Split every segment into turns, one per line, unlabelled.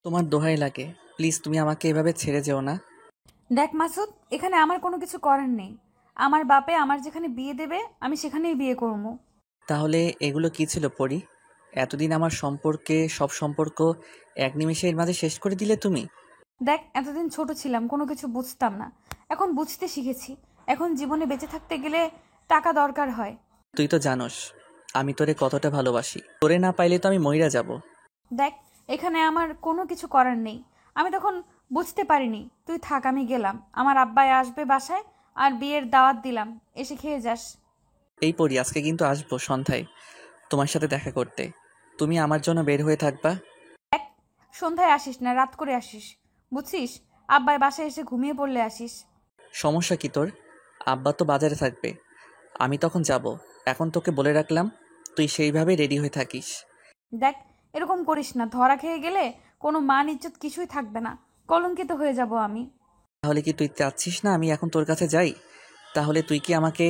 তোমার দোহাই লাগে, প্লিজ তুমি আমাকে এভাবে ছেড়ে যেও না।
দেখ মাসুদ, এখানে আমার কোনো কিছু করার নেই। আমার বাপে আমার যেখানে বিয়ে দেবে আমি সেখানেই বিয়ে করবো।
তাহলে এগুলো কি ছিল পরি? এতদিন আমার সম্পর্কে সব সম্পর্ক এক নিমেষে এর মাঝে শেষ করে দিলে তুমি।
দেখ, এতদিন ছোট ছিলাম, কোনো কিছু বুঝতাম না। এখন বুঝতে শিখেছি। এখন জীবনে বেঁচে থাকতে গেলে টাকা দরকার হয়।
তুই তো জানোস আমি তোরে কতটা ভালোবাসি, তোরে না পাইলে তো আমি মইরা যাব।
দেখ, এখানে আমার কোনো কিছু করার নেই। আমি তখন বুঝতে পারিনি। তুই থাক, আমি গেলাম। আমার আব্বাই আসবে বাসায়, আর বিয়ের দাওয়াত দিলাম, এসে খেয়ে যাস।
এই পরি, আজকে কিন্তু আসবো সন্ধ্যায় তোমার সাথে দেখা করতে। তুমি আমার জন্য বের হয়ে থাকবা।
দেখ, সন্ধ্যায় আসিস না, রাত করে আসিস, বুঝছিস? আব্বাই বাসায় এসে ঘুমিয়ে পড়লে আসিস।
সমস্যা কি তোর? আব্বা তো বাজারে থাকবে, আমি তখন যাব। এখন তোকে বলে রাখলাম, তুই সেইভাবেই রেডি হয়ে থাকিস।
দেখ, এরকম করিস না। ধরা খেয়ে গেলে কোনো মান ইজ্জত কিছুই থাকবে না। কলঙ্কিত হয়ে যাব আমি।
তাহলে কি তুই চাচ্ছিস না আমি এখন তোর কাছে যাই? তাহলে তুই কি আমাকে...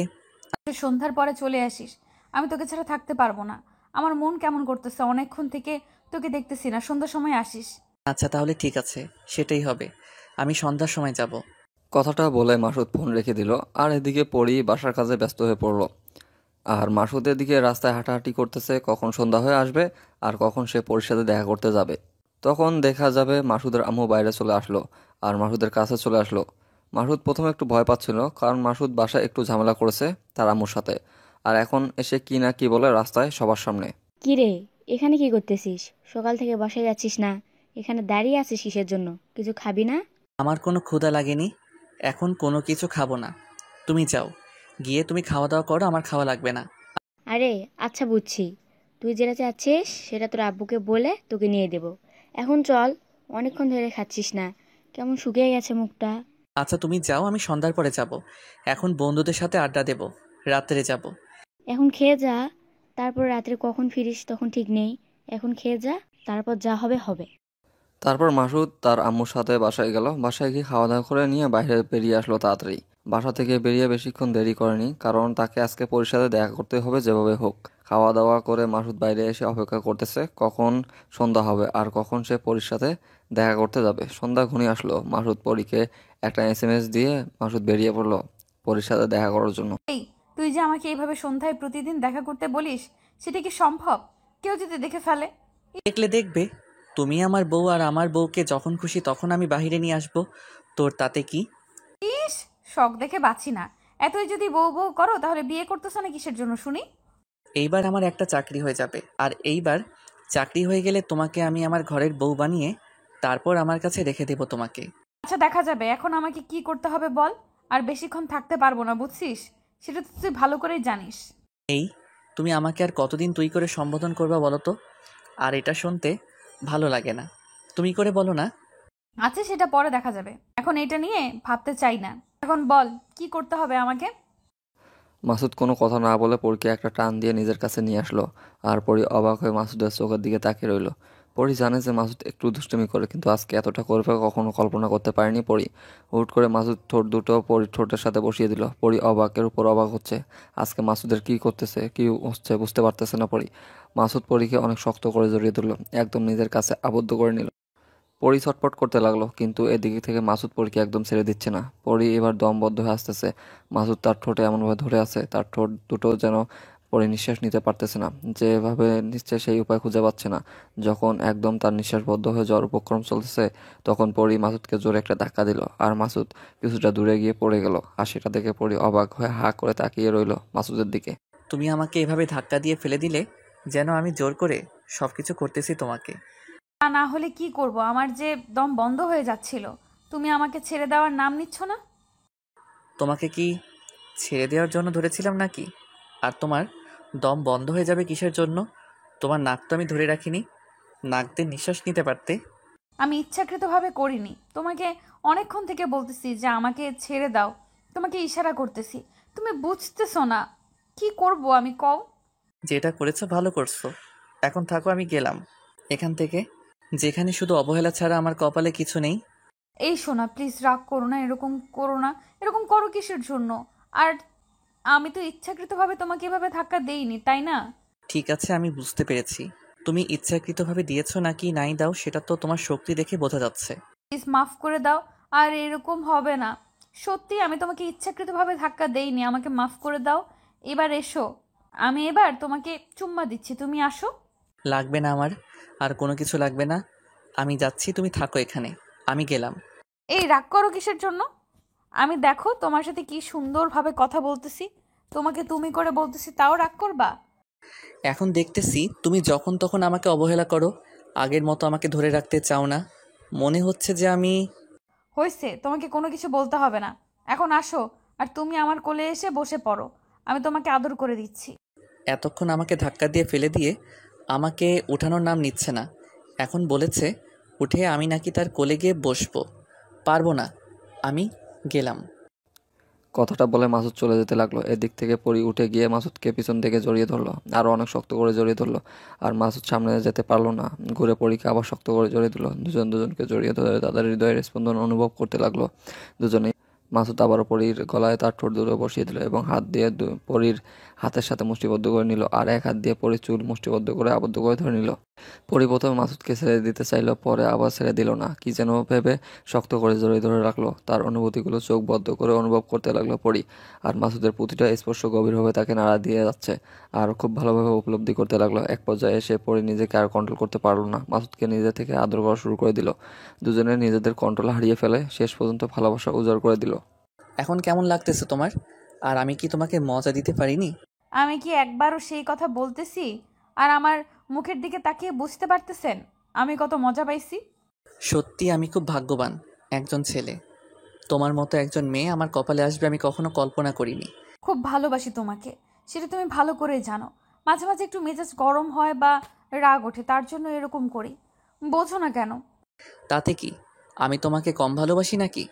তুই সন্ধ্যার পরে চলে আসিস। আমি তোকে ছাড়া থাকতে পারবো না। আমার মন কেমন করতেছে, অনেকক্ষণ থেকে তোকে দেখতেছি না। সন্ধ্যার সময় আসিস।
আচ্ছা তাহলে ঠিক আছে, সেটাই হবে। আমি সন্ধ্যার সময় যাব।
কথাটা বলে মাসুদ ফোন রেখে দিল। আর এদিকে পরি বাসার কাজে ব্যস্ত হয়ে পড়ল। আর মাসুদ এদিকে রাস্তায় হাঁটাহাঁটি করতেছে, কখন সন্ধ্যা হয়ে আসবে আর কখন সে পরির সাথে দেখা করতে যাবে। তখন দেখা যাবে মাসুদের আম্মু বাইরে চলে আসলো আর মাসুদের কাছে চলে আসলো। মাসুদ প্রথমে একটু ভয় পাচ্ছিল, কারণ মাসুদ বাসায় একটু ঝামেলা করেছে তার আম্মুর সাথে। আর এখন এসে কি না কি বলে রাস্তায় সবার সামনে।
কি রে, এখানে কি করতেছিস? সকাল থেকে বাসায় যাচ্ছিস না? এখানে দাঁড়িয়ে আছিস কিসের জন্য? কিছু খাবি না?
আমার কোনো ক্ষুধা লাগেনি, এখন কোনো কিছু খাবো না। তুমি যাও, গিয়ে তুমি খাওয়া দাওয়া করো, আমার খাওয়া লাগবে না।
আরে আচ্ছা, বুঝছি। তুই যেটা চাচ্ছিস সেটা তোর আব্বুকে বলে তোকে নিয়ে দেব। এখন চল, অনেকক্ষণ ধরে খাচ্ছিস না, কেমন শুকিয়ে গেছে মুখটা।
আচ্ছা তুমি যাও, আমি সন্ধ্যার পরে যাব। এখন বন্ধুদের সাথে আড্ডা দেব, রাত্রে যাব।
এখন খেয়ে যা, তারপর রাত্রে কখন ফিরিস তখন ঠিক নেই। এখন খেয়ে যা, তারপর যা হবে হবে।
তারপর মাসুদ তার আম্মুর সাথে বাসায় গেল। বাসায় গিয়ে খাওয়া দাওয়া করে নিয়ে বাইরে বেরিয়ে আসলো তাড়াতাড়ি। বাসা থেকে বেরিয়ে বেশিক্ষণ দেরি করেনি, কারণ তাকে আজকে পরির সাথে দেখা করতে হবে যেভাবে হোক। খাওয়া দাওয়া করে মাসুদ বাইরে এসে অপেক্ষা করতেছে কখন সন্ধ্যা হবে আর কখন সে পরির সাথে দেখা করতে যাবে। সন্ধ্যা ঘনিয়ে আসলো। মাসুদ পরীকে একটা এসএমএস দিয়ে মাসুদ বেরিয়ে পড়লো পরির সাথে দেখা করার জন্য।
এই, তুই যে আমাকে এইভাবে সন্ধ্যায় প্রতিদিন দেখা করতে বলিস, সেটা কি সম্ভব? কেউ যদি দেখে ফেলে?
দেখলে দেখবে, তুমি আমার বউ, আর আমার বউকে যখন খুশি তখন আমি বাহিরে নিয়ে আসবো। তোর তাতে কি?
ইস, শখ দেখে বাঁচি না। এতই যদি বউ বউ করো, তাহলে বিয়ে করতেছ না কিসের জন্য শুনি?
এইবার আমার একটা চাকরি হয়ে যাবে, আর এইবার চাকরি হয়ে গেলে তোমাকে আমি আমার ঘরের বউ বানিয়ে তারপর আমার কাছে রেখে দেব তোমাকে।
আচ্ছা, দেখা যাবে। এখন আমাকে কি করতে হবে বল। আর বেশিক্ষণ থাকতে পারবো না, বুঝছিস? সেটা তো তুই ভালো করেই জানিস।
এই, তুমি আমাকে আর কতদিন তুই করে সম্বোধন করবা বলো তো? আর এটা শুনতে ভালো লাগে না, তুমি করে বলো না।
আচ্ছা, সেটা পরে দেখা যাবে। এখন এটা নিয়ে ভাবতে চাই না। এখন বল, কি করতে হবে আমাকে?
মাসুদ কোনো কথা না বলে পরীকে একটা টান দিয়ে নিজের কাছে নিয়ে আসলো। আর পরী অবাক হয়ে মাসুদের চোখের দিকে তাকিয়ে রইল। পরী জানে যে মাসুদ একটু দুষ্টুমি করে, কিন্তু আজকে এতটা করবে কখনো কল্পনা করতে পারেনি পরী। হুট করে মাসুদ ঠোঁট দুটো পরীর ঠোঁটের সাথে বসিয়ে দিল। পরী অবাকের উপর অবাক হচ্ছে। আজকে মাসুদের কি করতেছে, কি হচ্ছে বুঝতে পারতেছে না পরী। মাসুদ পরীকে অনেক শক্ত করে জড়িয়ে ধরল, একদম নিজের কাছে আবদ্ধ করে নিল। পরি ছটফট করতে লাগলো, কিন্তু এদিকে থেকে মাসুদ পরীকে একদম ছেড়ে দিচ্ছে না। পরি এবার দমবদ্ধ হয়ে আসতেছে। মাসুদ তার ঠোঁটে এমনভাবে ধরে আছে, তার ঠোঁট দুটো যেন পরি নিঃশ্বাস নিতে পারতেছে না। যেভাবে নিচ্ছে সেই উপায় খুঁজে পাচ্ছে না। যখন একদম তার নিঃশ্বাস বদ্ধ হয়ে যাওয়ার উপক্রম চলতেছে, তখন পরি মাসুদকে জোরে একটা ধাক্কা দিল, আর মাসুদ কিছুটা দূরে গিয়ে পড়ে গেল। আর সেটা দেখে পরি অবাক হয়ে হা করে তাকিয়ে রইল মাসুদের দিকে।
তুমি আমাকে এভাবে ধাক্কা দিয়ে ফেলে দিলে, যেন আমি জোর করে সবকিছু করতেছি তোমাকে।
তা না হলে কি করব? আমার যে দম বন্ধ হয়ে যাচ্ছিল। তুমি আমাকে ছেড়ে দেওয়ার নাম নিচ্ছ না।
তোমাকে কি ছেড়ে দেওয়ার জন্য ধরেছিলাম নাকি? আর তোমার দম বন্ধ হয়ে যাবে কিসের জন্য? তোমার নাক তো আমি ধরে রাখিনি, নাক দিয়ে নিঃশ্বাস নিতে পারতে।
আমি ইচ্ছাকৃতভাবে করিনি। তোমাকে অনেকক্ষণ থেকে বলতেছি যে আমাকে ছেড়ে দাও। তোমাকে ইশারা করতেছি, তুমি বুঝতেছো না। কি করব আমি, কও?
যেটা করেছো ভালো করছো। এখন থাকো, আমি গেলাম এখান থেকে, যেখানে শুধু অবহেলা ছাড়া আমার কপালে কিছু নেই।
এই শোনা, প্লিজ রাগ করো না, এরকম করো না। এরকম করো কিসের জন্য? আর আমি তো ইচ্ছাকৃতভাবে তোমাকে এভাবে ধাক্কা দেইনি, তাই না?
ঠিক আছে, আমি বুঝতে পেরেছি। তুমি ইচ্ছাকৃতভাবে দিয়েছো নাকি নাই দাও সেটা তো তোমার শক্তি দেখে বোঝা যাচ্ছে।
প্লিজ মাফ করে দাও। আর এরকম হবে না। সত্যি আমি তোমাকে ইচ্ছাকৃতভাবে ধাক্কা দেইনি, আমাকে মাফ করে দাও। এবার এসো, আমি এবার তোমাকে চুম্মা দিচ্ছি, তুমি আসো।
লাগবে না আমার, আর কোনো কিছু লাগবে না। আমি যাচ্ছি, তুমি থাকো এখানে, আমি গেলাম।
এই রাগ করো কিসের জন্য? আমি দেখো তোমার সাথে কি সুন্দরভাবে কথা বলতেছি, তোমাকে তুমি করে বলতেছি, তাও রাগ করবা?
এখন দেখতেছি তুমি যখন তখন আমাকে অবহেলা করো, আগের মতো আমাকে ধরে রাখতে চাও না। মনে হচ্ছে যে আমি...
হয়েছে, তোমাকে কোনো কিছু বলতে হবে না। এখন আসো, আর তুমি আমার কোলে এসে বসে পড়ো, আমি তোমাকে আদর করে দিচ্ছি।
এতক্ষণ আমাকে ধাক্কা দিয়ে ফেলে দিয়ে আমাকে উঠানোর নাম নিচ্ছে না, এখন বলেছে উঠে আমি নাকি তার কোলে গিয়ে বসবো। পারবো না, আমি গেলাম।
কথাটা বলে মাসুদ চলে যেতে লাগলো। এদিক থেকে পরি উঠে গিয়ে মাসুদকে পিছন থেকে জড়িয়ে ধরলো, আরও অনেক শক্ত করে জড়িয়ে ধরলো। আর মাসুদ সামনে যেতে পারলো না, ঘুরে পরীকে আবার শক্ত করে জড়িয়ে দিল। দুজন দুজনকে জড়িয়ে ধরে তাদের হৃদয়ের স্পন্দন অনুভব করতে লাগলো দুজনেই। মাসুদ আবারও পরীর গলায় তার ঠোঁট দুটো বসিয়ে দিল এবং হাত দিয়ে পরীর হাতের সাথে মুষ্টিবদ্ধ করে নিল, আর এক হাত দিয়ে পরীর চুল মুষ্টিবদ্ধ করে আবদ্ধ করে ধরে নিল। পরি প্রথমে মাসুদকে ছেড়ে দিতে চাইল, পরে আবার ছেড়ে দিল না, কি যেন ভেবে শক্ত করে জড়িয়ে ধরে রাখলো। তার অনুভূতিগুলো চোখ বদ্ধ করে অনুভব করতে লাগলো পরি। আর মাসুদের প্রতিটা স্পর্শ গভীরভাবে তাকে নাড়া দিয়ে যাচ্ছে, আর খুব ভালোভাবে উপলব্ধি করতে লাগলো। এক পর্যায়ে এসে পরি নিজেকে আর কন্ট্রোল করতে পারলো না, মাসুদকে নিজে থেকে আদর করা শুরু করে দিল। দুজনে নিজেদের কন্ট্রোল হারিয়ে ফেলে শেষ পর্যন্ত ভালোবাসা উজাড় করে দিল।
এখন কেমন লাগতেছে তোমার? আর আমি কি তোমাকে মজা দিতে পারিনি?
আমি কি একবারও সেই কথা বলতেছি? আর আমার মুখের দিকে তাকিয়ে বুঝতে পারতেছেন আমি কত মজা পাইছি?
সত্যি আমি খুব ভাগ্যবান একজন ছেলে। তোমার মতো একজন মেয়ে আমার কপালে আসবে আমি কখনো কল্পনা করিনি।
খুব ভালোবাসি তোমাকে, সেটা তুমি ভালো করেই জানো। মাঝে মাঝে একটু মেজাজ গরম হয় বা রাগ ওঠে, তার জন্য এরকম করি। বোঝো না কেন?
তাতে কি আমি তোমাকে কম ভালোবাসি নাকি?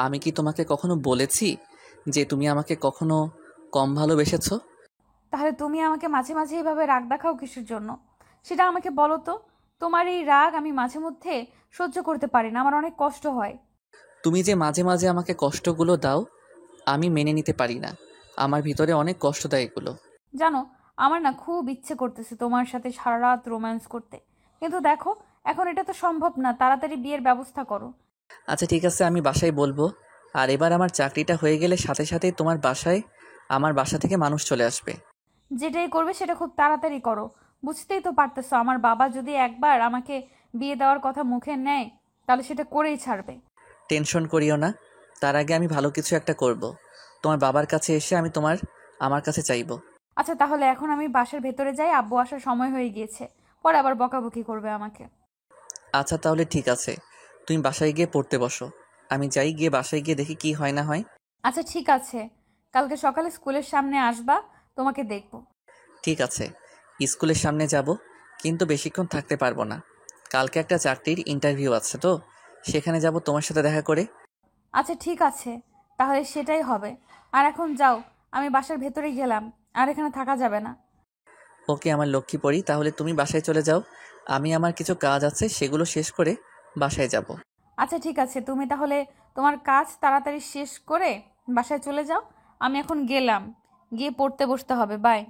আমি কি তোমাকে কখনো বলেছি যে তুমি আমাকে কখনো কম ভালোবেসেছো?
তাহলে তুমি আমাকে মাঝে মাঝে এভাবে রাগ দেখাও কিসের জন্য? সেটা আমাকে বলো তো। তোমার এই রাগ আমি মাঝে মধ্যে সহ্য করতে পারি না, আমার অনেক কষ্ট হয়।
তুমি যে মাঝে মাঝে আমাকে কষ্টগুলো দাও আমি মেনে নিতে পারি না, আমার ভিতরে অনেক কষ্ট দেয় এগুলো।
জানো, আমার না খুব ইচ্ছে করতেছে তোমার সাথে সারা রাত রোম্যান্স করতে, কিন্তু দেখো এখন এটা তো সম্ভব না। তাড়াতাড়ি বিয়ের ব্যবস্থা করো।
আচ্ছা ঠিক আছে, আমি বাসায় বলবো। আর এবার আমার চাকরিটা হয়ে গেলে সাথে সাথেই তোমার বাসায় আমার বাসা থেকে মানুষ চলে আসবে।
যেটাই করবে সেটা খুব তাড়াতাড়ি করো। বুঝতেই তো পারতেছো, আমার বাবা যদি একবার আমাকে বিয়ে দেওয়ার কথা মুখে নেয় তাহলে সেটা করেই ছাড়বে।
টেনশন করিও না, তার আগে আমি ভালো কিছু একটা করব। তোমার বাবার কাছে এসে আমি আমার কাছে চাইবো।
আচ্ছা তাহলে এখন আমি বাসার ভেতরে যাই, আব্বু আসার সময় হয়ে গিয়েছে, পরে আবার বকাবকি করবে আমাকে।
আচ্ছা তাহলে ঠিক আছে, তুমি বাসায় গিয়ে পড়তে বসো, আমি যাই, গিয়ে বাসায় গিয়ে দেখি কি হয় না হয়।
আচ্ছা ঠিক আছে, কালকে সকালে স্কুলের সামনে আসবা, তোমাকে দেখবো।
ঠিক আছে, স্কুলের সামনে যাব, কিন্তু বেশিক্ষণ থাকতে পারবো না। কালকে একটা চাকরির ইন্টারভিউ আছে তো, সেখানে যাব তোমার সাথে দেখা করে।
আচ্ছা ঠিক আছে, তাহলে সেটাই হবে। আর এখন যাও, আমি বাসার ভেতরে গেলাম, আর এখানে থাকা যাবে না।
ওকে আমার লক্ষ্মী পড়ি, তাহলে তুমি বাসায় চলে যাও, আমি আমার কিছু কাজ আছে সেগুলো শেষ করে বাসায় যাব।
আচ্ছা ঠিক আছে, তুমি তাহলে তোমার কাজ তাড়াতাড়ি শেষ করে বাসায় চলে যাও। আমি এখন গেলাম, গিয়ে পড়তে বসতে হবে। বাই।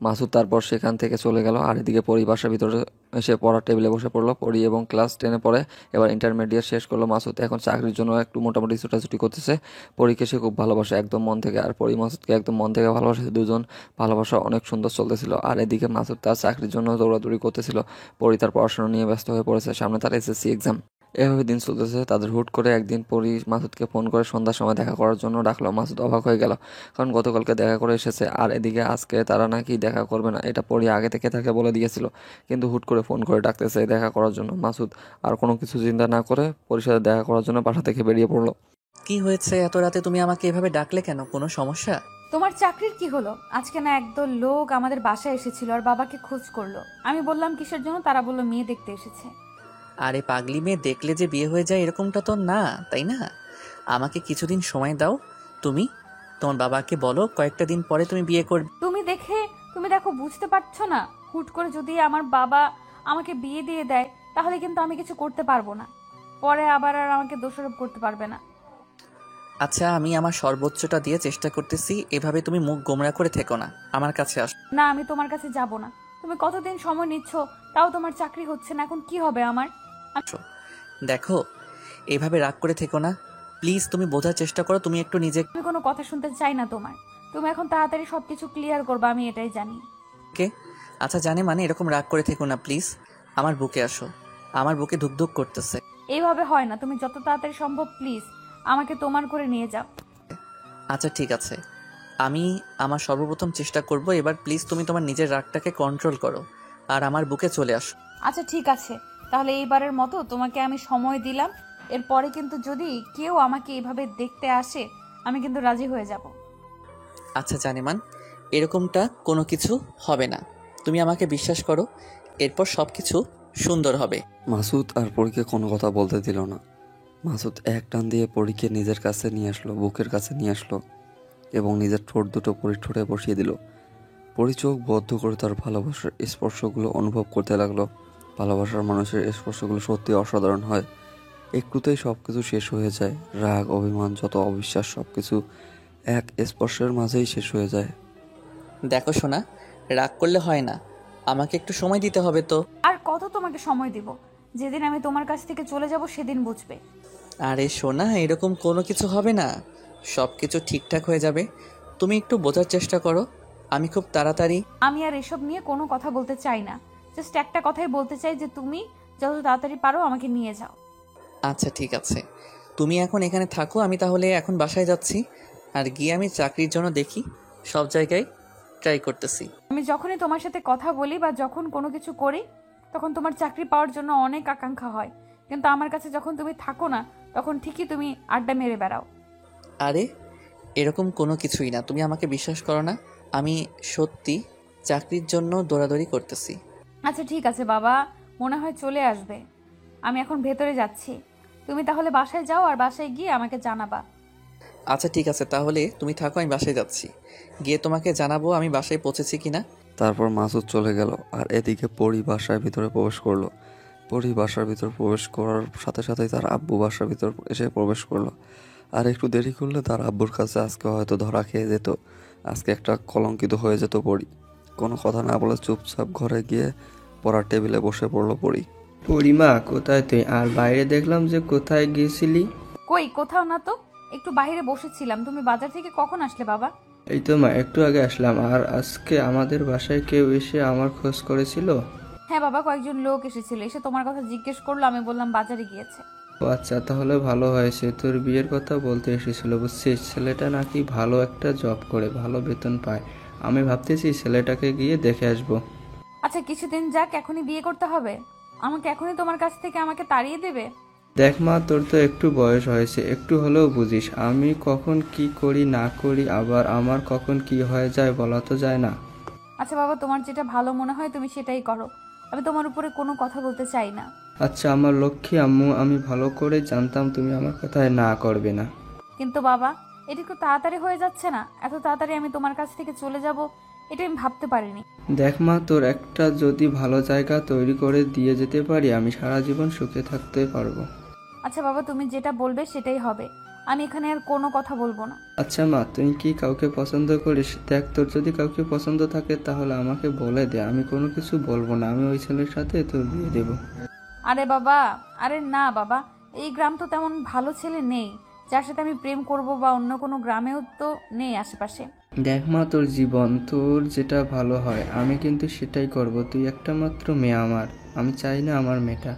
মাসুদ তারপর সেখান থেকে চলে গেল। আর এদিকে পরি বাসার ভিতরে এসে পড়ার টেবিলে বসে পড়লো। পরি এবং ক্লাস 10-এ পড়ে, এবার ইন্টারমিডিয়েট শেষ করলো। মাসুদ এখন চাকরির জন্য একটু মোটামুটি ছোটাছুটি করতেছে। পরীকে সে খুব ভালোবাসে একদম মন থেকে, আর পরি মাসুদকে একদম মন থেকে ভালোবাসে। দুজন ভালোবাসা অনেক সুন্দর চলতেছিল। আর এদিকে মাসুদ তার চাকরির জন্য দৌড়াদৌড়ি করতেছিল, পরি তার পড়াশোনা নিয়ে ব্যস্ত হয়ে পড়েছে, সামনে তার এসএসসি এক্সাম। এভাবে দিন চলতেছে তাদের। হুট করে একদিন পরি মাসুদকে ফোন করে সন্ধ্যার সময় দেখা করার জন্য ডাকলো। মাসুদ অবাক হয়ে গেল, কারণ গতকালকে দেখা করে এসেছে, আর এদিকে আজকে তারা নাকি দেখা করবে না, এটা পরি আগে থেকে তাকে বলে দিয়েছিল। কিন্তু হুট করে ফোন করে ডাকতেছে দেখা করার জন্য। মাসুদ আর কোনো কিছু চিন্তা না করে পরির সাথে দেখা করার জন্য বাসা থেকে বেরিয়ে পড়লো।
কি হয়েছে এত রাতে তুমি আমাকে এভাবে ডাকলে কেন? কোনো সমস্যা?
তোমার চাকরির কি হলো? আজকে না একদল লোক আমাদের বাসায় এসেছিল আর বাবাকে খোঁজ করলো। আমি বললাম কিসের জন্য, তারা বললো মেয়ে দেখতে এসেছে।
আরে পাগলি মেয়ে দেখলে যে বিয়ে হয়ে যায় এরকমটা তো না, তাই না? আমাকে কিছুদিন সময় দাও। তুমি তোমার বাবাকে বলো কয়েকটা দিন পরে তুমি বিয়ে করবে।
তুমি দেখো, বুঝতে পারছো না? হুট করে যদি আমার বাবা আমাকে বিয়ে দিয়ে দেয় তাহলে কিন্তু আমি কিছু করতে পারবো না, পরে আবার আর আমাকে দোষারোপ করতে পারবে না।
আচ্ছা আমি আমার সর্বোচ্চটা দিয়ে চেষ্টা করতেছি, এভাবে তুমি মুখ গোমরা করে থেকো না, আমার কাছে আসো।
না, আমি তোমার কাছে যাব না। তুমি কতদিন সময় নিচ্ছ, তাও তোমার চাকরি হচ্ছে না, এখন কি হবে আমার?
দেখো, এভাবে রাগ করে থেকো না প্লিজ। তুমি বোঝার চেষ্টা করো, তুমি একটু নিজেকে।
আমি কোনো কথা শুনতে চাই না তোমার। তুমি এখন তাড়াতাড়ি সবকিছু ক্লিয়ার করবে, আমি এটাই জানি।
আচ্ছা জানে মানে এরকম রাগ করে থেকো না প্লিজ। আমার বুকে আসো, আমার বুকে ধুকধুক করতেছে।
এইভাবে হয় না, তুমি যত তাড়াতাড়ি সম্ভব প্লিজ আমাকে তোমার করে নিয়ে যাও।
আচ্ছা ঠিক আছে, আমি আমার সর্বপ্রথম চেষ্টা করব। এবার প্লিজ তুমি তোমার নিজের রাগটাকে কন্ট্রোল করো আর আমার বুকে চলে আসো।
আচ্ছা ঠিক আছে, তাহলে এইবারের মতো তোমাকে আমি সময় দিলাম। এরপরে কিন্তু যদি কেউ আমাকে এইভাবে দেখতে আসে, আমি কিন্তু রাজি হয়ে যাব।
আচ্ছা জানেমান, এরকমটা কোনো কিছু হবে না, তুমি আমাকে বিশ্বাস করো। এরপর সব কিছু সুন্দর হবে।
মাসুদ আর পরীকে কোনো কথা বলতে দিল না। মাসুদ এক টান দিয়ে পরীকে নিজের কাছে নিয়ে আসলো, বুকের কাছে নিয়ে আসলো এবং নিজের ঠোঁট দুটো পরীর ঠোঁটে বসিয়ে দিল। পরী চোখ বদ্ধ করে তার ভালোবাসার স্পর্শগুলো অনুভব করতে লাগলো। ভালোবাসার মানুষের স্পর্শগুলো সত্যি অসাধারণ হয়। একটুতেই সব কিছু শেষ হয়ে যায়। রাগ, অভিমান, যত অবিশ্বাস সব কিছু এক স্পর্শের মাঝেই শেষ হয়ে যায়।
দেখো সোনা, রাগ করলে হয় না, আমাকে একটু সময় দিতে হবে তো।
আর কত তোমাকে সময় দিব? যেদিন আমি তোমার কাছ থেকে চলে যাব সেদিন বুঝবে।
আরে সোনা, এরকম কোনো কিছু হবে না, সব কিছু ঠিকঠাক হয়ে যাবে। তুমি একটু বোঝার চেষ্টা করো, আমি খুব তাড়াতাড়ি।
আমি আর এসব নিয়ে কোনো কথা বলতে চাই না। জাস্ট একটা কথাই বলতে চাই যে তুমি যত তাড়াতাড়ি পারো আমাকে নিয়ে যাও।
আচ্ছা ঠিক আছে, তুমি এখন এখানে থাকো, আমি তাহলে এখন বাসায় যাচ্ছি। আর গিয়ে আমি চাকরির জন্য দেখি, সব জায়গায় ট্রাই করতেছি।
আমি যখনই তোমার সাথে কথা বলি বা যখন কোনো কিছু করি, তখন তোমার চাকরি পাওয়ার জন্য অনেক আকাঙ্ক্ষা হয়, কিন্তু আমার কাছে যখন তুমি থাকো না, তখন ঠিকই তুমি আড্ডা মেরে বেড়াও।
আরে এরকম কোনো কিছুই না, তুমি আমাকে বিশ্বাস করো না, আমি সত্যি চাকরির জন্য দৌড়াদৌড়ি করতেছি।
আচ্ছা ঠিক আছে বাবা, মনে হয় চলে আসবে। আমি এখন ভেতরে যাচ্ছি, তুমি তাহলে বাসায় যাও আর বাসায় গিয়ে আমাকে জানাবা।
আচ্ছা ঠিক আছে, তাহলে তুমি থাকো, আমি বাসায় যাচ্ছি, গিয়ে তোমাকে জানাবো আমি বাসায় পৌঁছেছি কিনা।
তারপর মাসুদ চলে গেল আর এদিকে পরী বাসার ভিতরে প্রবেশ করলো। পরী বাসার ভিতর প্রবেশ করার সাথে সাথেই তার আব্বু বাসার ভিতর এসে প্রবেশ করলো। আর একটু দেরি করলে তার আব্বুর কাছে আজকে হয়তো ধরা খেয়ে যেত, আজকে একটা কলঙ্কিত হয়ে যেত পরী। কোনো কথা না বলে চুপচাপ ঘরে গিয়ে পড়ার টেবিলে বসে পড়লো পরী।
পরিমা, কোথায় তুই? আর বাইরে দেখলাম যে কোথায় গিয়েছিলি?
কই, কোথাও না তো, একটু বাইরে বসেছিলাম। তুমি বাজার থেকে কখন আসলে বাবা?
এই তো মা, একটু আগে আসলাম। আর আজকে আমাদের বাসায় কেউ এসে আমার খোঁজ করেছিল?
হ্যাঁ বাবা, কয়েকজন লোক এসেছিল, এসে তোমার কথা জিজ্ঞেস করলো, আমি বললাম বাজারে গিয়েছে।
ও আচ্ছা, তাহলে ভালো হয়েছে। তোর বিয়ের কথা বলতে এসেছিল, বুঝছিস? ছেলেটা নাকি ভালো একটা জব করে, ভালো বেতন পায়। আমি ভাবতেছি ছেলেটাকে গিয়ে দেখে আসবো।
আচ্ছা কিছুদিন যাক, এখনই বিয়ে করতে হবে? আমাকে এখনই তোমার কাছ থেকে আমাকে তাড়িয়ে দেবে?
দেখ মা, তোর তো একটু বয়স হয়েছে, একটু হলেও বুঝিস। আমি কখন কি করি না করি, আবার আমার কখন কি হয়ে যায় বলা তো যায় না।
আচ্ছা বাবা, তোমার যেটা ভালো মনে হয় তুমি সেটাই করো, আমি তোমার উপরে কোনো কথা বলতে চাই না।
আচ্ছা আমার লক্ষ্মী আম্মু, আমি ভালো করে জানতাম তুমি আমার কথায় না করবে না।
কিন্তু বাবা, এটা একটু তাড়াতাড়ি হয়ে যাচ্ছে না? এত তাড়াতাড়ি আমি তোমার কাছ থেকে চলে যাব, এটা আমি ভাবতে পারিনি।
দেখ মা, তোর একটা যদি ভালো জায়গা তৈরি করে দিয়ে যেতে পারি, আমি সারা জীবন সুখে থাকতে পারবো।
আচ্ছা বাবা, তুমি যেটা বলবে সেটাই হবে, আমি এখানে আর কোনো কথা বলবো না।
আচ্ছা মা, তুই কি কাউকে পছন্দ করিস? দেখ, তোর যদি কাউকে পছন্দ থাকে তাহলে আমাকে বলে দে, আমি কোনো কিছু বলবো না, আমি ওই ছেলের সাথে তোর বিয়ে দেবো।
আরে বাবা, আরে না বাবা, এই গ্রাম তো তেমন ভালো ছেলে নেই যার সাথে আমি প্রেম করব, বা অন্য কোনো গ্রামেও তো নেই আশেপাশে।
দেখ মা, তোর জীবন, তোর যেটা ভালো হয় আমি কিন্তু সেটাই করব। তুই একটা মাত্র মেয়ে আমার, আমি চাই না আমার মেয়েটা।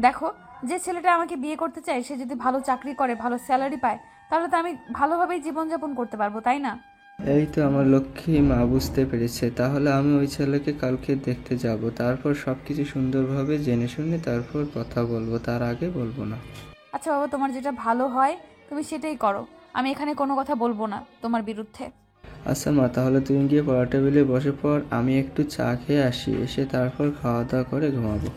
দেখো, যে ছেলেটা আমাকে বিয়ে করতে চায় সে যদি ভালো চাকরি করে, ভালো স্যালারি পায়, তাহলে তো আমি ভালোভাবেই জীবনযাপন করতে পারবো, তাই না?
এই তো আমার লক্ষ্মী মা বুঝতে পেরেছে। তাহলে আমি ওই ছেলেকে কালকে দেখতে যাব, তারপর সবকিছু সুন্দরভাবে জেনে শুনে তারপর কথা বলবো, তার আগে বলবো না।
আচ্ছা বাবা, তোমার যেটা ভালো হয় তুমি সেটাই করো, আমি এখানে কোনো কথা বলবো না তোমার বিরুদ্ধে।
আচ্ছা মা, তাহলে তুমি গিয়ে পড়া টেবিলে বসে পড়, আমি একটু চা খেয়ে আসি, এসে তারপর খাওয়া দাওয়া করে ঘুমাবো।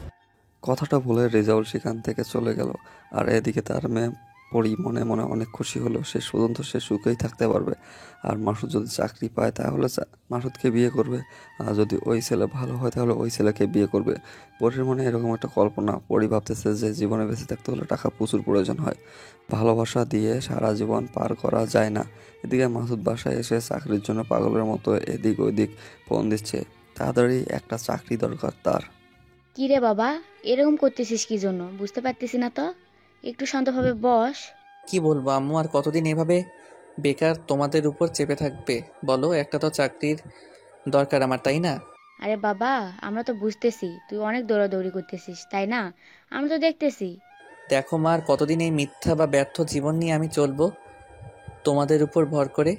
কথাটা বলে রেজাউল সেখান থেকে চলে গেল। আর এদিকে তার মেয়ে পরী মনে মনে অনেক খুশি হলো, শেষ পর্যন্ত সে সুখেই থাকতে পারবে। আর মাসুদ যদি চাকরি পায় তাহলে মাসুদকে বিয়ে করবে, আর যদি ওই ছেলে ভালো হয় তাহলে ওই ছেলেকে বিয়ে করবে। পরীর মনে এরকম একটা কল্পনা। পরী ভাবতেছে যে জীবনে বেঁচে থাকতে হলে টাকা প্রচুর প্রয়োজন হয়, ভালোবাসা দিয়ে সারা জীবন পার করা যায় না। এদিকে মাসুদ বাসায় এসে চাকরির জন্য পাগলের মতো এদিক ওইদিক ফোন দিচ্ছে। তাড়াতাড়ি একটা চাকরি দরকার তার।
কি রে বাবা, এরকম করতেছিস কি জন্য বুঝতে পারতেছি না তো। একটু শান্তভাবে বস।
কি বলবো আম্মু, আর কতদিন এভাবে বেকার তোমাদের উপর চেপে থাকবে বলো? একটা তো চাকরির দরকার আমার, তাই না?
আরে বাবা, আমরা তো বুঝতেছি তুই অনেক দৌড়াদৌড়ি করতেছিস, তাই না? আমরা তো দেখতেছি।
দেখো মা, আর কতদিন এই মিথ্যা বা ব্যর্থ জীবন নিয়ে আমি চলবো তোমাদের উপর ভর করে?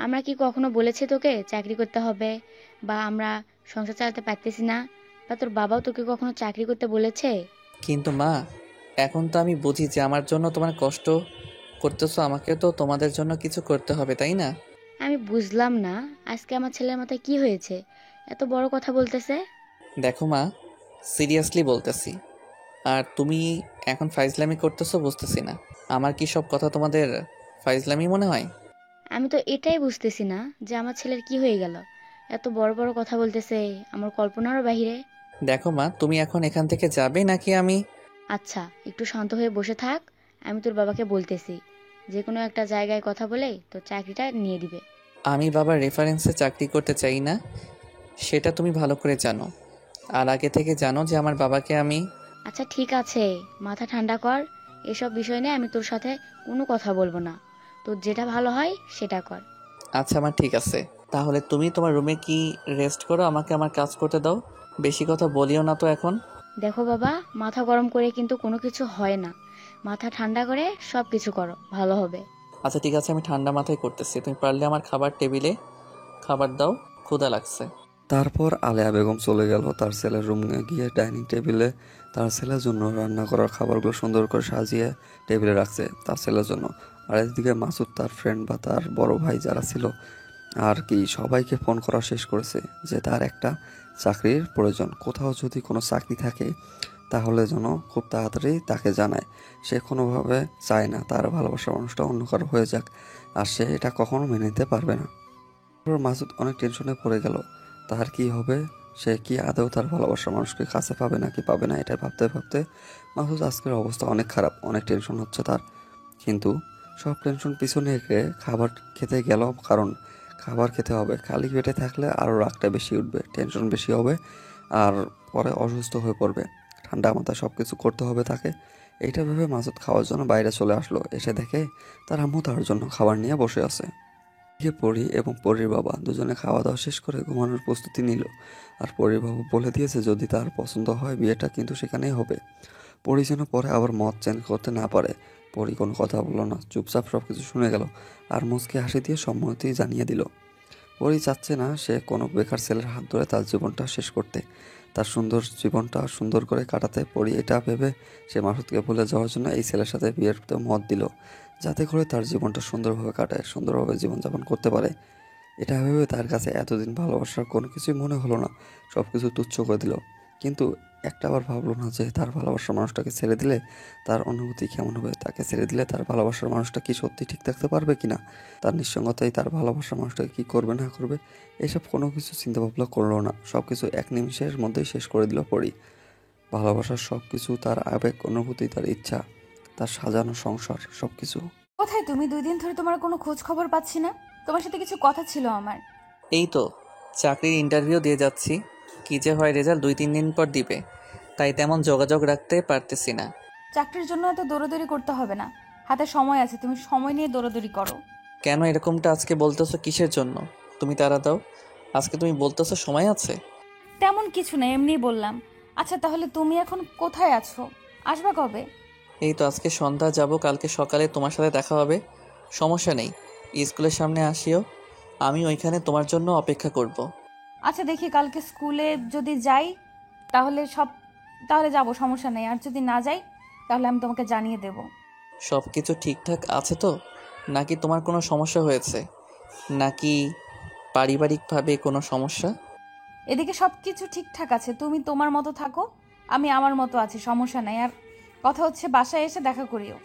আমরা কি কখনো বলেছি তোকে চাকরি করতে হবে, বা আমরা সংসার চালাতে পারতেছি না, বা তোর বাবাও তোকে কখনো চাকরি করতে বলেছে?
কিন্তু মা, এখন তো আমি বুঝি যে আমার জন্য তোমার কষ্ট করতেছো, আমাকে তো তোমাদের জন্য কিছু করতে হবে, তাই না?
আমি বুঝলাম না আজকে আমার ছেলের মাথায় কি হয়েছে, এত বড় কথা বলতেছে।
দেখো মা, সিরিয়াসলি বলতেছি। আর তুমি এখন ফাইজলামি করতেছো বুঝতেছি না। আমার কি সব কথা তোমাদের ফাইজলামি মনে হয়?
আমি তো এটাই বুঝতেছি না যে আমার ছেলের কি হয়ে গেল, এত বড় বড় কথা বলতেছে, আমার কল্পনারও বাহিরে।
দেখো মা, তুমি এখন এখান থেকে যাবে নাকি আমি?
আচ্ছা, একটু শান্ত হয়ে বসে থাক। আমি তোর বাবাকে বলতেছি, যে কোনো একটা জায়গায় কথা বলে তোর চাকরিটা নিয়ে দিবে।
আমি বাবার রেফারেন্সে চাকরি করতে চাই না, সেটা তুমি ভালো করে জানো। আর আগে থেকে জানো যে আমার বাবাকে আমি...
আচ্ছা ঠিক আছে, মাথা ঠান্ডা কর। এসব বিষয় নিয়ে আমি তোর সাথে কোনো কথা বলবো না। তোর যেটা ভালো হয় সেটা কর।
আচ্ছা আমার ঠিক আছে, তাহলে তুমি তোমার রুমে কি রেস্ট করো, আমাকে আমার কাজ করতে দাও। বেশি কথা বলিও না তো এখন।
দেখো বাবা, মাথা গরম করে কিন্তু কোনো কিছু হয় না। মাথা ঠান্ডা করে সব কিছু করো, ভালো হবে।
আচ্ছা ঠিক আছে, আমি ঠান্ডা মাথায় করতেছি। তুমি পারলে আমার খাবার টেবিলে খাবার দাও, ক্ষুধা লাগছে।
তারপর আলেয়া বেগম চলে গেল তার ছেলের রুমে গিয়ে ডাইনিং টেবিলে তার ছেলের জন্য রান্না করার খাবারগুলো সুন্দর করে সাজিয়ে টেবিলে রাখছে তার ছেলের জন্য। আর এদিকে মাসুদ তার ফ্রেন্ড বা তার বড় ভাই যারা ছিল আর কি সবাইকে ফোন করা শেষ করেছে যে তার একটা চাকরির প্রয়োজন, কোথাও যদি কোনো চাকরি থাকে তাহলে যেন খুব তাড়াতাড়ি তাকে জানায়। সে কোনোভাবে চায় না তার ভালোবাসার মানুষটা অন্য কারো হয়ে যাক, আর সে এটা কখনো মেনে নিতে পারবে না। তারপর মাসুদ অনেক টেনশনে পড়ে গেল, তার কি হবে, সে কি আদৌ তার ভালোবাসার মানুষকে কাছে পাবে নাকি পাবে না, এটা ভাবতে ভাবতে মাসুদ আজকের অবস্থা অনেক খারাপ, অনেক টেনশন হচ্ছে তার। কিন্তু সব টেনশন পিছনে রেখে খাবার খেতে গেল, কারণ খাবার খেতে হবে। খালি পেটে থাকলে আরও রাগটা বেশি উঠবে, টেনশন বেশি হবে, আর পরে অসুস্থ হয়ে পড়বে। ঠান্ডা মাথায় সব কিছু করতে হবে তাকে। এইটা ভেবে মাসুদ খাওয়ার জন্য বাইরে চলে আসলো। এসে দেখে তার আম্মু তার জন্য খাবার নিয়ে বসে আছে। গিয়ে পরি এবং পরির বাবা দুজনে খাওয়া দাওয়া শেষ করে ঘুমানোর প্রস্তুতি নিল। আর পরির বাবা বলে দিয়েছে যদি তার পছন্দ হয় বিয়েটা কিন্তু সেখানেই হবে। পরি যেন পরে আবার মত চেঞ্জ করতে না পারে। পরি কোনো কথা বলল না, চুপচাপ সব কিছু শুনে গেল আর মুচকি হাসি দিয়ে সম্মতি জানিয়ে দিল। পরি চাচ্ছে না সে কোনো বেকার ছেলের হাত ধরে তার জীবনটা শেষ করতে, তার সুন্দর জীবনটা সুন্দর করে কাটাতে। পরি এটা ভেবে সে মাসুদকে ভুলে যাওয়ার জন্য এই ছেলের সাথে বিয়ের মত দিল, যাতে করে তার জীবনটা সুন্দরভাবে কাটায়, সুন্দরভাবে জীবনযাপন করতে পারে। এটা ভেবে তার কাছে এতদিন ভালোবাসার কোনো কিছুই মনে হলো না, সব কিছু তুচ্ছ করে দিল। কিন্তু একটা বার ভাবলো না যে তার ভালোবাসার মানুষটাকে ছেড়ে দিলে তার অনুভূতি কেমন হবে, তাকে ছেড়ে দিলে তার ভালোবাসার মানুষটা কি সত্যি ঠিক থাকতে পারবে কিনা, তার নিঃসঙ্গতাই তার ভালোবাসার মানুষটাকে কি করবে না করবে, এসব কোনো কিছু চিন্তা ভাবনা করলো না। সব কিছু এক নিমিষের মধ্যেই শেষ করে দিল পরি। ভালোবাসার সব কিছু, তার আবেগ অনুভূতি, তার ইচ্ছা, তার সাজানো সংসার, সব কিছু।
কোথায় তুমি? 2 দিন ধরে তোমার কোনো খোঁজ খবর পাচ্ছি না। তোমার সাথে কিছু কথা ছিল আমার।
এই তো চাকরির ইন্টারভিউ দিয়ে যাচ্ছি, কী যে হয় রেজাল্ট 2-3 দিন পর দিবে, তাই তেমন যোগাযোগ রাখতে পারতেছি না।
চাকরির জন্য এত দৌড়াদৌড়ি করতে হবে না, হাতে সময় আছে, তুমি সময় নিয়ে দৌড়াদৌড়ি করো।
কেন এরকমটা আজকে বলতেছো কিসের জন্য? তুমি তাড়া দাও, আজকে তুমি বলতেছো সময় আছে।
তেমন কিছু না, এমনিই বললাম। আচ্ছা তাহলে তুমি এখন কোথায় আছো? আসবা কবে?
এই তো আজকে সন্ধ্যা যাব, কালকে সকালে তোমার সাথে দেখা হবে। সমস্যা নেই, স্কুলের সামনে আসিও, আমি ওইখানে তোমার জন্য অপেক্ষা করব।
আচ্ছা দেখি কালকে স্কুলে যদি যাই তাহলে যাব, সমস্যা নেই। আর যদি না যাই তাহলে আমি তোমাকে জানিয়ে দেব।
সব কিছু ঠিকঠাক আছে তো? নাকি তোমার কোনো সমস্যা হয়েছে, নাকি পারিবারিকভাবে কোনো সমস্যা?
এদিকে সব কিছু ঠিকঠাক আছে, তুমি তোমার মতো থাকো, আমি আমার মতো আছি, সমস্যা নাই। আর কথা হচ্ছে বাসায় এসে দেখা করিও।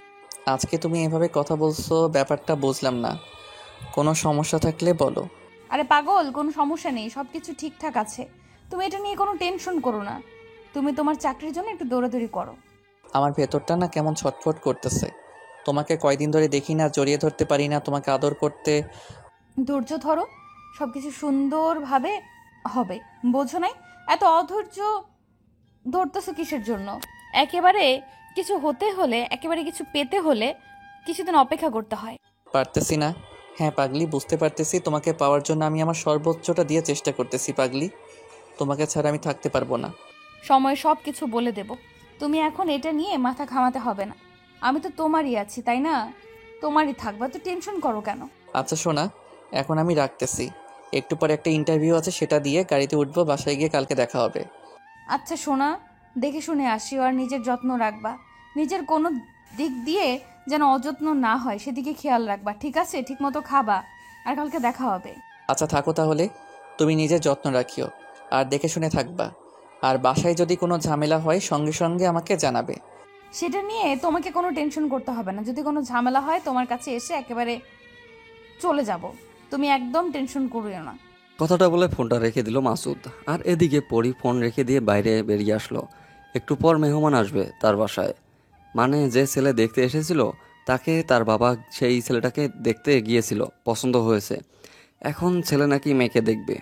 আজকে তুমি এভাবে কথা বলছো, ব্যাপারটা বুঝলাম না। কোনো সমস্যা থাকলে বলো।
আরে পাগল, কোনো সমস্যা নেই, সব কিছু ঠিকঠাক আছে। তুমি এটা নিয়ে কোনো টেনশন করো না। তুমি তোমার চাকরির জন্য একটু দৌড়াদৌড়ি করো।
আমার ভেতরটা না কেমন ছটফট করতেছে। তোমাকে কয়দিন ধরে দেখি না, জড়িয়ে ধরতে পারি না, তোমাকে আদর করতে।
ধৈর্য ধরো, সব কিছু সুন্দরভাবে হবে, বোঝো নাই? এত অধৈর্য ধরতেছো কিসের জন্য? একেবারে কিছু হতে হলে, একেবারে কিছু পেতে হলে কিছুদিন অপেক্ষা করতে হয়।
পারতেছি না। হ্যাঁ পাগলি, বুঝতে পারতেছি। তোমাকে পাওয়ার জন্য আমি আমার সর্বোচ্চটা দিয়ে চেষ্টা করতেছি পাগলি। তোমাকে ছাড়া আমি থাকতে পারবো না।
সময় সব কিছু বলে দেব। তুমি এখন এটা নিয়ে মাথা ঘামাতে হবে না। আমি তো তোমারই আছি, তাই না? তোমারই থাকবা, তো টেনশন করো কেন?
আচ্ছা শোনা, এখন আমি রাখতেছি। একটু পরে একটা ইন্টারভিউ আছে, সেটা দিয়ে গাড়িতে উঠবো। বাসায় গিয়ে কালকে দেখা হবে।
আচ্ছা সোনা, দেখে শুনে আসিও আর নিজের যত্ন রাখবা। নিজের কোনো দিক দিয়ে যেন অযত্ন না হয় সেদিকে খেয়াল রাখবা, ঠিক আছে? ঠিক মতো খাবা, আর কালকে দেখা হবে।
আচ্ছা থাকো তাহলে, তুমি নিজের যত্ন রাখিও আর দেখে শুনে থাকবা। আর বাসায় যদি কোনো ঝামেলা হয় সঙ্গে সঙ্গে আমাকে জানাবে।
সেটা নিয়ে তোমাকে কোনো টেনশন করতে হবে না। যদি কোনো ঝামেলা হয় তোমার কাছে এসে একেবারে চলে যাব। তুমি একদম টেনশন করিও না।
কথাটা বলে ফোনটা রেখে দিল মাসুদ। আর এদিকে পরি ফোন রেখে দিয়ে বাইরে বেরিয়ে আসলো। একটু পর মেহমান আসবে তার বাসায়। মানে যে ছেলে দেখতে এসেছিল তাকে তার বাবা সেই ছেলেটাকে দেখতে গিয়েছিল, পছন্দ হয়েছে। এখন ছেলে নাকি মেয়েকে দেখবে।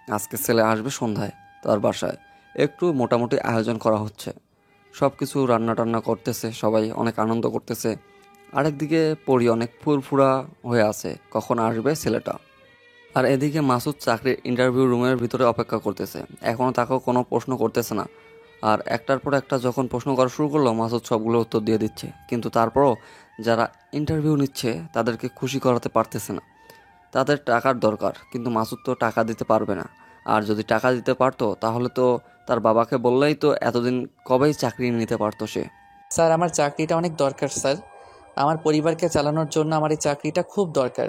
আজকে ছেলে আসবে সন্ধ্যায় তার বাসায়। একটু মোটামুটি আয়োজন করা হচ্ছে, সব কিছু রান্না টান্না করতেছে, সবাই অনেক আনন্দ করতেছে। আরেকদিকে পরি অনেক ফুরফুরা হয়ে আছে কখন আসবে ছেলেটা। আর এদিকে মাসুদ চাকরির ইন্টারভিউ রুমের ভিতরে অপেক্ষা করতেছে। এখনও তাকেও কোনো প্রশ্ন করতেছে না। আর একটার পর একটা যখন প্রশ্ন করা শুরু করলো মাসুদ সবগুলো উত্তর দিয়ে দিচ্ছে, কিন্তু তারপরও যারা ইন্টারভিউ নিচ্ছে তাদেরকে খুশি করাতে পারতেছে না। তাদের টাকার দরকার, কিন্তু মাসুদ তো টাকা দিতে পারবে না। আর যদি টাকা দিতে পারতো তাহলে তো তার বাবাকে বললেই তো এতদিন কবেই চাকরি নিতে পারতো সে।
স্যার আমার চাকরিটা অনেক দরকার স্যার। আমার পরিবারকে চালানোর জন্য আমার এই চাকরিটা খুব দরকার।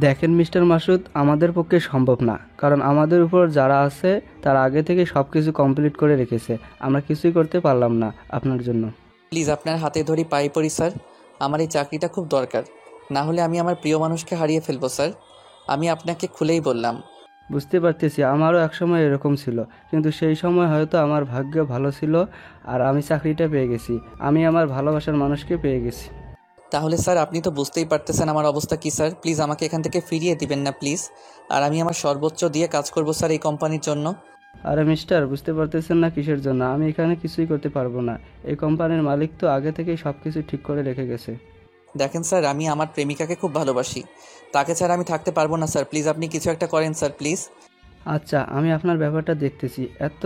দেখেন মিস্টার মাসুদ, আমাদের পক্ষে সম্ভব না, কারণ আমাদের উপর যারা আছে তারা আগে থেকে সব কিছু কমপ্লিট করে রেখেছে। আমরা কিছুই করতে পারলাম না আপনার জন্য।
প্লিজ আপনার হাতে ধরি পাই পড়ি স্যার, আমার এই চাকরিটা খুব দরকার। না হলে আমি আমার প্রিয় মানুষকে হারিয়ে ফেলবো স্যার। আমি আপনাকে খুলেই বললাম।
বুঝতে পারতেছি, আমারও একসময় এরকম ছিল, কিন্তু সেই সময় হয়তো আমার ভাগ্য ভালো ছিল আর আমি চাকরিটা পেয়ে গেছি। আমি আমার ভালোবাসার মানুষকে পেয়ে গেছি।
তাহলে স্যার আপনি তো বুঝতেই পারতেছেন আমার অবস্থা কী স্যার। প্লিজ আমাকে এখান থেকে ফিরিয়ে দিবেন না প্লিজ। আর আমি আমার সর্বোচ্চ দিয়ে কাজ করব স্যার এই কোম্পানির জন্য।
আরে মিস্টার, বুঝতে পারতেছেন না কিসের জন্য? আমি এখানে কিছুই করতে পারবো না। এই কোম্পানির মালিক তো আগে থেকেই সব কিছু ঠিক করে রেখে গেছে।
দেখেন স্যার, আমি আমার প্রেমিকাকে খুব ভালোবাসি। তাকে ছাড়া আমি থাকতে পারবো না স্যার। প্লিজ আপনি কিছু একটা করেন স্যার প্লিজ।
আচ্ছা, আমি আপনার ব্যাপারটা দেখতেছি, এত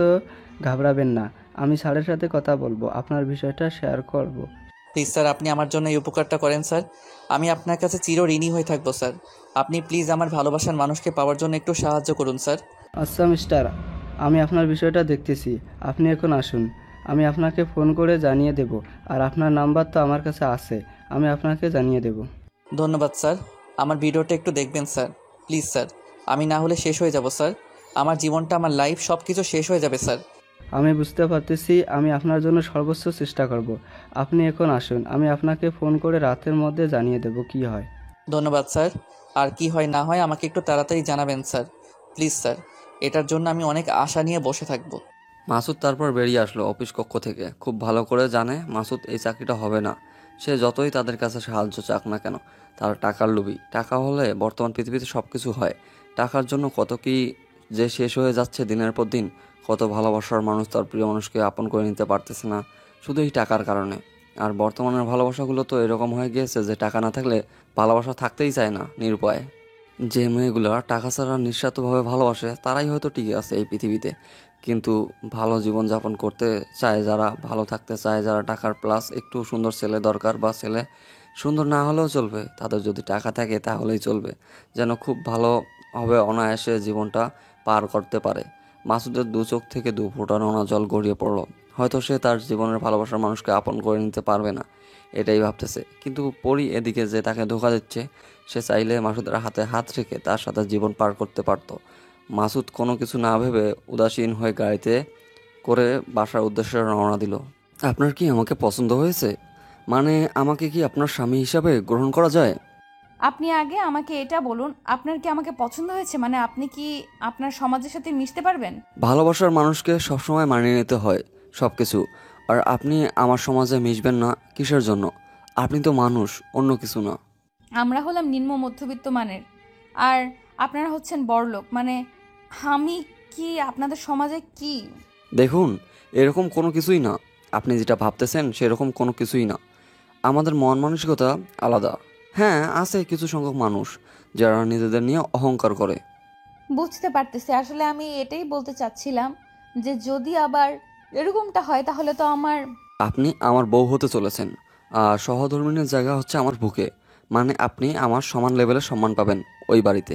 ঘাবড়াবেন না। আমি স্যারের সাথে কথা বলবো, আপনার বিষয়টা শেয়ার করব।
প্লিজ স্যার আপনি আমার জন্য এই উপকারটা করেন স্যার। আমি আপনার কাছে চির ঋণী হয়ে থাকবো স্যার। আপনি প্লিজ আমার ভালোবাসার মানুষকে পাওয়ার জন্য একটু সাহায্য করুন স্যার।
আচ্ছা মিস্টার, আমি আপনার বিষয়টা দেখতেছি। আপনি এখন আসুন, আমি আপনাকে ফোন করে জানিয়ে দেব। আর আপনার নাম্বার তো আমার কাছে আছে, আমি আপনাকে জানিয়ে দেব।
ধন্যবাদ স্যার। আমার ভিডিওটা একটু দেখবেন স্যার প্লিজ স্যার। আমি না হলে শেষ হয়ে যাব স্যার। আমার জীবনটা, আমার লাইফ সব কিছু শেষ হয়ে যাবে স্যার।
আমি বুঝতে পারতেছি, আমি আপনার জন্য সর্বোচ্চ চেষ্টা করব। আপনি এখন আসুন, আমি আপনাকে ফোন করে রাতের মধ্যে জানিয়ে দেব কি হয়।
ধন্যবাদ স্যার। আর কি হয় না হয় আমাকে একটু তাড়াতাড়ি জানাবেন স্যার প্লিজ স্যার। এটার জন্য আমি অনেক আশা নিয়ে বসে থাকবো।
মাসুদ তারপর বেরিয়ে আসলো অফিস কক্ষ থেকে। খুব ভালো করে জানে মাসুদ এই চাকরিটা হবে না। সে যতই তাদের কাছে সাহায্য চাক না কেন, তার টাকার লোভী। টাকা হলে বর্তমান পৃথিবীতে সব কিছু হয়। টাকার জন্য কত কি যে শেষ হয়ে যাচ্ছে দিনের পর দিন। কত ভালোবাসার মানুষ তার প্রিয় মানুষকে আপন করে নিতে পারতেছে না শুধু এই টাকার কারণে। আর বর্তমানের ভালোবাসাগুলো তো এরকম হয়ে গিয়েছে যে টাকা না থাকলে ভালোবাসা থাকতেই চায় না, নিরুপায়। যে মেয়েগুলো টাকা ছাড়া নিঃস্বার্থভাবে ভালোবাসে তারাই হয়তো টিকে আছে এই পৃথিবীতে। কিন্তু ভালো জীবনযাপন করতে চায় যারা, ভালো থাকতে চায় যারা, টাকার প্লাস একটু সুন্দর ছেলে দরকার, বা ছেলে সুন্দর না হলেও চলবে, তাদের যদি টাকা থাকে তাহলেই চলবে, যেন খুব ভালো হবে, অনায়াসে জীবনটা পার করতে পারে। মাসুদের দু চোখ থেকে দু ফোঁটা নোনা জল গড়িয়ে পড়ল। হয়তো সে তার জীবনের ভালোবাসার মানুষকে আপন করে নিতে পারবে না, এটাই ভাবতেছে। কিন্তু পরি এদিকে যে তাকে ধোঁকা দিচ্ছে, সে চাইলে মাসুদের হাতে হাত রেখে তার সাথে জীবন পার করতে পারত। মাসুদ কোনো কিছু না ভেবে উদাসীন হয়ে গাড়িতে করে বাসার উদ্দেশ্যে রওনা দিল। আপনার কি আমাকে পছন্দ হয়েছে? মানে আমাকে কি আপনার স্বামী হিসাবে গ্রহণ করা যায়?
আপনি আগে আমাকে এটা বলুন, আপনার কি আমাকে পছন্দ হয়েছে? মানে আপনি কি আপনার সমাজের সাথে মিশতে পারবেন?
ভালোবাসার মানুষকে সবসময় মানিয়ে নিতে হয় সব কিছু। আর আপনি আমার সমাজে মিশবেন না কিসের জন্য? আপনি তো মানুষ, অন্য কিছু না।
আমরা হলাম নিম্ন মধ্যবিত্ত মানের, আর আপনারা হচ্ছেন বড়লোক। মানে আমি কি আপনাদের সমাজে কি?
দেখুন, এরকম কোনো কিছুই না। আপনি যেটা ভাবতেছেন সেরকম কোনো কিছুই না। আমাদের মন মানসিকতা আলাদা। হ্যাঁ, আছে কিছু সংখ্যক মানুষ যারা নিজেদের নিয়ে অহংকার করে।
বুঝতে পারতেছি, আসলে আমি এটাই বলতে চাচ্ছিলাম যে যদি আবার এরকমটা হয় তাহলে তো আমার।
আপনি আমার বউ হতে চলেছেন, আর সহধর্মিণীর জায়গা হচ্ছে আমার বুকে। মানে আপনি আমার সমান লেভেলে সম্মান পাবেন ওই বাড়িতে।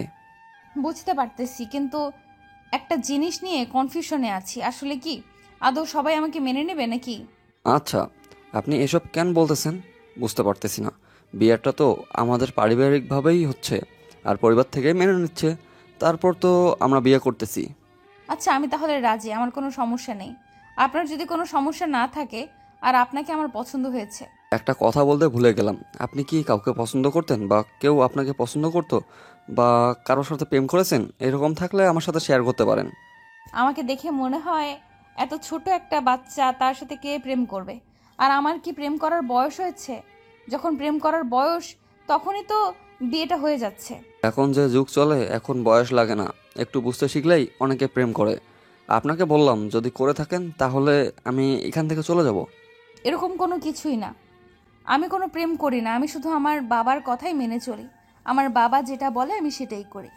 বুঝতে পারতেছি, কিন্তু একটা জিনিস নিয়ে কনফিউশনে আছি। আসলে কি আদৌ সবাই আমাকে মেনে নেবে নাকি?
আচ্ছা, আপনি এসব কেন বলতেছেন বুঝতে পারতেছি না। বিয়েটা তো আমাদের পারিবারিকভাবেই হচ্ছে, আর পরিবার থেকেই মেনে নিচ্ছে। তারপর তো আমরা বিয়ে করতেছি।
আচ্ছা, আমি তাহলে রাজি, আমার কোনো সমস্যা নেই। আপনার যদি কোনো সমস্যা না থাকে আর আপনাকে আমার পছন্দ হয়েছে।
একটা কথা বলতে ভুলে গেলাম, আপনি কি কাউকে পছন্দ করতেন বা কেউ আপনাকে পছন্দ করতো বা কারোর সাথে প্রেম করেছেন? এরকম থাকলে আমার সাথে শেয়ার করতে পারেন।
আমাকে দেখে মনে হয় এত ছোট একটা বাচ্চা, তার সাথে কে প্রেম করবে? আর আমার কি প্রেম করার বয়স হয়েছে? যখন প্রেম করার বয়স তখনই তো বিয়েটা হয়ে যাচ্ছে।
এখন যে যুগ চলে, এখন বয়স লাগে না, একটু বুঝতে শিখলেই অনেকে প্রেম করে। আপনাকে বললাম যদি করে থাকেন তাহলে আমি এখান থেকে চলে যাব।
এরকম কোনো কিছুই না। আমি কোনো প্রেম করি না, আমি শুধু আমার বাবার কথাই মেনে চলি। আমার বাবা যেটা বলে আমি সেটাই করি।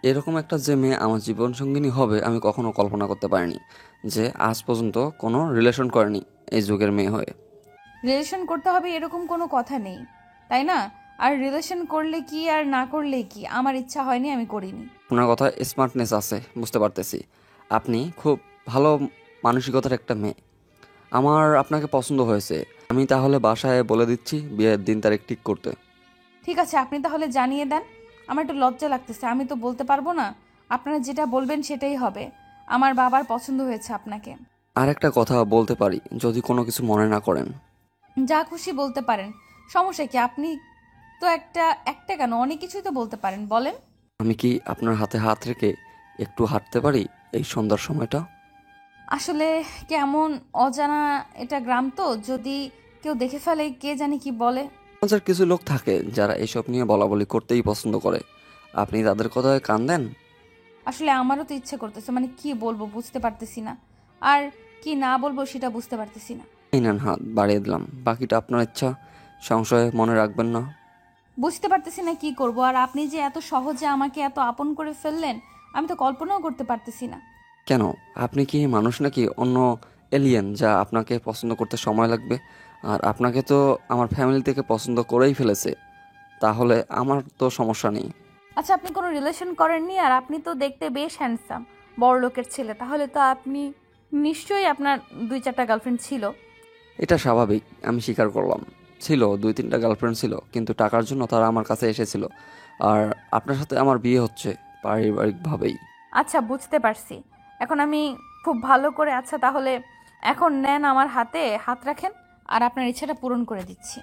এরকম একটা যে মেয়ে আমার জীবন সঙ্গিনী হবে আমি কখনো কল্পনা করতে পারিনি, যে আজ পর্যন্ত কোনো রিলেশন করেনি এই যুগের মেয়ে হয়ে।
রিলেশন করতে হবে এরকম কোনো কথা নেই, তাই না? আর রিলেশন করলে কি আর না করলে কি, আমার ইচ্ছা হয়নি, আমি করিনি।
আপনার কথা স্মার্টনেস আছে, বুঝতে পারতেছি। আপনি খুব ভালো মানসিকতার একটা মেয়ে। আমার আপনাকে পছন্দ হয়েছে। আমি তাহলে বাসায় বলে দিচ্ছি বিয়ের দিন তারিখ ঠিক করতে।
ঠিক আছে, আপনি তাহলে জানিয়ে দেন। আমার একটু লজ্জা লাগতেছে, আমি তো বলতে পারবো না। আপনারা যেটা বলবেন সেটাই হবে। আমার বাবার পছন্দ হয়েছে আপনাকে।
আর একটা কথা বলতে পারি যদি কোনো কিছু মনে না করেন?
যা খুশি বলতে পারেন, সমস্যা কি? আপনি তো একটা একটা কেন, অনেক কিছুই তো বলতে পারেন, বলেন।
আমি কি আপনার হাতে হাত রেখে একটু হাঁটতে পারি এই সন্ধ্যার সময়টা?
আসলে কেমন অজানা এটা গ্রাম তো, যদি কেউ দেখে ফেলে কে জানি কি বলে।
সমাজের কিছু লোক থাকে যারা এসব নিয়ে বলাবলি করতেই পছন্দ করে। আপনি তাদের কথায় কান দেন?
আসলে আমারও তো ইচ্ছে করতেছে, মানে কি বলবো বুঝতে পারতেছি না, আর কি না বলবো সেটা বুঝতে পারতেছি না।
এই নেন হাত বাড়িয়ে দিলাম, বাকিটা আপনার ইচ্ছা, সংশয়ে মনে রাখবেন না।
বুঝতে পারতেছি না কি করব। আর আপনি যে এত সহজে আমাকে এত আপন করে ফেললেন, আমি তো কল্পনাও করতে পারতেছি না।
কেন, আপনি কি মানুষ নাকি অন্য এলিয়েন যা আপনাকে পছন্দ করতে সময় লাগবে? আর আপনাকে তো আমার ফ্যামিলি থেকে পছন্দ করেই ফেলেছে, তাহলে আমার তো সমস্যা নেই।
আচ্ছা, আপনি কোনো রিলেশন করেননি, আর আপনি তো দেখতে বেশ হ্যান্ডসাম, বড় লোকের ছেলে, তাহলে তো আপনি নিশ্চয়ই আপনার 2-4টা গার্লফ্রেন্ড ছিল।
এটা স্বাভাবিক, আমি স্বীকার করলাম। ছিল 2-3টা গার্লফ্রেন্ড ছিল, কিন্তু টাকার জন্য তারা আমার কাছে এসেছিল। আর আপনার সাথে আমার বিয়ে হচ্ছে পারিবারিকভাবেই।
আচ্ছা, বুঝতে পারছি। এখন আমি খুব ভালো করে, আচ্ছা তাহলে এখন নেন, আমার হাতে হাত রাখেন, আর আপনার ইচ্ছাটা পূরণ করে দিচ্ছি।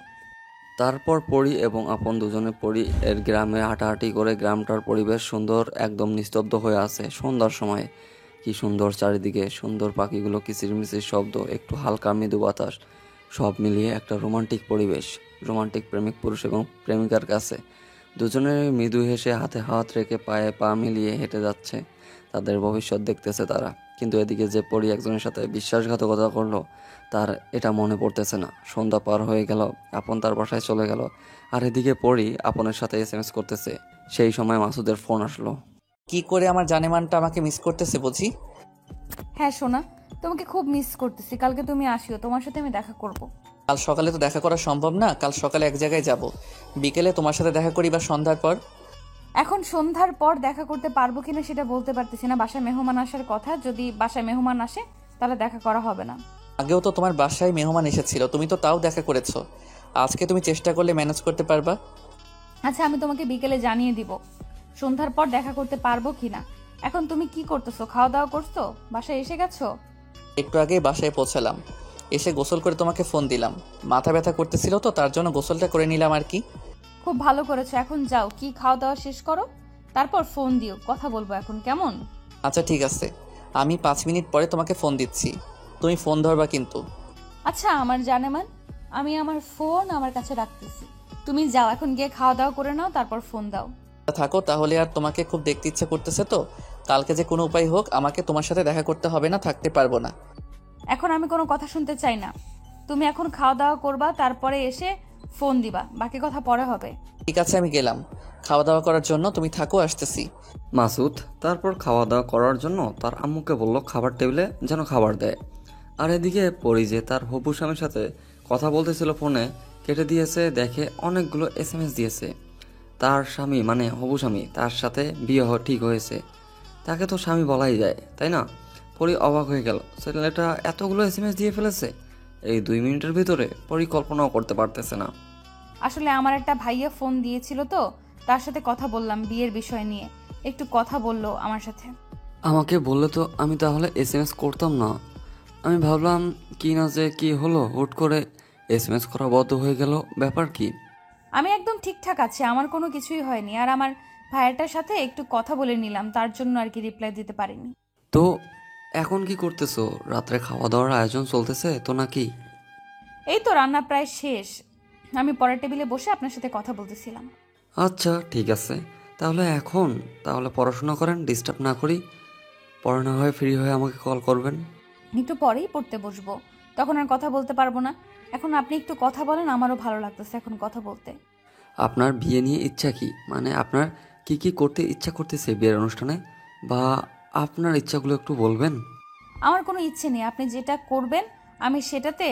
তারপর পরি এবং আপন দুজনে পরি এর গ্রামে হাঁটাহাঁটি করে। গ্রামটার পরিবেশ সুন্দর, একদম নিস্তব্ধ হয়ে আছে সন্ধ্যার সময়। কি সুন্দর চারিদিকে, সুন্দর পাখিগুলো কিচিরমিচির শব্দ, একটু হালকা মৃদু বাতাস, সব মিলিয়ে একটা রোমান্টিক পরিবেশ। রোমান্টিক প্রেমিক পুরুষ এবং প্রেমিকার কাছে দুজনের মৃদু হেসে হাতে হাত রেখে পায়ে পা মিলিয়ে হেঁটে যাচ্ছে। তাদের ভবিষ্যৎ দেখতেছে তারা। কিন্তু এদিকে যে পরি একজনের সাথে বিশ্বাসঘাতকতা করলো তার এটা মনে পড়তেছে না। সন্ধ্যা পার হয়ে গেল, আপন তার বাসায় চলে গেল, আর এদিকে পরি আপনের সাথে এসএমএস করতেছে। সেই সময় মাসুদের ফোন আসলো।
কি করে আমার জানেমানটা আমাকে মিস করতেছে বুঝি?
হ্যাঁ সোনা, তোমাকে খুব মিস করতেছি। কালকে তুমি আসিও, তোমার সাথে আমি দেখা করব।
কাল সকালে তো দেখা করা সম্ভব না। কাল সকালে এক জায়গায় যাব, বিকেলে তোমার সাথে দেখা করি বা সন্ধ্যার পর।
এখন সন্ধ্যার পর দেখা করতে পারবো কিনা সেটা বলতে পারতেছি না। বাসায় মেহমান আসার কথা, যদি বাসায় মেহমান আসে তাহলে দেখা করা হবে না।
আগেও তো তোমার বাসায় মেহমান এসেছিল, তুমি তো তাও দেখা করেছো। আজকে তুমি চেষ্টা করলে ম্যানেজ করতে পারবা।
আচ্ছা, আমি তোমাকে বিকেলে জানিয়ে দিব সন্ধ্যার পর দেখা করতে পারবো কিনা। এখন তুমি কি করতেছো? খাওয়া দাওয়া করছো? বাসায় এসে গেছো?
একটু আগেই বাসায় পৌঁছালাম, এসে গোসল করে তোমাকে ফোন দিলাম। মাথা ব্যথা করতেছিল তো, তার জন্য গোসলটা করে নিলাম আর কি।
খুব ভালো করেছো। এখন যাও, কি খাওয়া দাওয়া শেষ করো, তারপর ফোন দিও, কথা বলবো এখন, কেমন?
আচ্ছা ঠিক আছে, আমি 5 মিনিট পরে তোমাকে ফোন দিচ্ছি, তুমি ফোন ধরবা কিন্তু।
আচ্ছা আমার জানেমান, আমি আমার ফোন আমার কাছে রাখতেছি, তুমি যাও এখন গিয়ে খাওয়া দাওয়া করে নাও, তারপর ফোন দাও।
থাকো তাহলে। আর তোমাকে খুব দেখতে ইচ্ছা করতেছে তো, কালকে যে কোনো উপায় হোক আমাকে তোমার সাথে দেখা করতে হবে না, থাকতে পারবো না।
এখন আমি কোনো কথা শুনতে চাই না। তুমি এখন খাওয়া দাওয়া করবা, তারপরে এসে ফোন দিবা, বাকি কথা পরে হবে।
ঠিক আছে, আমি গেলাম খাওয়া দাওয়া করার জন্য, তুমি থাকো, আসতেছি।
মাসুদ তারপর খাওয়া দাওয়া করার জন্য তার আম্মুকে বলল খাবার টেবিলে যেন খাবার দেয়। আর এদিকে পরি যে তার হবু স্বামীর সাথে কথা বলতেছিল ফোনে কেটে দিয়েছে, দেখে অনেকগুলো SMS দিয়েছে। তার স্বামী মানে হবু স্বামী, তার সাথে বিয়ে ঠিক হয়েছে। তাকে তো স্বামী বলাই যায়, তাই না? পরি অবাক হয়ে গেল, ছেলেটা এতগুলো SMS দিয়ে ফেলেছে এই 2 মিনিটের ভিতরে। পরিকল্পনাও করতে পারতেছে না।
আসলে আমার একটা ভাইয়া ফোন দিয়েছিল, তো তার সাথে কথা বললাম বিয়ের বিষয় নিয়ে। একটু কথা বললো আমার সাথে।
আমাকে বললে তো আমি তাহলে SMS করতাম না। আমি ভাবলাম কি না যে কি হলো, হুট করে SMS করা বন্ধ হয়ে গেল, ব্যাপার কি?
আমি একদম ঠিকঠাক আছি, আমার কোনো কিছুই হয়নি। আর আমার ভাইয়াটার সাথে একটু কথা বলে নিলাম, তার জন্য আর কি রিপ্লাই দিতে পারিনি।
তো এখন কি করতেছো? রাত্রে খাওয়া দাওয়ার আয়োজন চলতেছে তো নাকি?
এই তো রান্না প্রায় শেষ, আমি পরের টেবিলে বসে আপনার সাথে কথা বলতেছিলাম।
আচ্ছা ঠিক আছে, তাহলে পড়াশোনা করেন, ডিস্টার্ব না করি। পরে না হয় ফ্রি হয়ে আমাকে কল করবেন।
একটু পরেই পড়তে বসবো, তখন আর কথা বলতে পারবো না। এখন আপনি একটু কথা বলেন, আমারও ভালো লাগতেছে এখন কথা বলতে।
আপনার বিয়ে নিয়ে ইচ্ছা কি? মানে আপনার কি কি করতে ইচ্ছা করতেছে বিয়ের অনুষ্ঠানে, বা আপনার ইচ্ছাগুলো একটু বলবেন?
আমার কোনো ইচ্ছে নেই, আপনি যেটা করবেন আমি সেটাতে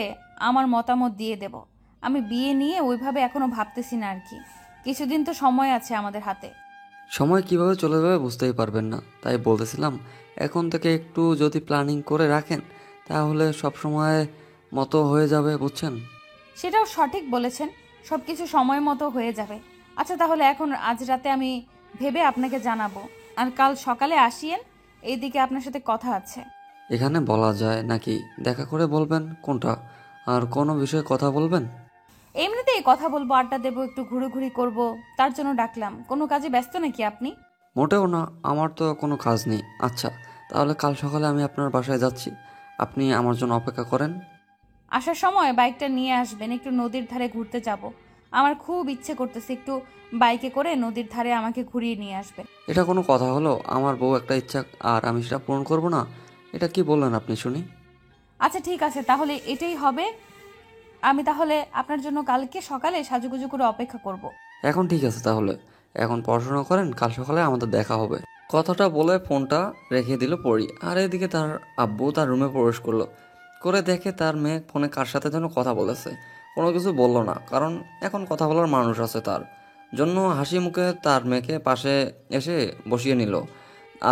আমার মতামত দিয়ে দেব। আমি বিয়ে নিয়ে ওইভাবে এখনো ভাবতেছি না আর কি। কিছুদিন তো সময় আছে আমাদের হাতে।
সময় কিভাবে চলে যাবে বুঝতেই পারবেন না, তাই বলতেছিলাম এখন থেকে একটু যদি প্ল্যানিং করে রাখেন তাহলে সব সময় মতো হয়ে যাবে, বুঝছেন?
সেটাও সঠিক বলেছেন, সব কিছু সময় মতো হয়ে যাবে। আচ্ছা তাহলে এখন আজ রাতে আমি ভেবে আপনাকে জানাবো, আর কাল সকালে আসিয়েন, এইদিকে আপনার সাথে কথা আছে।
এখানে বলা যায় নাকি দেখা করে বলবেন কোনটা? আর কোনো বিষয়ে কথা বলবেন?
এমনিতেই কথা বলবো, আড্ডা দেবো, একটু ঘুরোঘুরি করব, তার জন্য ডাকলাম। কোনো কাজে ব্যস্ত নাকি আপনি?
মোটেও না, আমার তো কোনো কাজ নেই। আচ্ছা তাহলে কাল সকালে আমি আপনার বাসায় যাচ্ছি, আপনি আমার জন্য অপেক্ষা করেন।
আসার সময় বাইকটা নিয়ে আসবেন, একটু নদীর ধারে ঘুরতে যাব। আমার খুব ইচ্ছে করতেছে একটু বাইকে করে নদীর ধারে আমাকে ঘুরিয়ে নিয়ে আসবেন।
এটা কোনো কথা হলো? আমার বউ একটা ইচ্ছা আর আমি সেটা পূরণ করব না? এটা কি বললেন আপনি শুনি?
আচ্ছা ঠিক আছে, তাহলে এটাই হবে। আমি তাহলে আপনার জন্য কালকে সকালে সাজুগুজু করে অপেক্ষা করব।
এখন ঠিক আছে, তাহলে এখন পড়াশোনা করেন, কাল সকালে আমাদের দেখা হবে। কথাটা বলে ফোনটা রেখে দিল পরি। আর এদিকে তার আব্বু তার রুমে প্রবেশ করলো, করে দেখে তার মেয়ে ফোনে কার সাথে যেন কথা বলেছে। কোনো কিছু বলল না, কারণ এখন কথা বলার মানুষ আছে তার জন্য। হাসি মুখে তার মেয়েকে পাশে এসে বসিয়ে নিল।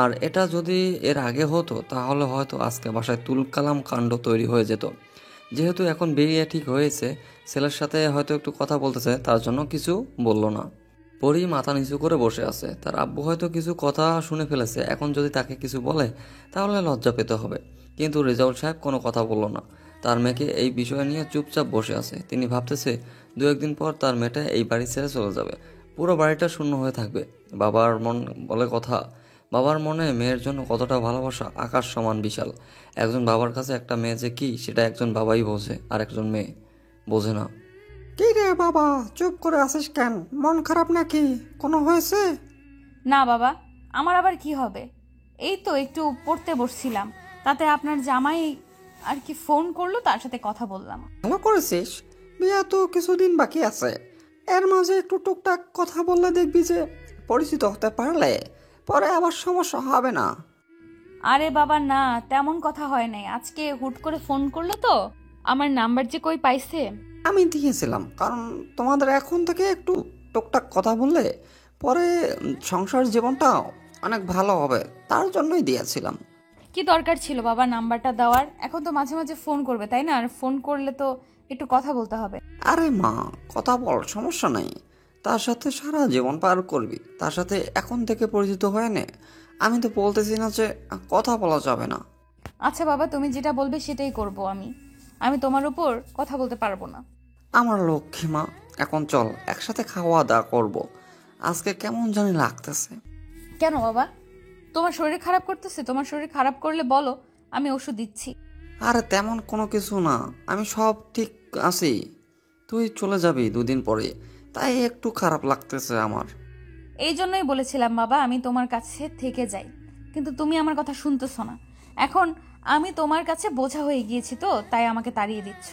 আর এটা যদি এর আগে হতো তাহলে হয়তো আজকে বাসায় তুলকালাম কাণ্ড তৈরি হয়ে যেত। যেহেতু এখন বিয়ে ঠিক হয়েছে, ছেলের সাথে হয়তো একটু কথা বলতেছে, তার জন্য কিছু বলল না। পরি মাথা নিচু করে বসে আছে, তার আব্বু হয়তো কিছু কথা শুনে ফেলেছে, এখন যদি তাকে কিছু বলে তাহলে লজ্জা পেতে হবে। কিন্তু রেজাউল সাহেব কোনো কথা বলল না, তার মেয়েকে এই বিষয় নিয়ে চুপচাপ বসে আছে। তিনি ভাবতেছে 2-1 দিন পর তার মেয়েটা এই বাড়ি ছেড়ে চলে যাবে, পুরো বাড়িটা শূন্য হয়ে থাকবে। বাবার মন বলে কথা, বাবার মনে মেয়ের জন্য কতটা ভালোবাসা আকাশ সমান বিশাল। একজন বাবার কাছে একটা মেয়ে যে কি সেটা একজন বাবাই বোঝে, আর একজন মেয়ে বোঝে না।
কি রে বাবা, চুপ করে আছিস কেন? মন খারাপ নাকি? কোনো হয়েছে?
না বাবা, আমার আবার কি হবে? এই তো একটু পড়তে বসছিলাম, তাতে আপনার জামাই আর কি ফোন করলো, তার সাথে কথা বললাম।
ভালো করেছিস, বিয়ে তো কিছুদিন বাকি আছে। এর মাঝে একটু টুকটাক কথা বললে দেখবি যে পরিচিত হতে পারলে পরে আবার সমস্যা হবে না।
আরে বাবা না, তেমন কথা হয় নাই। আজকে হুট করে ফোন করলো তো, আমার নাম্বার যে কই পাইছে।
আমি দিয়েছিলাম, কারণ তোমাদের এখন থেকে একটু টুকটাক কথা বললে পরে সংসার জীবনটা অনেক ভালো হবে, তার জন্যই দিয়েছিলাম।
কি দরকার ছিল বাবা নাম্বারটা দেওয়ার? এখন তো মাঝে মাঝে ফোন করবে, তাই না? আর ফোন করলে তো একটু কথা বলতে হবে।
আরে মা, কথা বল, সমস্যা নেই। তার সাথে সারা জীবন পার করবি, তার সাথে এখন থেকে পরিচিত হয়ে নে। আমি তো বলতেছি না যে কথা বলা যাবে না।
আচ্ছা বাবা, তুমি যেটা বলবে সেটাই করব। আমি তোমার উপর কথা বলতে পারবো না।
আমার লক্ষ্মী মা, এখন চল একসাথে খাওয়া দাওয়া করবো। আজকে কেমন জানি লাগতেছে।
কেন বাবা, তোমার শরীর খারাপ করতেছে? তোমার শরীর খারাপ করলে বলো, আমি ওষুধ দিচ্ছি।
আরে তেমন কোনো কিছু না, আমি সব ঠিক আছি। তুই চলে যাবি 2 দিন পরে, তাই একটু খারাপ লাগতেছে আমার।
এই জন্যই বলেছিলাম বাবা, আমি তোমার কাছে থেকে যাই। কিন্তু তুমি আমার কথা শুনতেছো না। এখন আমি তোমার কাছে বোঝা হয়ে গিয়েছি, তো তাই আমাকে তাড়িয়ে দিচ্ছ।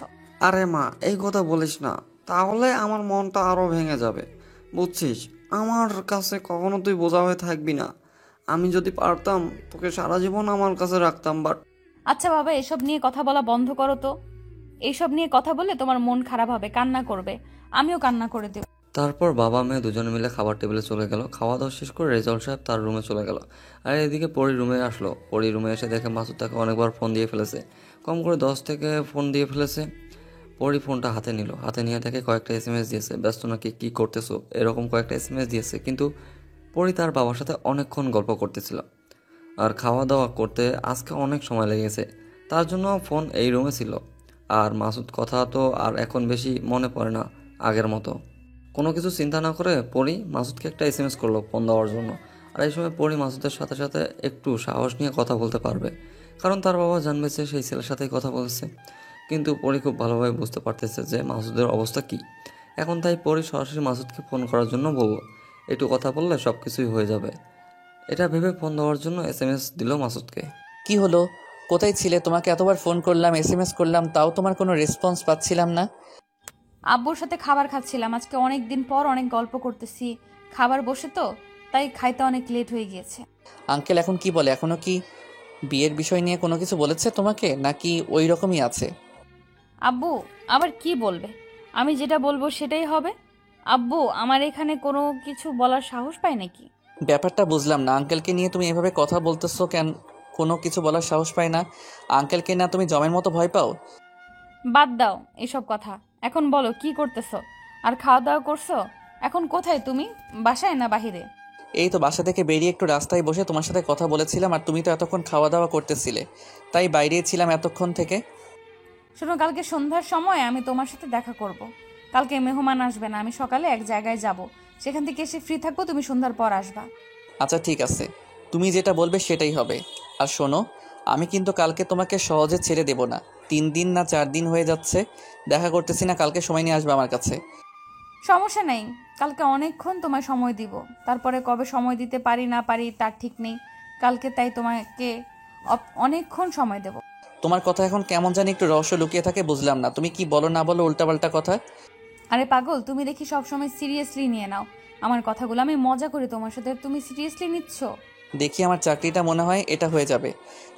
আরে মা, এই কথা বলিস না, তাহলে আমার মনটা আরও ভেঙে যাবে। বুঝছিস, আমার কাছে কখনো তুই বোঝা হয়ে থাকবি না। আমি যদি পারতাম তোকে সারা জীবন আমার কাছে রাখতাম, বাট
আচ্ছা বাবা, এসব নিয়ে কথা বলা বন্ধ করো তো। এইসব নিয়ে কথা বললে তোমার মন খারাপ হবে, কান্না করবে, আমিও কান্না করে দেব।
তারপর বাবা মেয়ে দুজনে মিলে খাবার টেবিলে চলে গেল। খাওয়া দাওয়া শেষ করে রেজাউল সাহেব তার রুমে চলে গেল। আর এদিকে পরি রুমে আসলো। পরি রুমে এসে দেখে মাসুদ তাকে অনেকবার ফোন দিয়ে ফেলেছে, কম করে 10 থেকে ফোন দিয়ে ফেলেছে। পরি ফোনটা হাতে নিল, হাতে নিয়ে দেখে কয়েকটা এসএমএস দিয়েছে, ব্যস্ত নাকি, কী করতেছো, এরকম কয়েকটা এসএমএস দিয়েছে। কিন্তু পরি তার বাবার সাথে অনেকক্ষণ গল্প করতেছিল আর খাওয়া দাওয়া করতে আজকে অনেক সময় লেগেছে, তার জন্য ফোন এই রুমে ছিল। আর মাসুদ কথা তো আর এখন বেশি মনে পড়ে না আগের মতো। কোনো কিছু চিন্তা না করে পরি মাসুদকে একটা এসএমএস করলো ফোন দেওয়ার জন্য। আর এই সময় পরি মাসুদের সাথে সাথে একটু সাহস নিয়ে কথা বলতে পারবে, কারণ তার বাবা জানবে যে সেই ছেলের সাথেই কথা বলছে। কিন্তু পরি খুব ভালোভাবে বুঝতে পারতেছে যে মাসুদের অবস্থা কী এখন, তাই পরি সরাসরি মাসুদকে ফোন করার জন্য বলল, একটু কথা বললে সব কিছুই হয়ে যাবে। এটা ভেবে ফোন দেওয়ার জন্য এসএমএস দিল মাসুদকে।
কি হলো? কোথায় ছিলে? তোমাকে এতবার ফোন করলাম, এসএমএস করলাম, তাও তোমার কোনো রেসপন্স পাচ্ছিলাম না।
আব্বুর সাথে খাবার খাচ্ছিলাম, আজকে অনেক দিন পর অনেক গল্প করতেছি, খাবার বসে তো, তাই খাইতে অনেক লেট হয়ে গিয়েছে।
আঙ্কেল এখন কি বলে? এখনো কি বিয়ের বিষয় নিয়ে কোনো কিছু বলেছে তোমাকে, নাকি ওই রকমই আছে?
আব্বু আবার কি বলবে? আমি যেটা বলবো সেটাই হবে। আব্বু আমার এখানে কোনো কিছু বলার সাহস পায় নাকি?
ব্যাপারটা বুঝলাম না। আঙ্কেলকে নিয়ে তুমি এভাবে কথা বলতেছো কেন? কোনো কিছু বলার সাহস পায় না? আঙ্কেলকে না তুমি জমের মতো ভয় পাও?
বাদ দাও এসব কথা, এখন বলো কি করতেছো? আর খাওয়া দাওয়া করছো? এখন কোথায় তুমি, বাসায় না বাহিরে?
এই তো বাসা থেকে বেরিয়ে একটু রাস্তায় বসে তোমার সাথে কথা বলেছিলাম, আর তুমি তো এতক্ষণ খাওয়া দাওয়া করতেছিলে, তাই বাইরেই ছিলাম এতক্ষণ থেকে।
শোনো, কালকে সন্ধ্যার সময় আমি তোমার সাথে দেখা করব। কালকে মেহমান আসবে না, আমি সকালে এক জায়গায় যাব, সেখান থেকে এসে ফ্রি থাকবো, তুমি সন্ধ্যার পর আসবা।
আচ্ছা ঠিক আছে, তুমি যেটা বলবে সেটাই হবে। আর শোনো, আমি কিন্তু কালকে তোমাকে সহজে ছেড়ে দেব না। 3 দিন না 4 দিন হয়ে যাচ্ছে দেখা করতেছি না, কালকে সময় নিয়ে আসবে আমার কাছে।
সমস্যা নেই, কালকে অনেকক্ষণ তোমায় সময় দিব, তারপরে কবে সময় দিতে পারি না পারি তার ঠিক নেই। কালকে তাই তোমাকে অনেকক্ষণ সময় দেব।
তোমার কথা এখন কেমন জানি একটু রহস্য লুকিয়ে থাকে, বুঝলাম না তুমি কি বলো না বলো উল্টাপাল্টা কথা।
আরে পাগল, তুমি দেখি সবসময় সিরিয়াসলি নিয়ে নাও আমার কথাগুলো। আমি মজা করি তোমার সাথে, তুমি সিরিয়াসলি নিচ্ছ?
দেখি আমার চাকরিটা মনে হয় এটা হয়ে যাবে।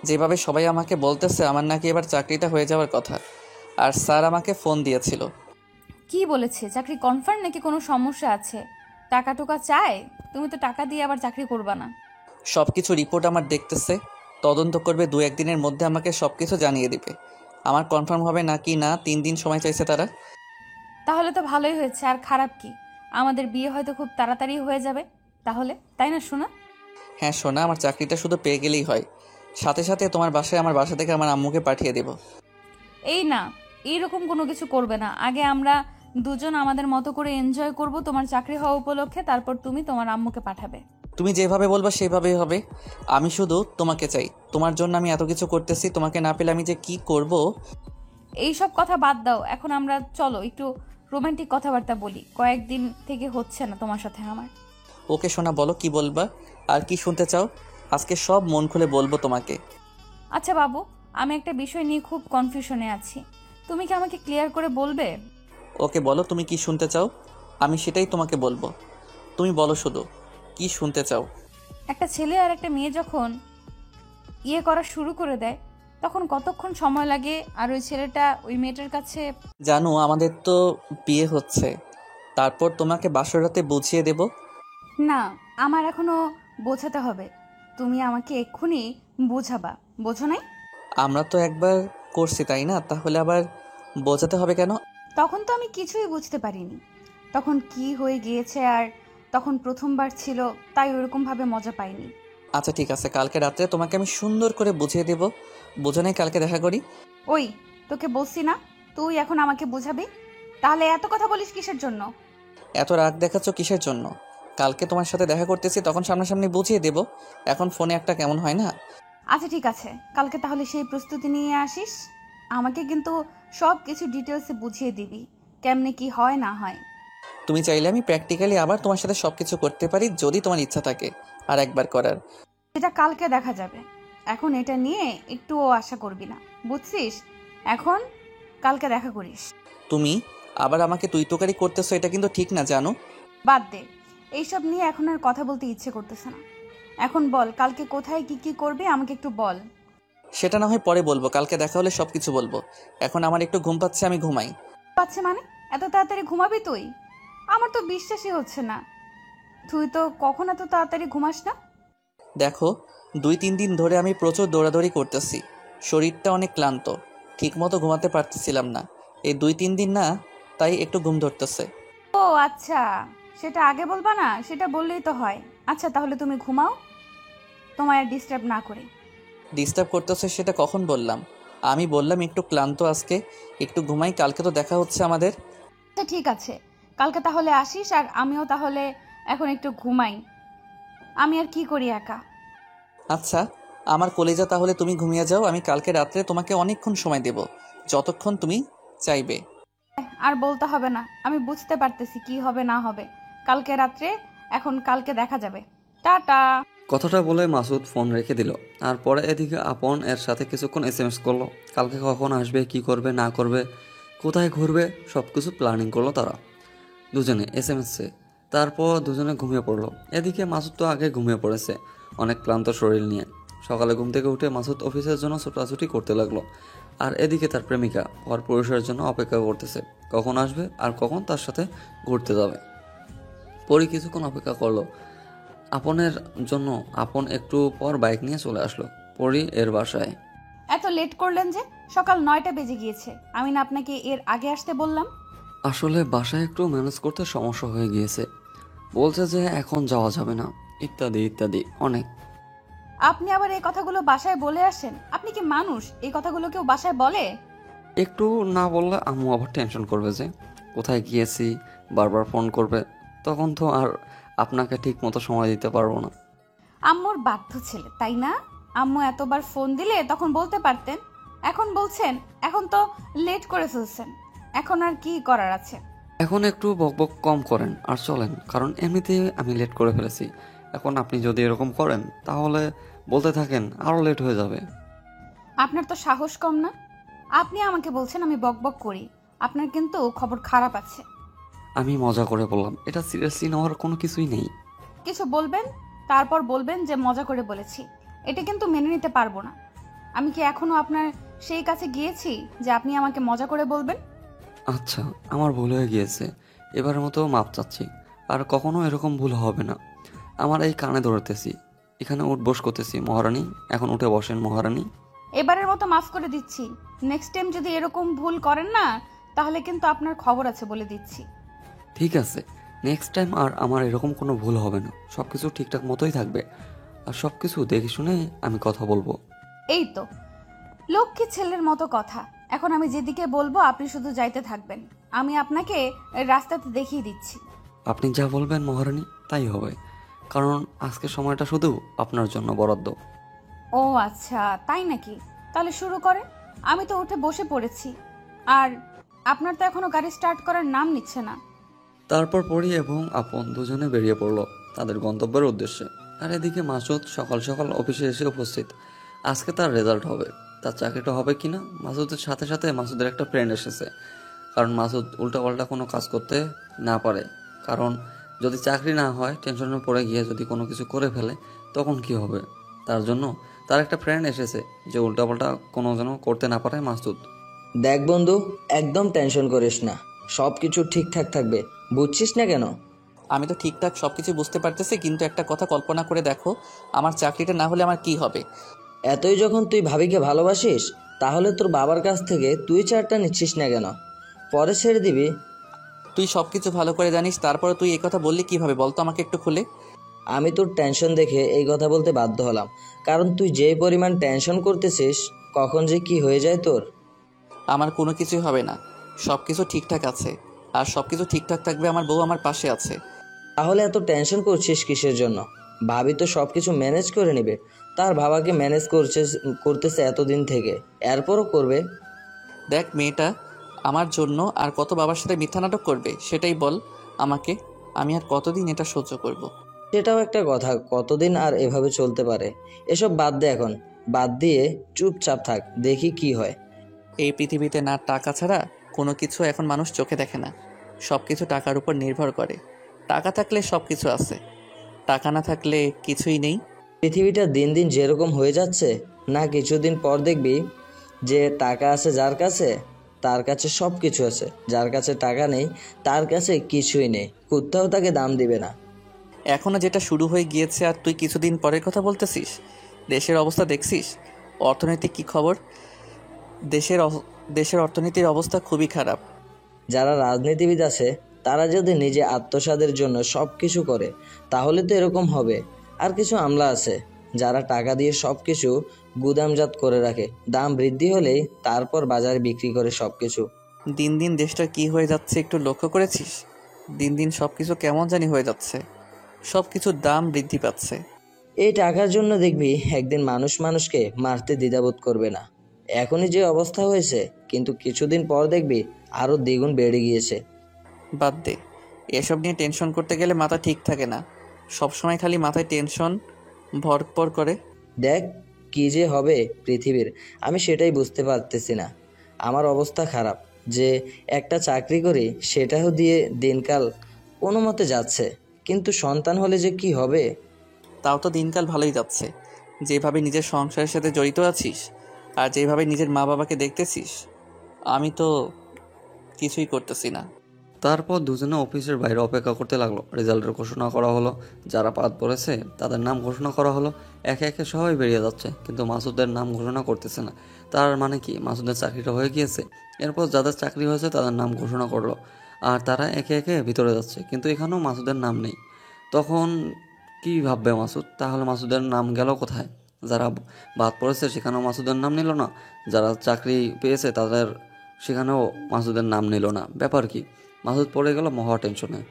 যেভাবে সবাই আমাকে বলতেছে আমার নাকি এবার চাকরিটা হয়ে যাওয়ার কথা। আর স্যার আমাকে ফোন দিয়েছিল।
কি বলেছে? চাকরি কনফার্ম নাকি কোনো সমস্যা আছে? টাকা টুকা চায়? তুমি তো টাকা দিয়ে আবার চাকরি করবা না।
সব কিছু রিপোর্ট আমার দেখতেছে, তদন্ত করবে, 2-1 দিনের মধ্যে আমাকে সব কিছু জানিয়ে দিবে। আমার কনফার্ম হবে নাকি না 3 দিন সময় চাইছে তারা।
তাহলে তো ভালোই হয়েছে, আর খারাপ কি? আমাদের বিয়ে হয়তো খুব তাড়াতাড়ি হয়ে যাবে তাহলে, তাই না শোনা?
হ্যাঁ সোনা, আমার চাকরিটা শুধু পেয়ে গেলেই হয়। সাথে সাথে তোমার বাসায় আমার বাসা থেকে আমার আম্মুকে পাঠিয়ে দেব।
এই না, এইরকম কোনো কিছু করবে না। আগে আমরা দুজন আমাদের মতো করে এনজয় করব তোমার চাকরি হওয়া উপলক্ষে, তারপর তুমি তোমার আম্মুকে পাঠাবে।
তুমি যেভাবে বলবা সেভাবেই হবে। আমি শুধু তোমাকে চাই, তোমার জন্য আমি এত কিছু করতেছি, তোমাকে না পেলে আমি যে কি করব।
এই সব কথা বাদ দাও, এখন আমরা চলো একটু রোমান্টিক কথাবার্তা বলি, কয়েকদিন থেকে হচ্ছে না তোমার সাথে আমার।
ওকে সোনা, বলো কি বলবা, আর কি শুনতে চাও? আজকে সব মন খুলে বলবো তোমাকে।
আচ্ছা বাবু, আমি একটা বিষয় নিয়ে খুব কনফিউশনে আছি, তুমি কি আমাকে ক্লিয়ার করে বলবে?
ওকে বলো তুমি কি শুনতে চাও, আমি সেটাই তোমাকে বলবো। তুমি বলো শুধু কি শুনতে চাও।
একটা ছেলে আর একটা মেয়ে যখন ইয়ে করা শুরু করে দেয় তখন কতক্ষণ সময় লাগে, আর ওই ছেলেটা ওই মেয়েটার কাছে?
জানো আমাদের তো বিয়ে হচ্ছে, তারপর তোমাকে বাসরাতে বুঝিয়ে দেব।
না, আমার এখনো বোঝাতে হবে, তুমি আমাকে এক্ষুনি বোঝাবা, বোঝো নাই?
আমরা তো একবার করছি তাই না, তাহলে আবার বোঝাতে হবে কেন?
তখন তো আমি কিছুই বুঝতে পারিনি, তখন কি হয়ে গিয়েছে, আর তখন প্রথমবার ছিল তাই ওরকমভাবে মজা পাইনি।
আচ্ছা ঠিক আছে, কালকে রাত্রে তোমাকে আমি সুন্দর করে বুঝিয়ে দেব। বোঝো নাই, কালকে দেখা করি।
ওই, তোকে বলছি না তুই এখন আমাকে বুঝাবি? তাহলে এত কথা বলিস কিসের জন্য?
এত রাগ দেখাচ্ছ কিসের জন্য? কালকে তোমার সাথে দেখা করতেছি, তখন সামনাসামনি বুঝিয়ে দেব। এখন ফোনে একটা কেমন হয় না?
আচ্ছা ঠিক আছে, কালকে তাহলে সেই প্রস্তুতি নিয়ে আসিস, আমাকে কিন্তু সব কিছু ডিটেলসে বুঝিয়ে দিবি কেমনে কি হয় না হয়।
তুমি চাইলে আমি প্র্যাকটিক্যালি আবার তোমার সাথে সবকিছু করতে পারি, যদি তোমার ইচ্ছা থাকে আর একবার করার।
সেটা কালকে দেখা যাবে। এখন এটা নিয়ে একটুও আশা করবি না, বুঝছিস? এখন কালকে দেখা করিস।
তুমি আবার আমাকে তুই তোকারি করতেছো, এটা কিন্তু ঠিক না, জানো?
বাদ দে, এইসব নিয়ে এখন আর কথা বলতে ইচ্ছে করতেছে না। এখন বল, কালকে কোথায় কি কি করবি আমাকে একটু বল।
সেটা না হয় পরে বলবো, কালকে দেখা হলে সব কিছু বলবো। এখন আমার একটু ঘুম পাচ্ছে, আমি ঘুমাই।
পাচ্ছে মানে? এত তাড়াতাড়ি ঘুমাবি তুই? আমার তো বিশ্বাসই হচ্ছে না। তুই তো কখন এত তাড়াতাড়ি ঘুমাস না।
দেখো, 2-3 দিন ধরে আমি প্রচুর দৌড়াদৌড়ি করতেছি, শরীরটা অনেক ক্লান্ত, ঠিকমতো ঘুমাতে পারতেছিলাম না। এই 2-3 দিন না, তাই একটু ঘুম ধরতেছে।
ও আচ্ছা, সেটা আগে বলবা না? সেটা বললেই তো হয়। আচ্ছা তাহলে তুমি ঘুমাও, তোমায় আর ডিস্টার্ব না করে।
ডিস্টার্ব করতেছে সেটা কখন বললাম? আমি বললাম একটু ক্লান্ত আজকে, একটু ঘুমাই, কালকে তো দেখা হচ্ছে আমাদের।
আচ্ছা ঠিক আছে, কালকে তাহলে আসিস, আর আমিও তাহলে এখন একটু ঘুমাই। আমি আর কি করি একা।
আচ্ছা, আমার কলেজা, তাহলে তুমি ঘুমিয়ে যাও, আমি কালকে রাত্রে তোমাকে অনেকক্ষণ সময় দেব, যতক্ষণ তুমি চাইবে।
আর বলতে হবে না, আমি বুঝতে পারতেছি কি হবে না হবে কালকে রাত্রে। এখন কালকে দেখা যাবে। টাটা।
কথাটা বলে মাসুদ ফোন রেখে দিল। আর পরে এদিকে আপন এর সাথে কিছুক্ষণ এসএমএস করলো, কালকে কখন আসবে, কি করবে না করবে, কোথায় ঘুরবে, সব কিছু প্ল্যানিং করলো তারা দুজনে এসএমএসে। তারপর দুজনে ঘুমিয়ে পড়লো। এদিকে মাসুদ তো আগে ঘুমিয়ে পড়েছে অনেক ক্লান্ত শরীর নিয়ে। সকালে ঘুম থেকে উঠে মাসুদ অফিসের জন্য ছোটাছুটি করতে লাগলো। আর এদিকে তার প্রেমিকা পর পুরুষের জন্য অপেক্ষা করতেছে, কখন আসবে আর কখন তার সাথে ঘুরতে যাবে। পরি কিছুক্ষণ অপেক্ষা করলো আপনের জন্য। আপন একটু পর বাইক নিয়ে চলে আসলো পরি এর বাসায়।
এত লেট করলেন যে? সকাল 9টা বেজে গিয়েছে। আমি না আপনাকে এর আগে আসতে বললাম?
আসলে বাসায় একটু ম্যানেজ করতে সমস্যা হয়ে গিয়েছে, বলছে যে এখন যাওয়া যাবে না, ইত্যাদি ইত্যাদি অনেক।
আপনি আবার এই কথাগুলো বাসায় বলে আসেন? আপনি কি মানুষ? এই কথাগুলো কেউ বাসায় বলে?
একটু না বললে আম্মু আবার টেনশন করবে যে কোথায় গিয়েছি, বারবার ফোন করবে, তখন তো আর আপনাকে ঠিক মতো সময় দিতে পারবো না।
আম্মুর বাধ্য ছেলে, তাই না? আম্মু এতবার ফোন দিলে তখন বলতে পারতেন। এখন বলছেন, এখন তো লেট করে ফেলছেন। এখন আর কি করার আছে?
এখন একটু বকবক কম করেন আর চলেন, কারণ এমনিতেই আমি লেট করে ফেলেছি। এখন আপনি যদি এরকম করেন তাহলে বলতে থাকেন আরও লেট হয়ে যাবে।
আপনার তো সাহস কম না? আপনি আমাকে বলছেন আমি বকবক করি। আপনার কিন্তু খবর খারাপ আছে।
আমি মজা করে বললাম, এটা সিরিয়াসলি নেওয়ার কোনো কিছুই নেই।
কিছু বলবেন, তারপর বলবেন যে মজা করে বলেছি। এটা কিন্তু মেনে নিতে পারবো না। আমি কি এখনো আপনার সেই কাছে গিয়েছি যে আপনি আমাকে মজা করে বলবেন?
আচ্ছা, আমার ভুল হয়ে গিয়েছে, এবারের মতো মাপ চাচ্ছি, আর কখনো এরকম ভুল হবে না। আমার এই কানে ধরতেছি, এখানে উঠ বস করতেছি মহারানী, এখন উঠে বসেন মহারানী।
এবারের মতো মাফ করে দিচ্ছি। নেক্সট টাইম যদি এরকম ভুল করেন না, তাহলে কিন্তু আপনার খবর আছে বলে দিচ্ছি।
ঠিক আছে, নেক্সট টাইম আর আমার এরকম কোনো ভুল হবে না, সব কিছু ঠিকঠাক মতোই থাকবে, আর সব কিছু দেখে শুনে আমি কথা বলবো।
এই তো লক্ষ্মী ছেলের মতো কথা। এখন আমি যেদিকে বলবো আপনি শুধু যাইতে থাকবেন। আমি আপনাকে রাস্তাতে দেখিয়ে দিচ্ছি।
আপনি যা বলবেন মহারানী তাই হবে, কারণ আজকে সময়টা শুধু আপনার জন্য বরাদ্দ।
ও আচ্ছা, তাই নাকি? তাহলে শুরু করেন। আমি তো উঠে বসে পড়েছি, আর আপনার তো এখনো গাড়ি স্টার্ট করার নাম নিচ্ছে না।
তারপর পরি এবং আপন দুজনে বেরিয়ে পড়লো তাদের গন্তব্যের উদ্দেশ্যে। আর এদিকে মাসুদ সকাল সকাল অফিসে এসে উপস্থিত। আজকে তার রেজাল্ট হবে, তার চাকরিটা হবে কিনা। মাসুদের সাথে সাথে মাসুদের একটা ফ্রেন্ড এসেছে, কারণ মাসুদ উল্টাপাল্টা কোনো কাজ করতে না পারে। কারণ যদি চাকরি না হয়, টেনশনে পড়ে গিয়ে যদি কোনো কিছু করে ফেলে তখন কি হবে। তার জন্য তার একটা ফ্রেন্ড এসেছে যে উল্টাপাল্টা কোনো যেন করতে না পারে মাসুদ।
দেখ বন্ধু, একদম টেনশন করিস না, সব কিছু ঠিকঠাক থাকবে, বুঝছিস না কেন?
আমি তো ঠিকঠাক সব কিছু বুঝতে পারতেছি, কিন্তু একটা কথা কল্পনা করে দেখো, আমার চাকরিটা না হলে আমার কি হবে?
এতই যখন তুই ভাবিকে ভালোবাসিস, তাহলে তোর বাবার কাছ থেকে তুই চারটা নিচ্ছিস না কেন? পরে ছেড়ে দিবি।
তুই সব কিছু ভালো করে জানিস, তারপরে তুই এই কথা বললি কিভাবে বলতো আমাকে একটু খুলে?
আমি তোর টেনশন দেখে এই কথা বলতে বাধ্য হলাম, কারণ তুই যে পরিমাণ টেনশন করতেছিস, কখন যে কি হয়ে যায় তোর।
আমার কোনো কিছুই হবে না, সব কিছু ঠিকঠাক আছে, আর সব কিছু ঠিকঠাক থাকবে, আমার বউ আমার পাশে আছে।
তাহলে এত টেনশন করছিস কিসের জন্য? ভাবি তো সব কিছু ম্যানেজ করে নিবে, তার বাবাকে ম্যানেজ করতেছে এতদিন থেকে, এরপরও করবে।
দেখ, মেয়েটা আমার জন্য আর কত বাবার সাথে মিথ্যা নাটক করবে সেটাই বল আমাকে। আমি আর কতদিন এটা সহ্য করব?
সেটাও একটা কথা, কতদিন আর এভাবে চলতে পারে? এসব বাদ দে এখন, বাদ দিয়ে চুপচাপ থাক, দেখি কি হয়।
এই পৃথিবীতে না টাকা ছাড়া কোনো কিছু এখন মানুষ চোখে দেখে না। সব কিছু টাকার উপর নির্ভর করে। টাকা থাকলে সব কিছু আছে, টাকা না থাকলে কিছুই নেই।
পৃথিবীটা দিন দিন যেরকম হয়ে যাচ্ছে না, কিছুদিন পর দেখবি যে টাকা আছে যার কাছে, তার কাছে সব কিছু আছে, যার কাছে টাকা নেই তার কাছে কিছুই নেই, কোথাও তাকে দাম দিবে না।
এখনও যেটা শুরু হয়ে গিয়েছে আর তুই কিছুদিন পরের কথা বলতেছিস। দেশের অবস্থা দেখছিস, অর্থনৈতিক কি খবর? দেশের অর্থনীতির অবস্থা খুবই খারাপ।
যারা রাজনীতিবিদ আছে তারা যদি নিজে আত্মসাদের জন্য সব কিছু করে তাহলে তো এরকম হবে। আর কিছু আমলা আছে যারা টাকা দিয়ে সব কিছু গুদামজাত করে রাখে, দাম বৃদ্ধি হলেই তারপর বাজারে বিক্রি করে সব কিছু।
দিন দিন দেশটা কি হয়ে যাচ্ছে একটু লক্ষ্য করেছিস? দিন দিন সব কিছু কেমন জানি হয়ে যাচ্ছে, সব কিছুর দাম বৃদ্ধি পাচ্ছে।
এই টাকার জন্য দেখবি একদিন মানুষ মানুষকে মারতে দ্বিধাবোধ করবে না। এখনই যে অবস্থা হয়েছে, কিন্তু কিছুদিন পর দেখবি আরও দ্বিগুণ বেড়ে গিয়েছে।
বাদ দে, এসব নিয়ে টেনশন করতে গেলে মাথা ঠিক থাকে না। সবসময় খালি মাথায় টেনশন ভরপর করে।
দেখ কি যে হবে পৃথিবীর, আমি সেটাই বুঝতে পারতেছি না। আমার অবস্থা খারাপ যে একটা চাকরি করি সেটাও দিয়ে দিনকাল কোনো মতে যাচ্ছে, কিন্তু সন্তান হলে যে কি হবে।
তাও তো দিনকাল ভালোই যাচ্ছে, যেভাবে নিজের সংসারের সাথে জড়িত আছিস আর যেভাবে নিজের মা বাবাকে দেখতেছিস। আমি তো কিছুই করতেছি না।
তারপর দুজনে অফিসের বাইরে অপেক্ষা করতে লাগলো। রেজাল্টের ঘোষণা করা হলো, যারা বাদ পড়েছে তাদের নাম ঘোষণা করা হলো। একে একে সবাই বেরিয়ে যাচ্ছে, কিন্তু মাসুদের নাম ঘোষণা করতেছে না। তার মানে কি মাসুদের চাকরিটা হয়ে গিয়েছে? এরপর যাদের চাকরি হয়েছে তাদের নাম ঘোষণা করলো, আর তারা একে একে ভিতরে যাচ্ছে, কিন্তু এখানেও মাসুদের নাম নেই। তখন কি ভাববে মাসুদ? তাহলে মাসুদের নাম গেল কোথায়? যারা বাদ পড়েছে সেখানেও মাসুদের নাম নিল না, যারা চাকরি পেয়েছে তাদের সেখানেও মাসুদের নাম নিল না। ব্যাপার কি? মাসুদ পড়ে গেল মহা টেনশনে।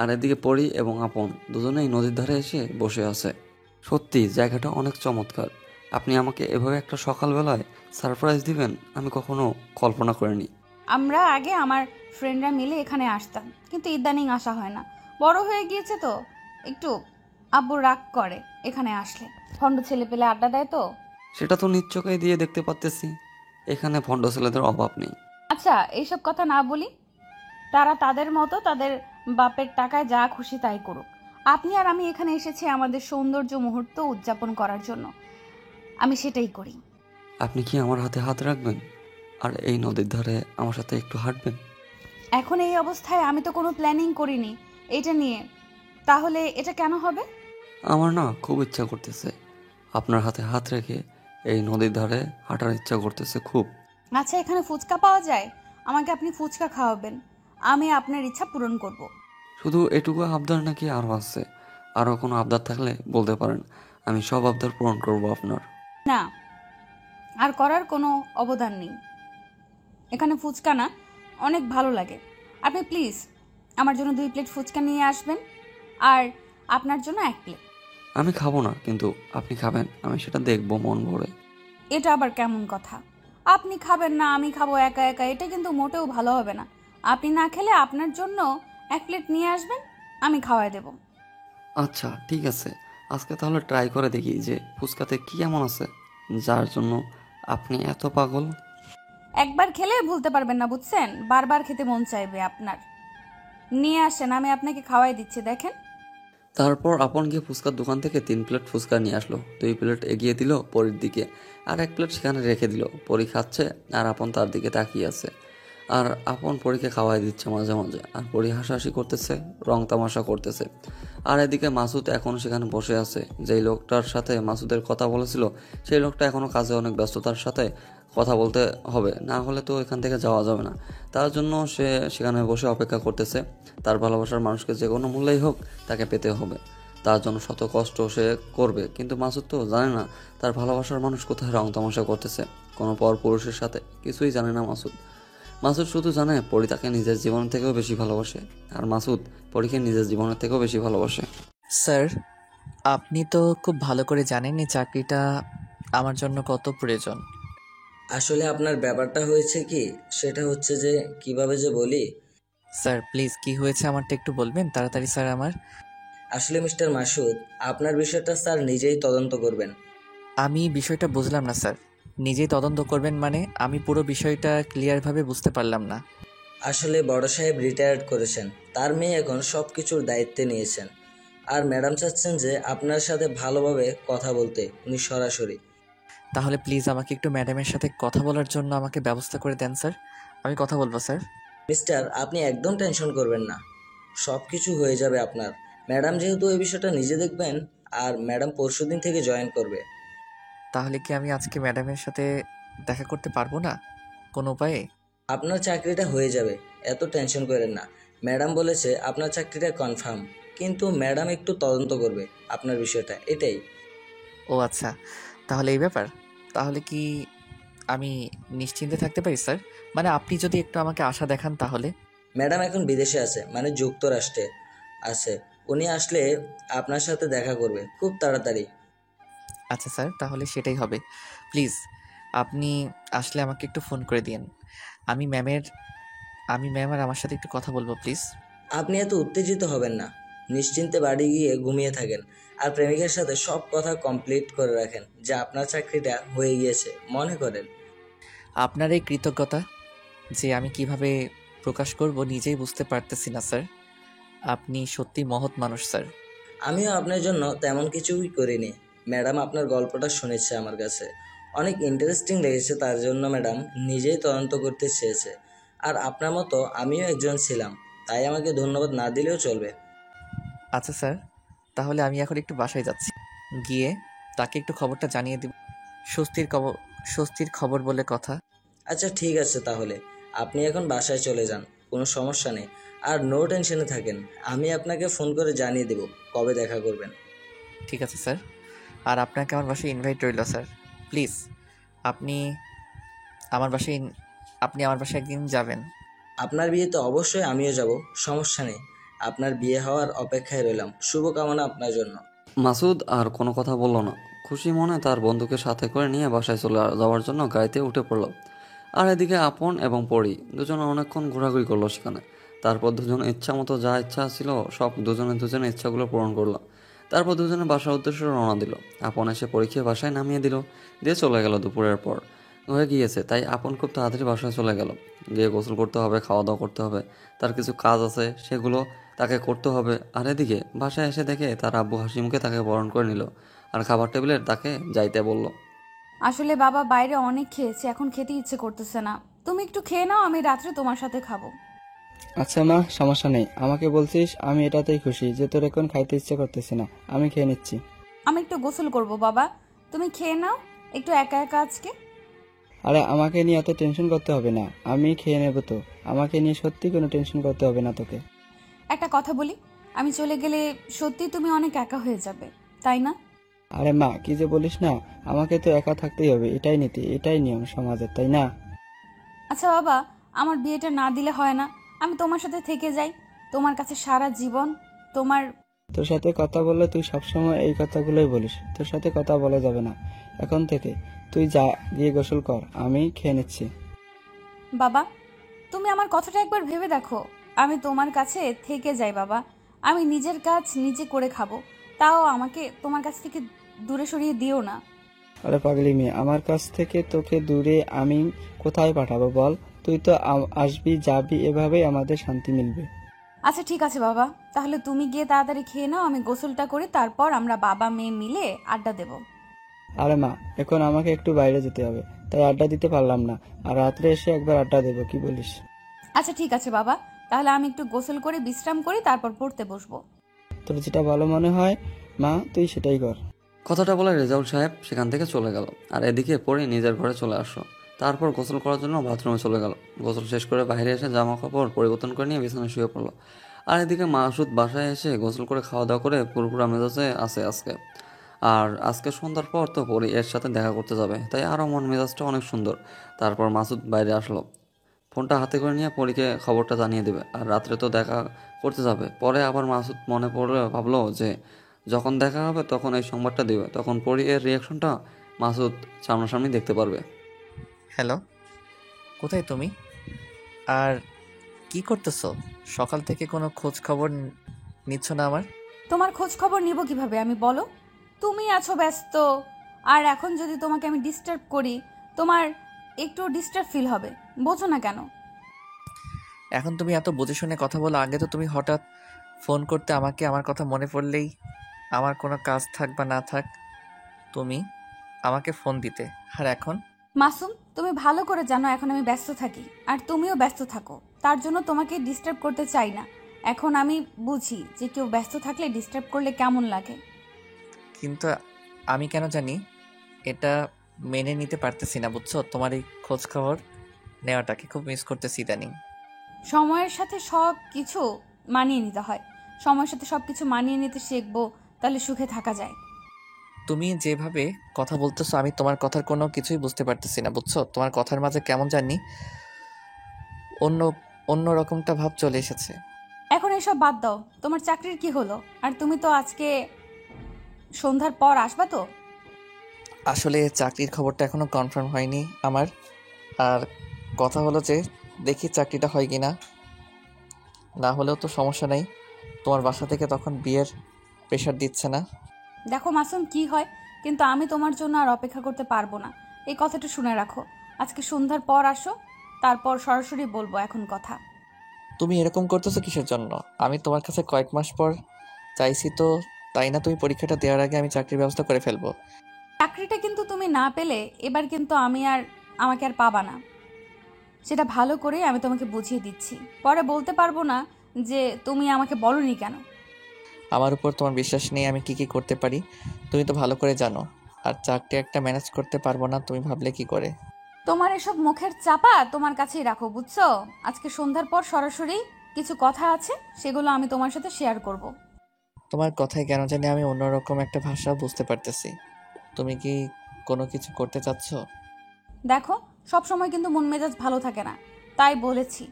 আর এদিকে পরি এবং আপন দুজনেই নদীর ধারে এসে বসে আছে। সত্যি জায়গাটা অনেক চমৎকার। আপনি আমাকে এভাবে একটা সকালবেলায় সারপ্রাইজ দিবেন আমি কখনো কল্পনা করিনি।
আমরা আগে আমার ফ্রেন্ডরা মিলে এখানে আসতাম, কিন্তু ইদানিং আসা হয় না। বড় হয়ে গিয়েছে তো একটু আব্বু রাগ করে এখানে আসলে। ফন্ড ছেলে পেলে আড্ডা দেয় তো।
সেটা তো নিজ চোখেই দিয়ে দেখতে পাচ্তেছি, এখানে ভণ্ড ছেলেদের অভাব নেই।
আচ্ছা এইসব কথা না বলি, তারা তাদের মতো তাদের বাপের টাকায় যা খুশি তাই করুক। আপনি আর আমি এখানে এসেছি আমাদের সৌন্দর্য মুহূর্ত উদযাপন করার জন্য, আমি সেটাই করি।
আপনি কি আমার হাতে হাত রাখবেন আর এই নদীর ধারে আমার সাথে একটু হাঁটবেন?
এখন এই অবস্থায় আমি তো কোনো প্ল্যানিং করিনি এটা নিয়ে, তাহলে এটা কেন হবে?
আমার না খুব ইচ্ছা করতেছে, আপনার হাতে হাত রেখে এই নদীর ধারে হাঁটার ইচ্ছা করতেছে খুব।
আচ্ছা এখানে ফুচকা পাওয়া যায়, আমাকে আপনি ফুচকা খাওয়াবেন, আমি আপনার ইচ্ছা পূরণ করব।
শুধু এটুকু আবদার নাকি আরও আছে? আরও কোনো আবদার থাকলে বলতে পারেন, আমি সব আবদার পূরণ করব আপনার।
না, আর করার কোনো অবদান নেই। এখানে ফুচকা না অনেক ভালো লাগে। আপনি প্লিজ আমার জন্য 2 প্লেট ফুচকা নিয়ে আসবেন, আর আপনার জন্য 1 প্লেট।
আমি খাবো না, কিন্তু আপনি খাবেন আমি সেটা দেখবো মন ভরে।
এটা আবার কেমন কথা? আপনি খাবেন না আমি খাবো একা একা, এটা কিন্তু মোটেও ভালো হবে না। আপনি না খেলে আপনার জন্য 1 প্লেট নিয়ে আসবেন, আমি খাওয়াই দেব।
আচ্ছা ঠিক আছে, আজকে তাহলে ট্রাই করে দেখি যে ফুচকাতে কি এমন আছে যার জন্য আপনি এত পাগল।
একবার খেলে ভুলতে পারবেন না, বুঝছেন? বারবার খেতে মন চাইবে আপনার। নিয়ে আসেন, আমি আপনাকে খাওয়াই দিচ্ছি, দেখেন।
তারপর আপন গিয়ে ফুচকার দোকান থেকে 3 প্লেট ফুচকা নিয়ে আসলো। 2 প্লেট এগিয়ে দিল পরীর দিকে, আর 1 প্লেট সেখানে রেখে দিল। পরী খাচ্ছে আর আপন তার দিকে তাকিয়ে আছে, আর আপন পরীকে খাওয়াই দিচ্ছে মাঝে মাঝে, আর পরী হাসাহাসি করতেছে, রং তামাশা করতেছে। আর এদিকে মাসুদ এখনও সেখানে বসে আছে। যেই লোকটার সাথে মাসুদের কথা বলেছিল সেই লোকটা এখনও কাজে অনেক ব্যস্ততার সাথে, কথা বলতে হবে, না হলে তো এখান থেকে যাওয়া যাবে না। তার জন্য সে সেখানে বসে অপেক্ষা করতেছে। তার ভালোবাসার মানুষকে যে কোনো মূল্যেই হোক তাকে পেতে হবে, তার জন্য শত কষ্ট সে করবে। কিন্তু মাসুদ তো জানে না তার ভালোবাসার মানুষ কোথায় রং তামাশা করতেছে, কোনো পর পুরুষের সাথে। কিছুই জানে না মাসুদ। মাসুদ শুধু জানে পরি তাকে নিজের জীবন থেকেও বেশি ভালোবাসে, আর মাসুদ পরীকে নিজের জীবনের থেকেও বেশি ভালোবাসে।
স্যার, আপনি তো খুব ভালো করে জানেন এই চাকরিটা আমার জন্য কত প্রয়োজন।
আসলে আপনার ব্যাপারটা হয়েছে কি, সেটা হচ্ছে যে কিভাবে যে বলি।
স্যার প্লিজ, কি হয়েছে আমারটা একটু বলবেন তাড়াতাড়ি স্যার আমার।
আসলে মিস্টার মাসুদ, আপনার বিষয়টা স্যার নিজেই তদন্ত করবেন।
আমি বিষয়টা বুঝলাম না স্যার। নিজেই তদন্ত করবেন মানে? আমি পুরো বিষয়টা ক্লিয়ারভাবে বুঝতে পারলাম না।
আসলে বড় সাহেব রিটায়ার্ড করেছেন, তার মেয়ে এখন সব কিছুর দায়িত্বে নিয়েছেন। আর ম্যাডাম চাচ্ছেন যে আপনার সাথে ভালোভাবে কথা বলতে, উনি সরাসরি।
তাহলে প্লিজ আমাকে একটু ম্যাডামের সাথে কথা বলার জন্য আমাকে ব্যবস্থা করে দেন স্যার। আমি কথা বলবো স্যার।
মিস্টার, আপনি একদম টেনশন করবেন না, সব কিছু হয়ে যাবে আপনার। ম্যাডাম যেহেতু এই বিষয়টা নিজে দেখবেন, আর ম্যাডাম পরশুদিন থেকে জয়েন করবে।
তাহলে কি আমি আজকে ম্যাডামের সাথে দেখা করতে পারবো না কোনো উপায়ে?
আপনার চাকরিটা হয়ে যাবে, এত টেনশন করেন না। ম্যাডাম বলেছে আপনার চাকরিটা কনফার্ম, কিন্তু ম্যাডাম একটু তদন্ত করবে আপনার বিষয়টা, এটাই।
ও আচ্ছা, তাহলে এই ব্যাপার। তাহলে কি আমি নিশ্চিন্তে থাকতে পারি স্যার? মানে আপনি যদি একটু আমাকে আশা দেখান তাহলে।
ম্যাডাম এখন বিদেশে আছে, মানে যুক্তরাষ্ট্রে আছে। উনি আসলে আপনার সাথে দেখা করবে খুব তাড়াতাড়ি।
আচ্ছা স্যার, তাহলে সেটাই হবে। প্লিজ আপনি আসলে আমাকে একটু ফোন করে দিন। আমি ম্যামের আমি ম্যাম আর আমার সাথে একটু কথা বলবো প্লিজ।
আপনি এত উত্তেজিত হবেন না, নিশ্চিন্তে বাড়ি গিয়ে ঘুমিয়ে থাকেন। আর প্রেমিকের সাথে সব কথা কমপ্লিট করে রাখেন, যে আপনার চাকরিটা হয়ে গিয়েছে মনে করেন।
আপনার এই কৃতজ্ঞতা যে আমি কিভাবে প্রকাশ করব নিজেই বুঝতে পারতেছি না স্যার। আপনি সত্যি মহৎ মানুষ স্যার।
আমিও আপনার জন্য তেমন কিছুই করিনি। ম্যাডাম আপনার গল্পটা শুনেছে আমার কাছে, অনেক ইন্টারেস্টিং লেগেছে, তার জন্য ম্যাডাম নিজেই তদন্ত করতে চেয়েছে। আর আপনার মতো আমিও একজন ছিলাম, তাই আমাকে ধন্যবাদ না দিলেও চলবে।
আচ্ছা স্যার, তাহলে আমি এখন একটু বাসায় যাচ্ছি। গিয়ে তাকে একটু খবরটা জানিয়ে দিব। স্বস্তির খবর, স্বস্তির খবর বলে কথা।
আচ্ছা ঠিক আছে, তাহলে আপনি এখন বাসায় চলে যান, কোনো সমস্যা নেই। আর নো টেনশনে থাকেন, আমি আপনাকে ফোন করে জানিয়ে দেব কবে দেখা করবেন।
ঠিক আছে স্যার। আর আপনাকে আমার বাসায় ইনভাইট রইল স্যার। প্লিজ আপনি আমার বাসায় আপনি আমার বাসায় একদিন যাবেন।
আপনার বিয়েতে অবশ্যই আমিও যাব, সমস্যা নেই। আপনার বিয়ে হওয়ার অপেক্ষায় রইলাম, শুভকামনা আপনার জন্য।
মাসুদ আর কোনো কথা বলল না। খুশি মনে তার বন্ধুকে সাথে করে নিয়ে বাসায় চলে যাওয়ার জন্য গাড়িতে উঠে পড়ল। আর এদিকে আপন এবং পরি দুজনে অনেকক্ষণ ঘোরাঘুরি করলো সেখানে। তারপর দুজনে ইচ্ছা মতো যা ইচ্ছা ছিল সব দুজনে ইচ্ছাগুলো পূরণ করলো। তারপর দুজনে বাসার উদ্দেশ্যে রওনা দিল। আপন এসে পরীক্ষা বাসায় নামিয়ে দিল, দিয়ে চলে গেল। দুপুরের পর হয়ে গিয়েছে, তাই আপন খুব তাড়াতাড়ি বাসায় চলে গেল। গিয়ে গোসল করতে হবে, খাওয়া দাওয়া করতে হবে, তার কিছু কাজ আছে সেগুলো তাকে করতে হবে। আর এদিকে বাসায় এসে দেখে তার আব্বু হাসি মুখে তাকে বরণ করে নিল আর খাবার টেবিলে তাকে যাইতে বলল।
আসলে বাবা বাইরে অনেক খেয়েছে, এখন খেতে ইচ্ছে করতেছে না। তুমি একটু খেয়ে নাও, আমি রাত্রে তোমার সাথে খাবো।
আচ্ছা মা, সমস্যা নেই, আমাকে বলছিস, আমি এটাতেই খুশি যে তোর এখন খাইতে ইচ্ছে করতেছে না। আমি খেয়ে নিচ্ছি।
আমি একটু গোসল করব বাবা, তুমি খেয়ে নাও একটু একা একা আজকে।
আরে আমাকে নিয়ে এত টেনশন করতে হবে না, আমি খেয়ে নেবো তো। আমাকে নিয়ে সত্যি কোনো টেনশন করতে হবে না তোকে।
একটা কথা বলি, আমি চলে গেলে সত্যি তুমি অনেক একা হয়ে যাবে, তাই না?
আরে মা, কি যে বলিস না, আমাকে তো একা থাকতেই হবে, এটাই নীতি, এটাই নিয়ম সমাজের, তাই না?
আচ্ছা বাবা, আমার বিয়েটা না দিলে হয় না? আমি তোমার সাথে থেকে যাই, তোমার কাছে সারা জীবন। তোমার
তোর সাথে কথা বললে তুই সবসময় এই কথাগুলোই বলিস। তোর সাথে কথা বলা যাবে না এখন থেকে। তুই যা, গিয়ে গোসল কর, আমি খেয়ে নিচ্ছি।
বাবা, তুমি আমার কথাটা একবার ভেবে দেখো। আমি তোমার কাছে থেকে যাই বাবা, আমি নিজের কাজ নিজে করে খাবো, তাও আমাকে তোমার কাছ থেকে দূরে সরিয়ে দিও না।
আরে পাগলি মেয়ে, আমার কাছ থেকে তোকে দূরে আমি কোথায় পাঠাবো বল? তুই তো আসবি যাবি, এভাবেই আমাদের শান্তি মিলবে।
আচ্ছা ঠিক আছে বাবা, তাহলে তুমি গিয়ে তাড়াতাড়ি খেয়ে নাও, আমি গোসলটা করি, তারপর আমরা বাবা মেয়ে মিলে আড্ডা দেব।
আরে মা, এখন আমাকে একটু বাইরে যেতে হবে, তাই আড্ডা দিতে পারলাম না। আর রাত্রে এসে একবার আড্ডা দেবো, কি বলিস?
আচ্ছা ঠিক আছে বাবা, তাহলে আমি একটু গোসল করে বিশ্রাম করি, তারপর পড়তে বসবো।
তোর যেটা ভালো মনে হয় মা, তুই সেটাই কর।
কথাটা বলে রেজাউল সাহেব সেখান থেকে চলে গেল। আর এদিকে পরে নিজের ঘরে চলে আসলো। তারপর গোসল করার জন্য বাথরুমে চলে গেল। গোসল শেষ করে বাইরে এসে জামা কাপড় পরিবর্তন করে নিয়ে বিছানায় শুয়ে পড়লো। আর এদিকে মাসুদ বাসায় এসে গোসল করে খাওয়া দাওয়া করে পুরোপুরা মেজাজে আছে আজকে। আর আজকে সন্ধ্যার পর তো পরি এর সাথে দেখা করতে যাবে, তাই আরও মন মেজাজটা অনেক সুন্দর। তারপর মাসুদ বাইরে আসলো, ফোনটা হাতে করে নিয়ে পরীকে খবরটা জানিয়ে দেবে। আর রাত্রে তো দেখা করতে যাবে। পরে আবার মাসুদ মনে পড়লে ভাবলো যে যখন দেখা হবে তখন এই সংবাদটা দেবে, তখন পরি এর রিয়াকশনটা মাসুদ সামনাসামনি দেখতে পারবে।
হ্যালো, কোথায় তুমি? আর কি করতেছো? সকাল থেকে কোনো খোঁজ খবর নিচ্ছ না আমার।
তোমার খোঁজ খবর নিব কিভাবে আমি বলো? তুমি আছো ব্যস্ত, আর এখন যদি তোমাকে আমি ডিস্টার্ব করি তোমার একটু ডিস্টার্ব ফিল হবে, বোঝো না কেন?
এখন তুমি এত বুঝে শুনে কথা বলো, আগে তো তুমি হঠাৎ ফোন করতে আমাকে, আমার কথা মনে পড়লেই আমার কোনো কাজ থাক বা না থাক তুমি আমাকে ফোন দিতে। আর এখন
মাসুম, তুমি ভালো করে জানো এখন আমি ব্যস্ত থাকি, আর তুমিও ব্যস্ত থাকো, তার জন্য তোমাকে ডিস্টার্ব করতে চাই না। এখন আমি বুঝি যে কেউ ব্যস্ত থাকলে ডিস্টার্ব করলে কেমন লাগে।
কিন্তু আমি কেন জানি এটা মেনে নিতে পারতেছি না, বুঝছো? তোমার এই খোঁজ খবর নেওয়াটাকে খুব মিস করতেছি ইদানিং।
সময়ের সাথে সব কিছু মানিয়ে নিতে হয়, সময়ের সাথে সব কিছু মানিয়ে নিতে শিখবো, তাহলে সুখে থাকা যায়।
তুমি যেভাবে কথা বলতেছো আমি তোমার কথার কোনো কিছুই বুঝতে পারতেছি না, বুঝছো? তোমার কথার মাঝে কেমন জানি অন্য অন্য রকমটা ভাব চলে এসেছে।
এখন এসব বাদ দাও, তোমার চাকরির কি হলো? আর তুমি তো আজকে সন্ধ্যার পর আসবা তো?
আসলে চাকরির খবরটা এখনো কনফার্ম হয়নি আমার। আর কথা হলো যে দেখি চাকরিটা হয় কি না, না হলেও তো সমস্যা নেই। তোমার বাসা থেকে তখন বিয়ের প্রেশার দিচ্ছে না।
দেখো মাসুম, কি হয়, কিন্তু আমি তোমার জন্য আর অপেক্ষা করতে পারবো না, এই কথাটা শুনে রাখো। আজকে সন্ধ্যার পর আসো, তারপর সরাসরি বলবো এখন কথা।
তুমি এরকম করতেছো কিসের জন্য? আমি তোমার কাছে কয়েক মাস পর চাইছি তো, তাই না? তুমি পরীক্ষাটা দেওয়ার আগে আমি চাকরির ব্যবস্থা করে ফেলবো।
চাকরিটা কিন্তু তুমি না পেলে এবার কিন্তু আমাকে আর পাবা না, সেটা ভালো করে আমি তোমাকে বুঝিয়ে দিচ্ছি। পরে বলতে পারবো না যে তুমি আমাকে বলনি কেন।
আমার উপর তোমার বিশ্বাস নেই আমি কি কি করতে পারি, তুমি তো ভালো করে জানো। আর চাকরি একটা ম্যানেজ করতে পারবো না তুমি ভাবলে কি করে?
তোমার এসব মুখের চাপা তোমার কাছেই রাখো, বুঝছো? আজকে সন্ধ্যার পর সরাসরি কিছু কথা আছে, সেগুলো আমি তোমার সাথে শেয়ার করব।
তোমার কথায় কেন জানি আমি অন্যরকম একটা ভাষা বুঝতে পারতেছি। তুমি কি কোনো কিছু করতে চাচ্ছ?
দেখো, সব সময় কিন্তু মন মেজাজ ভালো থাকে না, তাই বলেছি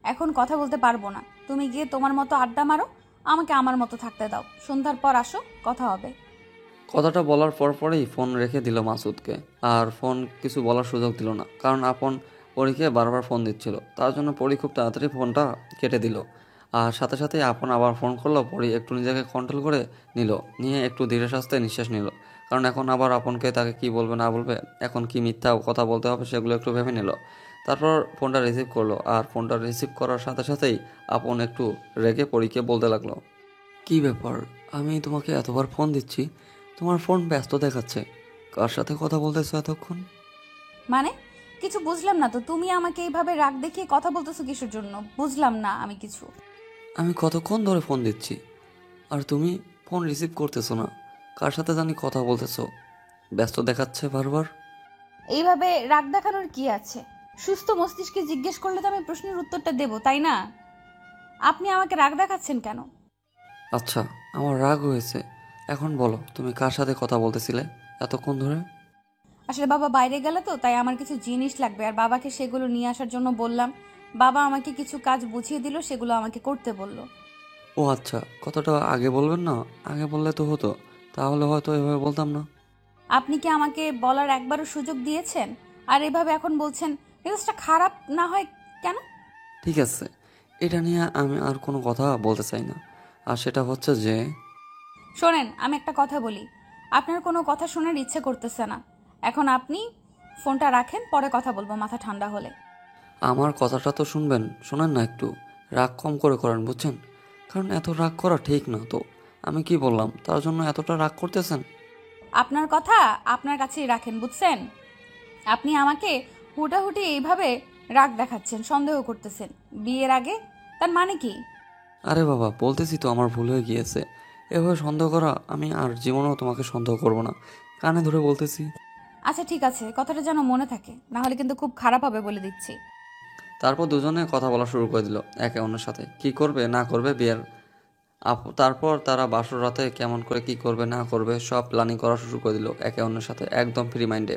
এখন কথা বলতে পারবো না। তুমি গিয়ে তোমার মতো আড্ডা মারো, আমাকে আমার মতো থাকতে দাও। সন্ধ্যার পর আসো, কথা হবে।
কথাটা বলার পরেই ফোন রেখে দিল মাসুদকে। আর ফোন কিছু বলার সুযোগ দিল না, কারণ আপন পরীকে বারবার ফোন দিচ্ছিল। তার জন্য পরী খুব তাড়াতাড়ি ফোনটা কেটে দিল। আর সাথে সাথেই আপন আবার ফোন করলো। পরী একটু নিজেকে কন্ট্রোল করে নিয়ে একটু ধীরে সাস্তে নিঃশ্বাস নিল। কারণ এখন আবার আপনকে তাকে কি বলবে না বলবে, এখন কি মিথ্যা কথা বলতে হবে সেগুলো একটু ভেবে নিল। তারপর ফোনটা রিসিভ করলো। আর ফোনটা রিসিভ করার সাথে সাথেই আপন একটু রেগে পরীকে বলতে লাগলো, কি ব্যাপার, আমি তোমাকে এতবার ফোন দিচ্ছি, তোমার ফোন ব্যস্ত দেখাচ্ছে, কার সাথে কথা বলতেছো এতক্ষণ?
মানে কিছু বুঝলাম না তো, তুমি আমাকে এইভাবে রাগ দেখিয়ে কথা বলতেছো কিসের জন্য? বুঝলাম না আমি কিছু।
আমি কতক্ষণ ধরে ফোন দিচ্ছি আর তুমি ফোন রিসিভ করতেছো না, কার সাথে জানি কথা বলতেছো, ব্যস্ত দেখাচ্ছে বারবার।
এইভাবে রাগ দেখানোর কি আছে? সুস্থ মস্তিষ্কে জিজ্ঞেস করলে তো আমি প্রশ্নের উত্তরটা দেবো, তাই না? আপনি আমাকে রাগ দেখাচ্ছেন কেন?
আচ্ছা, আমার রাগ হয়েছে, এখন বলো তুমি কার সাথে কথা বলতেছিলে এতক্ষণ ধরে?
আসলে বাবা বাইরে গেলে তো, তাই আমার কিছু জিনিস লাগবে, আর বাবাকে সেগুলো নিয়ে আসার জন্য বললাম। বাবা আমাকে কিছু কাজ বুঝিয়ে দিল, সেগুলো আমাকে করতে বলল।
ও আচ্ছা, কথাটা আগে বলবেন না? আগে বললে তো হতো, তাহলে হয়তো এভাবে বলতাম না।
আপনি কি আমাকে বলার একবারও সুযোগ দিয়েছেন? আর এভাবে এখন বলছেন, মেজাজটা খারাপ না হয় কেন?
ঠিক আছে, এটা নিয়ে আমি আর কোনো কথা বলতে চাই না। আর সেটা হচ্ছে যে,
শোনেন, আমি একটা কথা বলি, আপনার কোনো কথা শোনার ইচ্ছে করতেছে না। এখন আপনি ফোনটা রাখেন, পরে কথা বলবো মাথা ঠান্ডা হলে।
আমার কথাটা তো শুনবেন, শোনেন না একটু, রাগ কম করে করেন বুঝছেন? কারণ এত রাগ করা ঠিক না তো। আমি কি বললাম তার জন্য এতটা রাগ করতেছেন?
আপনার কথা আপনার কাছেই রাখেন, বুঝছেন? আপনি আমাকে হুটাহুটি এইভাবে রাগ দেখাচ্ছেন, সন্দেহ করতেছেন বিয়ের আগে, তার মানে কি?
আরে বাবা, বলতেছি তো আমার ভুল হয়ে গিয়েছে। এভাবে সন্দেহ করা, আমি আর জীবনেও তোমাকে সন্দেহ করব না, কানে ধরে বলতেছি।
আচ্ছা ঠিক আছে, কথাটা যেন মনে থাকে, না হলে কিন্তু খুব খারাপ হবে বলে দিচ্ছি।
তারপর দুজনে কথা বলা শুরু করে দিল একে অন্যের সাথে, কি করবে না করবে বিয়ের। তারপর তারা বাসর রাতে কেমন করে কি করবে না করবে সব প্ল্যানিং করা শুরু করে দিল একে অন্যের সাথে, একদম ফ্রি মাইন্ডে।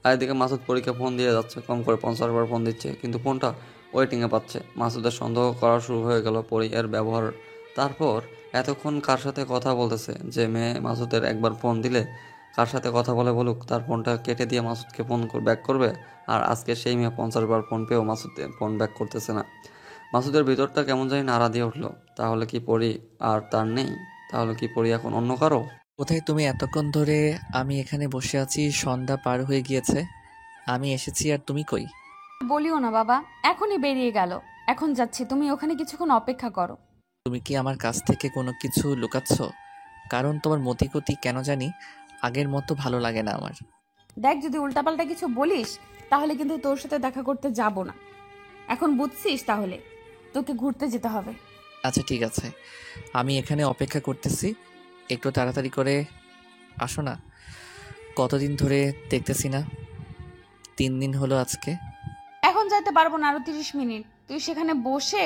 আর এদিকে মাসুদ পরীকে ফোন দিয়ে যাচ্ছে, কম করে 50 বার ফোন দিচ্ছে, কিন্তু ফোনটা ওয়েটিংয়ে পাচ্ছে। মাসুদের সন্দেহ করা শুরু হয়ে গেল পরী এর ব্যবহার। তারপর এতক্ষণ কার সাথে কথা বলতেছে যে মেয়ে, মাসুদের একবার ফোন দিলে কার সাথে কথা বলে বলুক, তার ফোনটা কেটে দিয়ে মাসুদকে ফোন ব্যাক করবে। আর আজকে সেই মেয়ে 50 বার ফোন পেয়েও মাসুদের ফোন ব্যাক করতেছে না। মাসুদের ভিতরটা কেমন জানি নাড়া দিয়ে উঠলো, তাহলে কি পরী আর তার নেই? তাহলে কি পরি এখন অন্য কারো?
কোথায় তুমি? এতক্ষণ ধরে আমি এখানে বসে আছি, সন্ধ্যা পার হয়ে গিয়েছে, আমি এসেছি আর তুমি কই?
বলিও না বাবা, এখনই বেরিয়ে গেল। এখন যাচ্ছি, তুমি ওখানে কিছুক্ষণ অপেক্ষা করো।
তুমি কি আমার কাছ থেকে কোনো কিছু লুকাচ্ছ? কারণ তোমার মতিগতি কেন জানি আগের মতো ভালো লাগে না আমার।
দেখ, যদি উল্টাপাল্টা কিছু বলিস তাহলে কিন্তু তোর সাথে দেখা করতে যাব না। এখন বুঝছিস? তাহলে তোকে ঘুরতে যেতে হবে।
আচ্ছা ঠিক আছে, আমি এখানে অপেক্ষা করতেছি, একটু তাড়াতাড়ি করে আসো না। কতদিন ধরে দেখতেছি না, 3 দিন হলো আজকে।
এখন যাইতে পারবো না, আরো 30 মিনিট তুই সেখানে বসে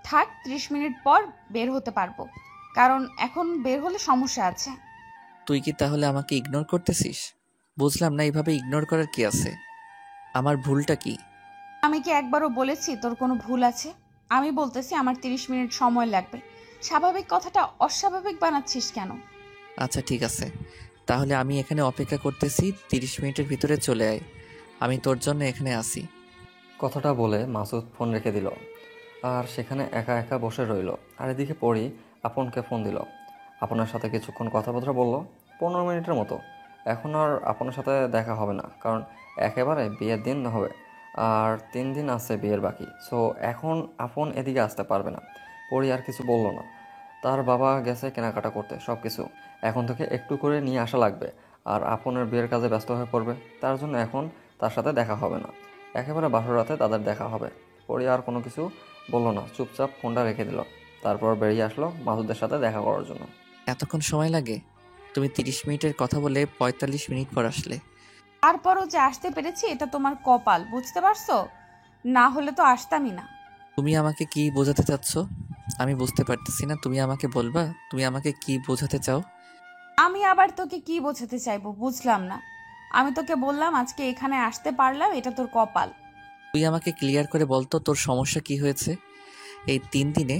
থাক। 30 মিনিট পর বের হতে পারবো, কারণ এখন বের হলে সমস্যা আছে।
তুই কি তাহলে আমাকে ইগনোর করতেছিস? বুঝলাম না, এইভাবে ইগনোর করার কি আছে? আমার ভুলটা কি?
আমি কি একবারও বলেছি তোর কোনো ভুল আছে? আমি বলতেছি আমার 30 মিনিট সময় লাগবে। স্বাভাবিক কথাটা অস্বাভাবিক বানাচ্ছিস কেন?
আচ্ছা ঠিক আছে, তাহলে আমি এখানে অপেক্ষা করতেছি, 30 মিনিটের ভিতরে চলে আয়, আমি তোর জন্য এখানে আসি।
কথাটা বলে মাসুদ ফোন রেখে দিল আর সেখানে একা একা বসে রইল। আর এদিকে পরি আপনকে ফোন দিল। আপনার সাথে কিছুক্ষণ কথাবার্তা বলল, 15 মিনিটের মতো। এখন আর আপনার সাথে দেখা হবে না, কারণ একেবারে বিয়ের দিন হবে আর 3 দিন আছে বিয়ের বাকি। সো এখন আপন এদিকে আসতে পারবে না। পরি আর কিছু বলল না। তার বাবা গেছে কেনাকাটা করতে, সব কিছু এখন থেকে একটু করে নিয়ে আসা লাগবে। আর আপনের বিয়ের কাজে ব্যস্ত হয়ে পড়বে, তার জন্য এখন তার সাথে দেখা হবে না। একেবারে বাসর রাতে তাদের দেখা হবে। পরি আর কোনো কিছু বলল না, চুপচাপ ফোনটা রেখে দিল। তারপর বেরিয়ে আসলো মাসুদের সাথে দেখা করার জন্য।
এতক্ষণ সময় লাগে? তুমি 30 মিনিটের কথা বলে 45 মিনিট পর আসলে।
তারপরও যে আসতে পেরেছি এটা তোমার কপাল, বুঝতে পারছো? না হলে তো আসতামই না।
তুমি আমাকে কি বোঝাতে চাচ্ছ? আমি বুঝতে পারতেছি না, তুমি আমাকে বলবা তুমি আমাকে কি বোঝাতে চাও?
আমি আবার তোকে কি বোঝাতে চাইবো বুঝলাম না। আমি তোকে বললাম আজকে এখানে আসতে পারলাম, এটা তোর কপাল।
তুই আমাকে ক্লিয়ার করে বলতো তোর সমস্যা কি হয়েছে? এই 3 দিনে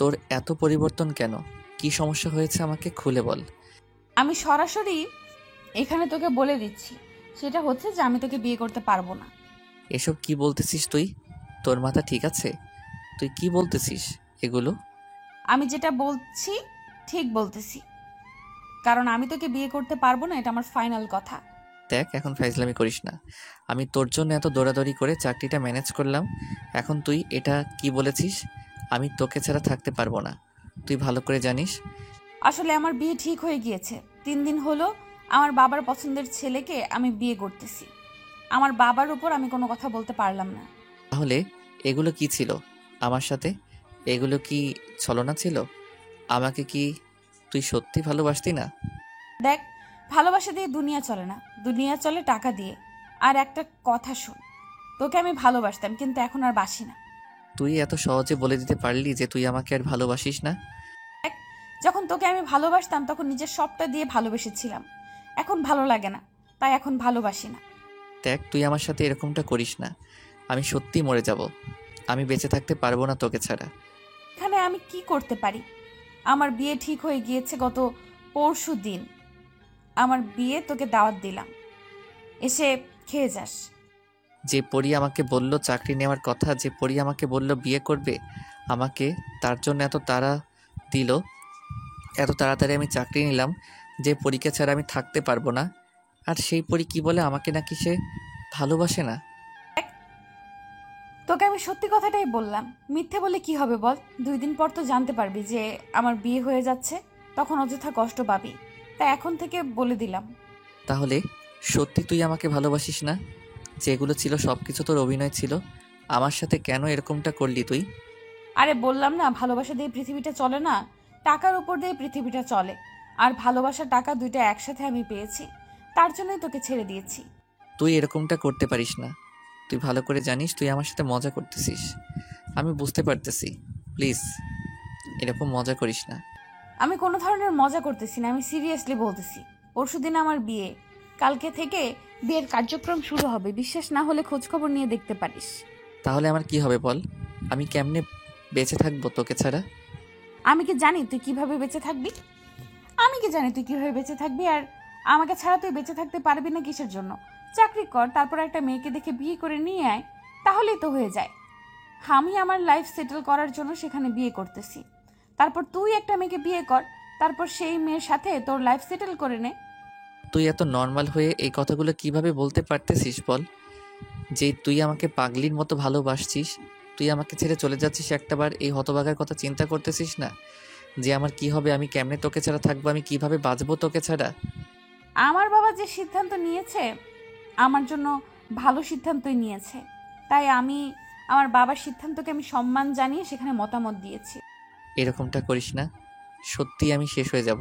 তোর এত পরিবর্তন কেন? কি সমস্যা হয়েছে আমাকে খুলে বল।
আমি সরাসরি এখানে তোকে বলে দিচ্ছি, সেটা হচ্ছে যে আমি তোকে বিয়ে করতে পারবো না।
এসব কি বলতেছিস তুই? তোর মাথা ঠিক আছে? তুই কি বলতেছিস এগুলো?
আমি যেটা বলছি ঠিক বলতেছি, কারণ আমি তোকে বিয়ে করতে পারবো না, এটা আমার ফাইনাল কথা।
দেখ, এখন ফাইজলামি করিস না। আমি তোর জন্য এত দৌড়াদৌড়ি করে চাকরিটা ম্যানেজ করলাম, এখন তুই এটা কি বলেছিস? আমি তোকে ছাড়া থাকতে পারবো না, তুই ভালো করে জানিস।
আসলে আমার বিয়ে ঠিক হয়ে গিয়েছে। 3 দিন হলো আমার বাবার পছন্দের ছেলেকে আমি বিয়ে করতেছি। আমার বাবার উপর আমি কোনো কথা বলতে পারলাম না।
তাহলে এগুলো কি ছিল আমার সাথে? এগুলো কি ছলনা ছিল? আমাকে কি তুই সত্যি ভালোবাসতি না?
দেখ, ভালোবাসা দিয়ে দুনিয়া চলে না, দুনিয়া চলে টাকা দিয়ে। আর একটা কথা শোন, তোকে আমি ভালোবাসতাম কিন্তু এখন আর বাসি না।
তুই এত সহজে বলে দিতে পারলি যে তুই আমাকে আর ভালোবাসিস না?
দেখ, যখন তোকে আমি ভালোবাসতাম তখন নিজের সবটা দিয়ে ভালোবেসেছিলাম। এখন ভালো লাগে না, তাই এখন ভালোবাসি না।
দেখ, তুই আমার সাথে এরকমটা করিস না, আমি সত্যিই মরে যাব, আমি বেঁচে থাকতে পারবো না তোকে ছাড়া।
এখানে আমি কি করতে পারি? আমার বিয়ে ঠিক হয়ে গিয়েছে গত পরশু দিন। আমার বিয়ে তোকে দাওয়াত দিলাম, এসে খেয়ে যাস।
যে পরি আমাকে বলল চাকরি নেওয়ার কথা, যে পরি আমাকে বলল বিয়ে করবে আমাকে, তার জন্য এত তাড়া দিল, এত তাড়াতাড়ি আমি চাকরি নিলাম, যে পরীকে ছাড়া আমি থাকতে পারবো না। আর সেই পরি কি বলে আমাকে নাকি সে ভালোবাসে না।
তোকে আমি সত্যি কথাটাই বললাম, মিথ্যে বলে কি হবে বল? 2 দিন পর তো জানতে পারবি যে আমার বিয়ে হয়ে যাচ্ছে, তখন অযথা কষ্ট পাবি। তাই এখন থেকে বলে দিলাম।
তাহলে সত্যি তুই আমাকে ভালোবাসিস না? যেগুলো ছিল সব কিছু তোর অভিনয় ছিল, আমার সাথে কেন এরকমটা করলি তুই?
আরে বললাম না, ভালোবাসা দিয়ে পৃথিবীটা চলে না, টাকার উপর দিয়ে পৃথিবীটা চলে। আর ভালোবাসা টাকা দুইটা একসাথে আমি পেয়েছি, তার জন্যই তোকে ছেড়ে দিয়েছি।
তুই এরকমটা করতে পারিস না, তুই ভালো করে জানিস তুই আমার সাথে মজা করতেছিস, আমি বুঝতে পারতেছি। প্লিজ এরকম মজা করিস না।
আমি কোনো ধরনের মজা করতেছি না, আমি সিরিয়াসলি বলতেছি। পরশুদিন আমার বিয়ে, কালকে থেকে বিয়ের কার্যক্রম শুরু হবে। বিশ্বাস না হলে খোঁজখবর নিয়ে দেখতে পারিস।
তাহলে আমার কি হবে বল? আমি কেমনে বেঁচে থাকবো তোকে ছাড়া?
আমি কি জানি তুই কিভাবে বেঁচে থাকবি? আমি কি জানি তুই কিভাবে বেঁচে থাকবি? আর আমাকে ছাড়া তুই বেঁচে থাকতে পারবি না কিসের জন্য? চাকরি কর, তারপর একটা মেয়েকে দেখে বিয়ে করে নিয়ে আয়, তাহলেই তো হয়ে যায়। আমি আমার লাইফ সেটেল করার জন্য সেখানে বিয়ে করতেছি। তারপর তুই একটা মেয়েকে বিয়ে কর, তারপর সেই মেয়ের সাথে তোর লাইফ সেটেল করে নে।
তুই এত নর্মাল হয়ে এই কথাগুলো কিভাবে বলতে পারতেছিস বল? যে তুই আমাকে পাগলির মতো ভালোবাসছিস, তুই আমাকে ছেড়ে চলে যাচ্ছিস, একটাবার এই হতভাগার কথা চিন্তা করতেছিস না যে আমার কি হবে, আমি কেমনে তোকে ছাড়া থাকবো, আমি কিভাবে বাঁচবো তোকে ছাড়া?
আমার বাবা যে সিদ্ধান্ত নিয়েছে আমার জন্য ভালো সিদ্ধান্তই নিয়েছে, তাই আমি আমার বাবার সিদ্ধান্তকে আমি সম্মান জানিয়ে সেখানে মতামত দিয়েছি।
এরকমটা করিস না, সত্যি আমি শেষ হয়ে যাব।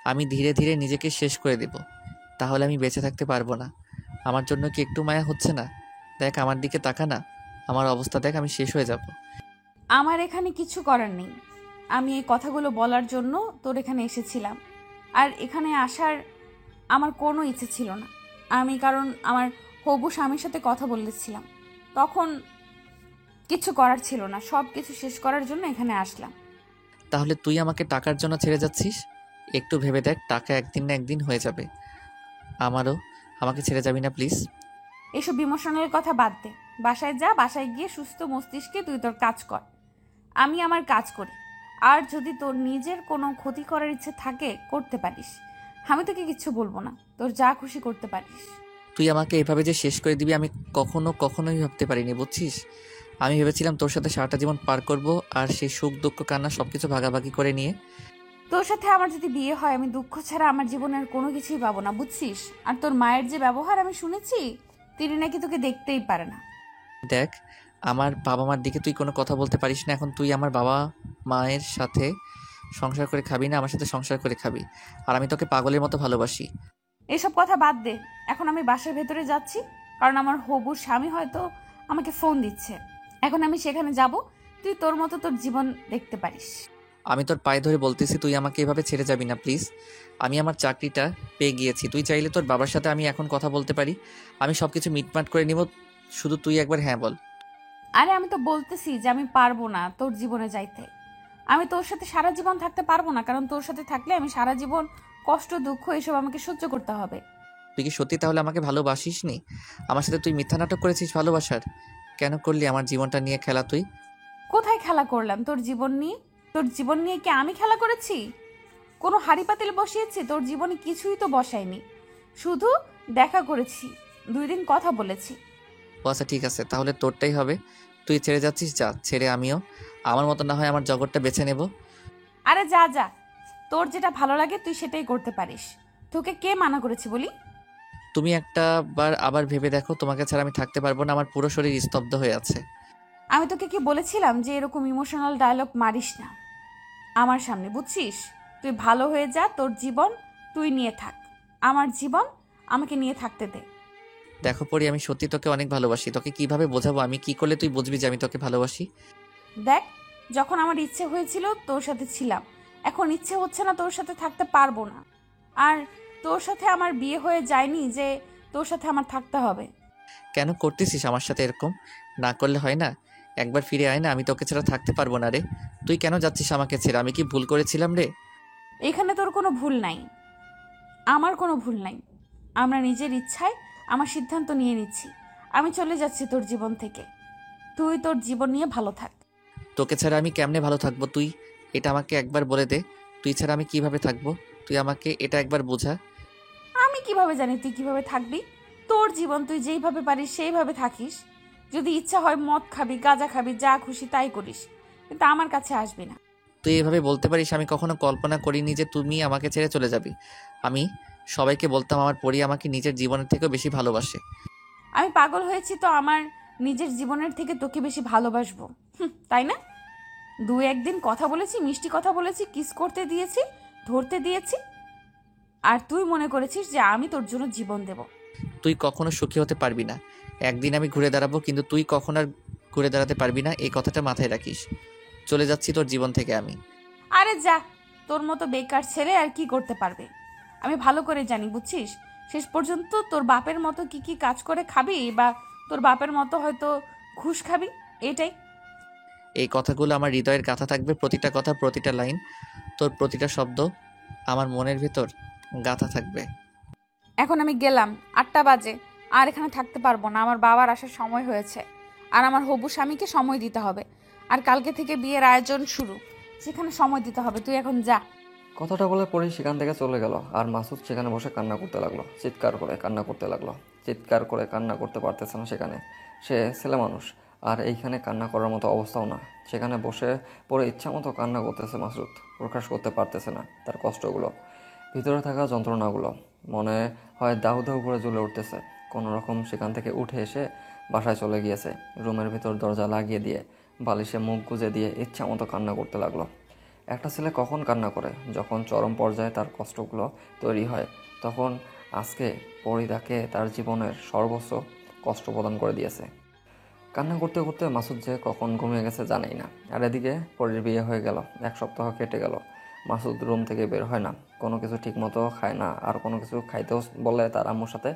আমি ধীরে ধীরে নিজেকে শেষ করে দেব, তাহলে আমি বেঁচে থাকতে পারবো না। আমার জন্য কি একটু মায়া হচ্ছে না? দেখ আমার দিকে তাকা না, আমার অবস্থা দেখ, আমি শেষ হয়ে যাব।
আমার এখানে কিছু করার নেই। আমি এই কথাগুলো বলার জন্য তোর এখানে এসেছিলাম, আর এখানে আসার আমার কোনো ইচ্ছে ছিল না। আমি কারণ আমার হবু স্বামীর সাথে কথা বলেছিলাম, তখন কিছু করার ছিল না, সব কিছু শেষ করার জন্য এখানে আসলাম।
তাহলে তুই আমাকে টাকার জন্য ছেড়ে যাচ্ছিস? একটু ভেবে দেখ, টাকা একদিন না একদিন হয়ে যাবে আমারও। আমাকে ছেড়ে যাবি না প্লিজ?
এসব ইমোশনাল কথা বাদ দে, বাসায় যা, বাসায় গিয়ে সুস্থ মস্তিষ্কে তুই তোর কাজ কর, আমি আমার কাজ করি। আর যদি তোর নিজের কোনো ক্ষতি করার ইচ্ছে থাকে করতে পারিস, আমি তোকে কিচ্ছু বলবো না, তোর যা খুশি করতে পারিস।
তুই আমাকে এভাবে যে শেষ করে দিবি আমি কখনোই ভাবতে পারিনি, বুঝছিস? আমি ভেবেছিলাম তোর সাথে সারাটা জীবন পার করব, আর সেই সুখ দুঃখ কান্না সবকিছু ভাগাভাগি করে নিয়ে।
তোর সাথে আমার যদি বিয়ে হয় আমি দুঃখ ছাড়া আমার জীবনের কোনো কিছুই পাবো না, বুঝছিস? আর তোর মায়ের যে ব্যবহার আমি শুনেছি, তিনি নাকি তোকে দেখতেই পারে না।
দেখ, আমার বাবা মার দিকে তুই কোনো কথা বলতে পারিস না। এখন তুই আমার বাবা মায়ের সাথে সংসার করে খাবি না, আমার সাথে সংসার করে খাবি। আর আমি তোকে পাগলের মতো ভালোবাসি।
এসব কথা বাদ দে, এখন আমি বাসার ভেতরে যাচ্ছি, কারণ আমার হবু স্বামী হয়তো আমাকে ফোন দিচ্ছে। এখন আমি সেখানে যাব, তুই তোর মতো তোর জীবন দেখতে পারিস।
আমি তোর পায়ে ধরে বলতেছি, তুই আমাকে এভাবে ছেড়ে যাবি না প্লিজ। আমি আমার চাকরিটা পেয়ে গিয়েছি, তুই চাইলে তোর বাবার সাথে আমি এখন কথা বলতে পারি, আমি সব কিছু মিটমাট করে নিব, শুধু তুই একবার হ্যাঁ বল।
আরে আমি তো বলতেছি যে আমি পারবো না তোর জীবনে যাইতে। আমি তোর সাথে সারা জীবন থাকতে পারবো না, কারণ তোর সাথে থাকলে আমি সারা জীবন কষ্ট দুঃখ এসব আমাকে সহ্য করতে হবে।
তুই কি সত্যি তাহলে আমাকে ভালোবাসিস নি? আমার সাথে তুই মিথ্যা নাটক করেছিস ভালোবাসার? কেন করলি আমার জীবনটা নিয়ে খেলা তুই?
কোথায় খেলা করলাম তোর জীবন নিয়ে? তোর জীবন নিয়ে কি আমি খেলা করেছি? কোনো হাড়ি পাতিল বসিয়েছি? তোর জীবনে কিছুই তো বসাইনি, শুধু দেখা করেছি, 2 দিন কথা বলেছি।
ও আচ্ছা ঠিক আছে, তাহলে তোরটাই হবে। তুই ছেড়ে যাচ্ছিস, যা ছেড়ে আমিও আমার মতো না হয় আমার জগৎটা বেছে নেব।
আরে যা যা, তোর যেটা ভালো লাগে তুই সেটাই করতে পারিস, তোকে কে মানা করেছি বলি?
তুমি একটা বার আবার ভেবে দেখো, তোমাকে ছাড়া আমি থাকতে পারবো না, আমার পুরো শরীর স্তব্ধ হয়ে আছে।
আমি তোকে কি বলেছিলাম যে এরকম ইমোশনাল ডায়লগ মারিস না আমার সামনে, বুঝছিস? তুই ভালো হয়ে যা, তোর জীবন তুই নিয়ে থাক, আমার জীবন আমাকে নিয়ে থাকতে দে।
দেখো পরি, আমি সত্যি তোকে অনেক ভালোবাসি। তোকে কিভাবে বোঝাবো? আমি কি করলে তুই বুঝবি যে আমি তোকে ভালোবাসি?
দেখ, যখন আমার ইচ্ছে হয়েছিল তোর সাথে ছিলাম, এখন ইচ্ছে হচ্ছে না, তোর সাথে থাকতে পারবো না। আর তোর সাথে আমার বিয়ে হয়ে যায়নি যে তোর সাথে আমার থাকতে হবে।
কেন করতেছিস আমার সাথে এরকম? না করলে হয় না? একবার ফিরে আয় না, আমি তোকে ছাড়া থাকতে পারবো না রে। তুই কেন যাচ্ছিস আমাকে ছেড়ে? আমি কি ভুল করেছিলাম রে?
এখানে তোর কোনো ভুল নাই, আমার কোনো ভুল নাই। আমরা নিজের ইচ্ছায় আমার সিদ্ধান্ত নিয়ে নিচ্ছি, আমি চলে যাচ্ছি তোর জীবন থেকে। তুই তোর জীবন নিয়ে ভালো থাক।
তোকে ছাড়া আমি কেমনে ভালো থাকবো? তুই এটা আমাকে একবার বলে দে, তুই ছাড়া আমি কিভাবে থাকবো? তুই আমাকে এটা একবার বোঝা।
আমি কিভাবে জানি তুই কিভাবে থাকবি? তোর জীবন তুই যেইভাবে পারিস সেইভাবে থাকিস। যদি ইচ্ছা হয় মদ খাবি, গাঁজা খাবি, যা খুশি তাই করিস, কিন্তু আমার কাছে আসবি না।
তুই এভাবে বলতে পারিস? আমি কখনো কল্পনা করিনি যে তুমি আমাকে ছেড়ে চলে যাবি। আমি সবাইকে বলতাম আমার পরি আমাকে নিজের জীবনের থেকেও বেশি ভালোবাসে।
আমি পাগল হয়েছি তো আমার নিজের জীবনের থেকে তোকে বেশি ভালোবাসবো, তাই না? 2-1 দিন কথা বলেছি, মিষ্টি কথা বলেছি, কিস করতে দিয়েছি, ধরতে দিয়েছি, আর তুই মনে করেছিস যে আমি তোর জন্য জীবন দেব।
তুই কখনো সুখী হতে পারবি না। একদিন আমি ঘুরে দাঁড়াবো, কিন্তু তুই কখনো আর ঘুরে দাঁড়াতে পারবি না, এই কথাটা মাথায় রাখিস। চলে যাচ্ছি তোর জীবন থেকে আমি।
আরে যা, তোর মতো বেকার ছেলে আর কি করতে পারবে? আমি ভালো করে জানি, বুঝছিস? শেষ পর্যন্ত তোর বাপের মতো কি কি কাজ করে খাবি, বা তোর বাপের মতো হয়তো ঘুষ খাবি, এটাই।
এই কথাগুলো আমার হৃদয়ের গাথা থাকবে, প্রতিটা কথা, প্রতিটা লাইন, তোর প্রতিটা শব্দ আমার মনের ভেতর গাথা থাকবে।
এখন আমি গেলাম, 8টা বাজে, আর এখানে থাকতে পারবো না, আমার বাবার আসার সময় হয়েছে, আর আমার হবু স্বামীকে সময় দিতে হবে। আর কালকে থেকে বিয়ের আয়োজন শুরু, সেখানে সময় দিতে হবে। তুই এখন যা।
কথাটা বলে পরি সেখান থেকে চলে গেল আর মাসুদ সেখানে বসে কান্না করতে লাগলো, চিৎকার করে কান্না করতে লাগলো। চিৎকার করে কান্না করতে পারতেছে না সেখানে, সে ছেলে মানুষ, আর এইখানে কান্না করার মতো অবস্থাও না। সেখানে বসে পরে ইচ্ছা মতো কান্না করতেছে মাসুদ, প্রকাশ করতে পারতেছে না তার কষ্টগুলো, ভিতরে থাকা যন্ত্রণাগুলো। মনে হয় দাউ দাউ করে জ্বলে উঠতেছে। কোনো রকম সেখান থেকে উঠে এসে বাসায় চলে গিয়েছে, রুমের ভিতর দরজা লাগিয়ে দিয়ে বালিশে মুখ গুজে দিয়ে ইচ্ছা মতো কান্না করতে লাগলো। একটা ছেলে কখন কান্না করে? যখন চরম পর্যায়ে তার কষ্টগুলো তৈরি হয়, তখন। আজকে পরি তাকে তার জীবনের সর্বোচ্চ কষ্ট প্রদান করে দিয়েছে। কান্না করতে করতে মাসুদ যে কখন ঘুমিয়ে গেছে জানেই না। আর এদিকে পরির বিয়ে হয়ে গেল, 1 সপ্তাহ কেটে গেল। মাসুদ রুম থেকে বের হয় না, কোনো কিছু ঠিকমতো খায় না, আর কোনো কিছু খাইতেও বলে তার আম্মুর সাথে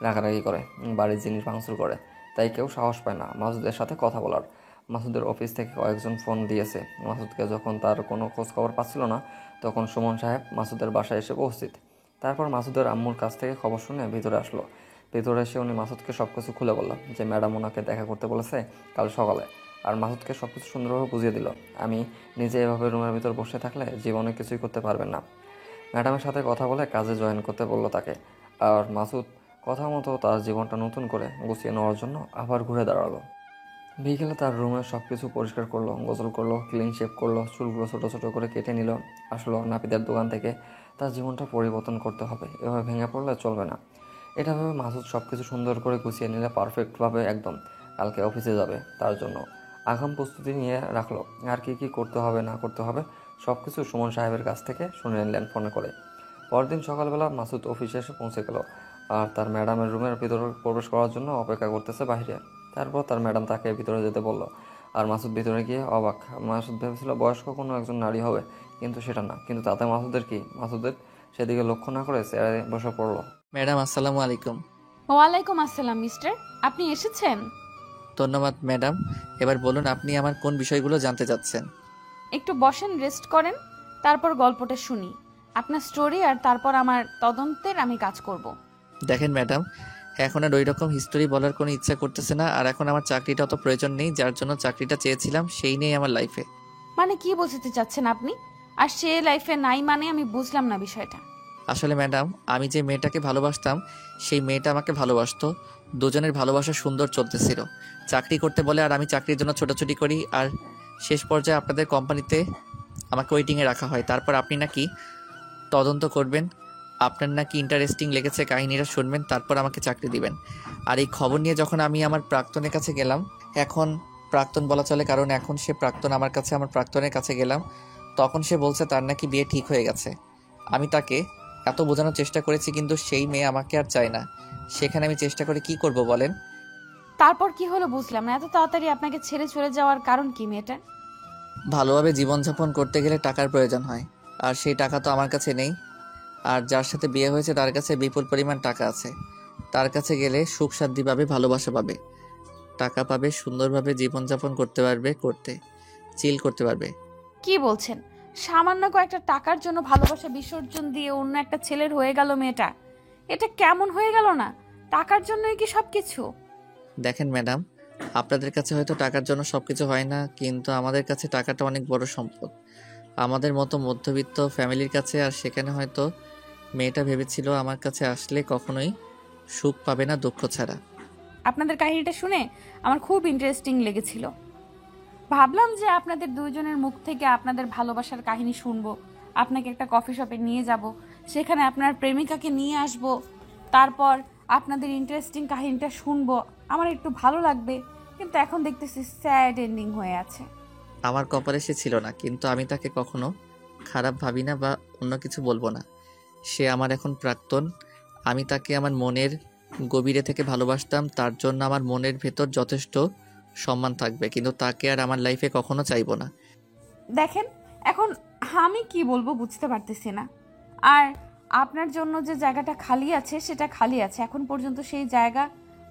রাগারাগি করে, বাড়ির জিনিস ভাঙচুর করে। তাই কেউ সাহস পায় না মাসুদের সাথে কথা বলার। মাসুদের অফিস থেকে কয়েকজন ফোন দিয়েছে মাসুদকে, যখন তার কোনো খোঁজ খবর পাচ্ছিল না তখন সুমন সাহেব মাসুদের বাসায় এসে উপস্থিত। তারপর মাসুদের আম্মুর কাছ থেকে খবর শুনে ভিতরে আসলো। ভিতরে এসে উনি মাসুদকে সব কিছু খুলে বলল যে ম্যাডাম ওনাকে দেখা করতে বলেছে কাল সকালে, আর মাসুদকে সব কিছু সুন্দরভাবে বুঝিয়ে দিল আমি নিজে এভাবে রুমের ভিতর বসে থাকলে জীবনে কিছুই করতে পারবেন না। ম্যাডামের সাথে কথা বলে কাজে জয়েন করতে বলল তাকে। আর মাসুদ কথা মতো তার জীবনটা নতুন করে গুছিয়ে নেওয়ার জন্য আবার ঘুরে দাঁড়ালো। বিকেলে তার রুমে সব কিছু পরিষ্কার করলো, গোসল করলো, ক্লিন শেভ করলো, চুলগুলো ছোটো ছোটো করে কেটে নিল। আসলো নাপিতের দোকান থেকে। তার জীবনটা পরিবর্তন করতে হবে, এভাবে ভেঙে পড়লে চলবে না। এটা ভেবে মাসুদ সব কিছু সুন্দর করে গুছিয়ে নিলে পারফেক্টভাবে একদম কালকে অফিসে যাবে, তার জন্য আগাম প্রস্তুতি নিয়ে রাখলো। আর কি কি করতে হবে না করতে হবে সব কিছু সুমন সাহেবের কাছ থেকে শুনে নিলেন ফোনে করে। পরদিন সকালবেলা মাসুদ অফিসে এসে পৌঁছে গেল, আর তার ম্যাডামের রুমের ভিতরে প্রবেশ করার জন্য অপেক্ষা করতেছে বাইরে। তারপর তার ম্যাডাম তাকে ভিতরে যেতে বলল, আর মাসুদ ভিতরে গিয়ে অবাক। মাসুদ ভেবেছিল বয়স্ক কোনো একজন নারী হবে, কিন্তু সেটা না। কিন্তু তাতে মাসুদের কি? মাসুদের সেদিকে লক্ষ্য না করে চেয়ারে বসে পড়লো।
ম্যাডাম আসসালামু আলাইকুম।
ওয়ালাইকুম আসসালাম মিস্টার, আপনি এসেছেন?
ধন্যবাদ ম্যাডাম। এবার বলুন আপনি আমার কোন বিষয়গুলো জানতে চাচ্ছেন?
একটু বসেন, রেস্ট করেন, তারপর গল্পটা শুনি, আপনার স্টোরি, আর তারপর আমার তদন্তের আমি কাজ করব।
দেখেন ম্যাডাম, এখন আর ওই রকম হিস্টোরি বলার কোনো ইচ্ছা করতেছে না, আর এখন আমার চাকরিটা অত প্রয়োজন নেই, যার জন্য চাকরিটা চেয়েছিলাম সেই নেই আমার লাইফে।
মানে কি বোঝাতে চাচ্ছেন আপনি? আর সে লাইফে নাই মানে আমি বুঝলাম না বিষয়টা।
আসলে ম্যাডাম, আমি যে মেয়েটাকে ভালোবাসতাম সেই মেয়েটা আমাকে ভালোবাসতো। দুজনের ভালোবাসা সুন্দর চলতেছিল। চাকরি করতে বলে আর আমি চাকরির জন্য ছোটাছুটি করি, আর শেষ পর্যায়ে আপনাদের কোম্পানিতে আমাকে ওয়েটিংয়ে রাখা হয়। তারপর আপনি নাকি তদন্ত করবেন, আপনার নাকি ইন্টারেস্টিং লেগেছে, কাহিনীটা শুনবেন, তারপর আমাকে চাকরি দিবেন। আর এই খবর নিয়ে যখন আমি আমার প্রাক্তনের কাছে গেলাম, এখন প্রাক্তন বলা চলে কারণ এখন সে প্রাক্তন, আমার প্রাক্তনের কাছে গেলাম, তখন সে বলছে তার নাকি বিয়ে ঠিক হয়ে গেছে। আমি তাকে এত বোঝানোর চেষ্টা করেছি, কিন্তু সেই মেয়ে আমাকে আর চায় না। সেখানে আমি চেষ্টা করে কি করব বলেন?
তারপর কি হলো বুঝলাম না, এত তাড়াতাড়ি আপনাকে ছেড়ে চলে যাওয়ার কারণ কি মেয়েটার?
ভালোভাবে জীবনযাপন করতে গেলে টাকার প্রয়োজন হয়, আর সেই টাকা তো আমার কাছে নেই। আর যার সাথে বিয়ে হয়েছে তার কাছে বিপুল পরিমাণ টাকা আছে। তার কাছে গেলে সুখ শান্তি পাবে, ভালোবাসা পাবে, টাকা পাবে, সুন্দরভাবে জীবনযাপন করতে পারবে, চিল করতে পারবে।
কি বলছেন? সামান্য কয়েকটা টাকার জন্য ভালোবাসা বিসর্জন দিয়ে অন্য একটা ছেলের হয়ে গেল মেয়েটা? এটা কেমন হয়ে গেল না? টাকার জন্যই কি সবকিছু?
দেখেন ম্যাডাম, আপনাদের কাছে হয়তো টাকার জন্য সবকিছু হয় না, কিন্তু আমাদের কাছে টাকাটা অনেক বড় সম্পদ, আমাদের মতো মধ্যবিত্ত ফ্যামিলির কাছে। আর সেখানে হয়তো মেয়েটা ভেবেছিল আমার কাছে আসলে কখনোই সুখ পাবে না, দুঃখ ছাড়া।
আপনাদের কাহিনীটা শুনে আমার খুব ইন্টারেস্টিং লেগেছিল। ভাবলাম যে আপনাদের দুইজনের মুখ থেকে আপনাদের ভালোবাসার কাহিনী শুনবো, আপনাকে একটা কফি শপে নিয়ে যাব, সেখানে আপনার প্রেমিকাকে নিয়ে আসব, তারপর আপনাদের ইন্টারেস্টিং কাহিনীটা শুনবো, আমার একটু ভালো লাগবে। কিন্তু এখন দেখতেছি স্যাড এন্ডিং হয়ে আছে।
আমার কপালে সে ছিল না, কিন্তু আমি তাকে কখনো খারাপ ভাবি না বা অন্য কিছু বলবো না। সে আমার এখন প্রাক্তন। আমি তাকে আমার মনের গভীরে থেকে ভালোবাসতাম, তার জন্য আমার মনের ভেতর যথেষ্ট সম্মান থাকবে, কিন্তু তাকে আর আমার লাইফে কখনো চাইবো না।
দেখেন, এখন আমি কি বলবো বুঝতে পারতেছি না। আর আপনার জন্য যে জায়গাটা খালি আছে সেটা খালি আছে, এখন পর্যন্ত সেই জায়গা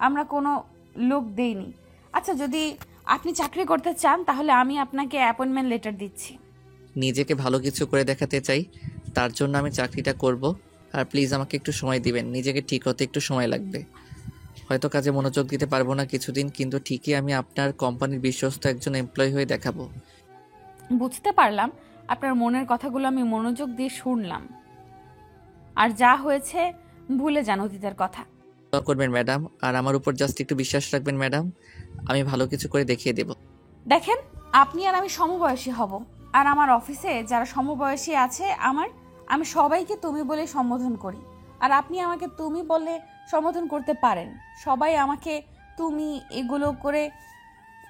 আমরা কোনো লোক দেইনি। আচ্ছা, যদি আপনি চাকরি করতে চান তাহলে আমি আপনাকে অ্যাপয়েন্টমেন্ট লেটার দিচ্ছি।
নিজেকে ভালো কিছু করে দেখাতে চাই, তার জন্য আমি চাকরিটা করব। আর প্লিজ আমাকে একটু সময় দিবেন, নিজেকে ঠিক হতে একটু সময় লাগবে। হয়তো কাজে মনোযোগ দিতে পারবো না কিছুদিন, কিন্তু ঠিকই আমি আপনার কোম্পানির বিশ্বস্ত একজন এমপ্লয়ি হয়ে দেখাবো।
বুঝতে পারলাম আপনার মনের কথাগুলো আমি মনোযোগ দিয়ে শুনলাম। আর যা হয়েছে ভুলে যান অতীতের কথা।
দোয়া করবেন ম্যাডাম, আর আমার উপর জাস্ট একটু বিশ্বাস রাখবেন ম্যাডাম, আমি ভালো কিছু করে দেখিয়ে দেব।
দেখেন, আপনি আর আমি সমবয়সী হব, আর আমার অফিসে যারা সমবয়সী আছে আমি সবাইকে তুমি বলে সম্বোধন করি, আর আপনি আমাকে তুমি বলে সম্বোধন করতে পারেন। সবাই আমাকে তুমি এগুলো করে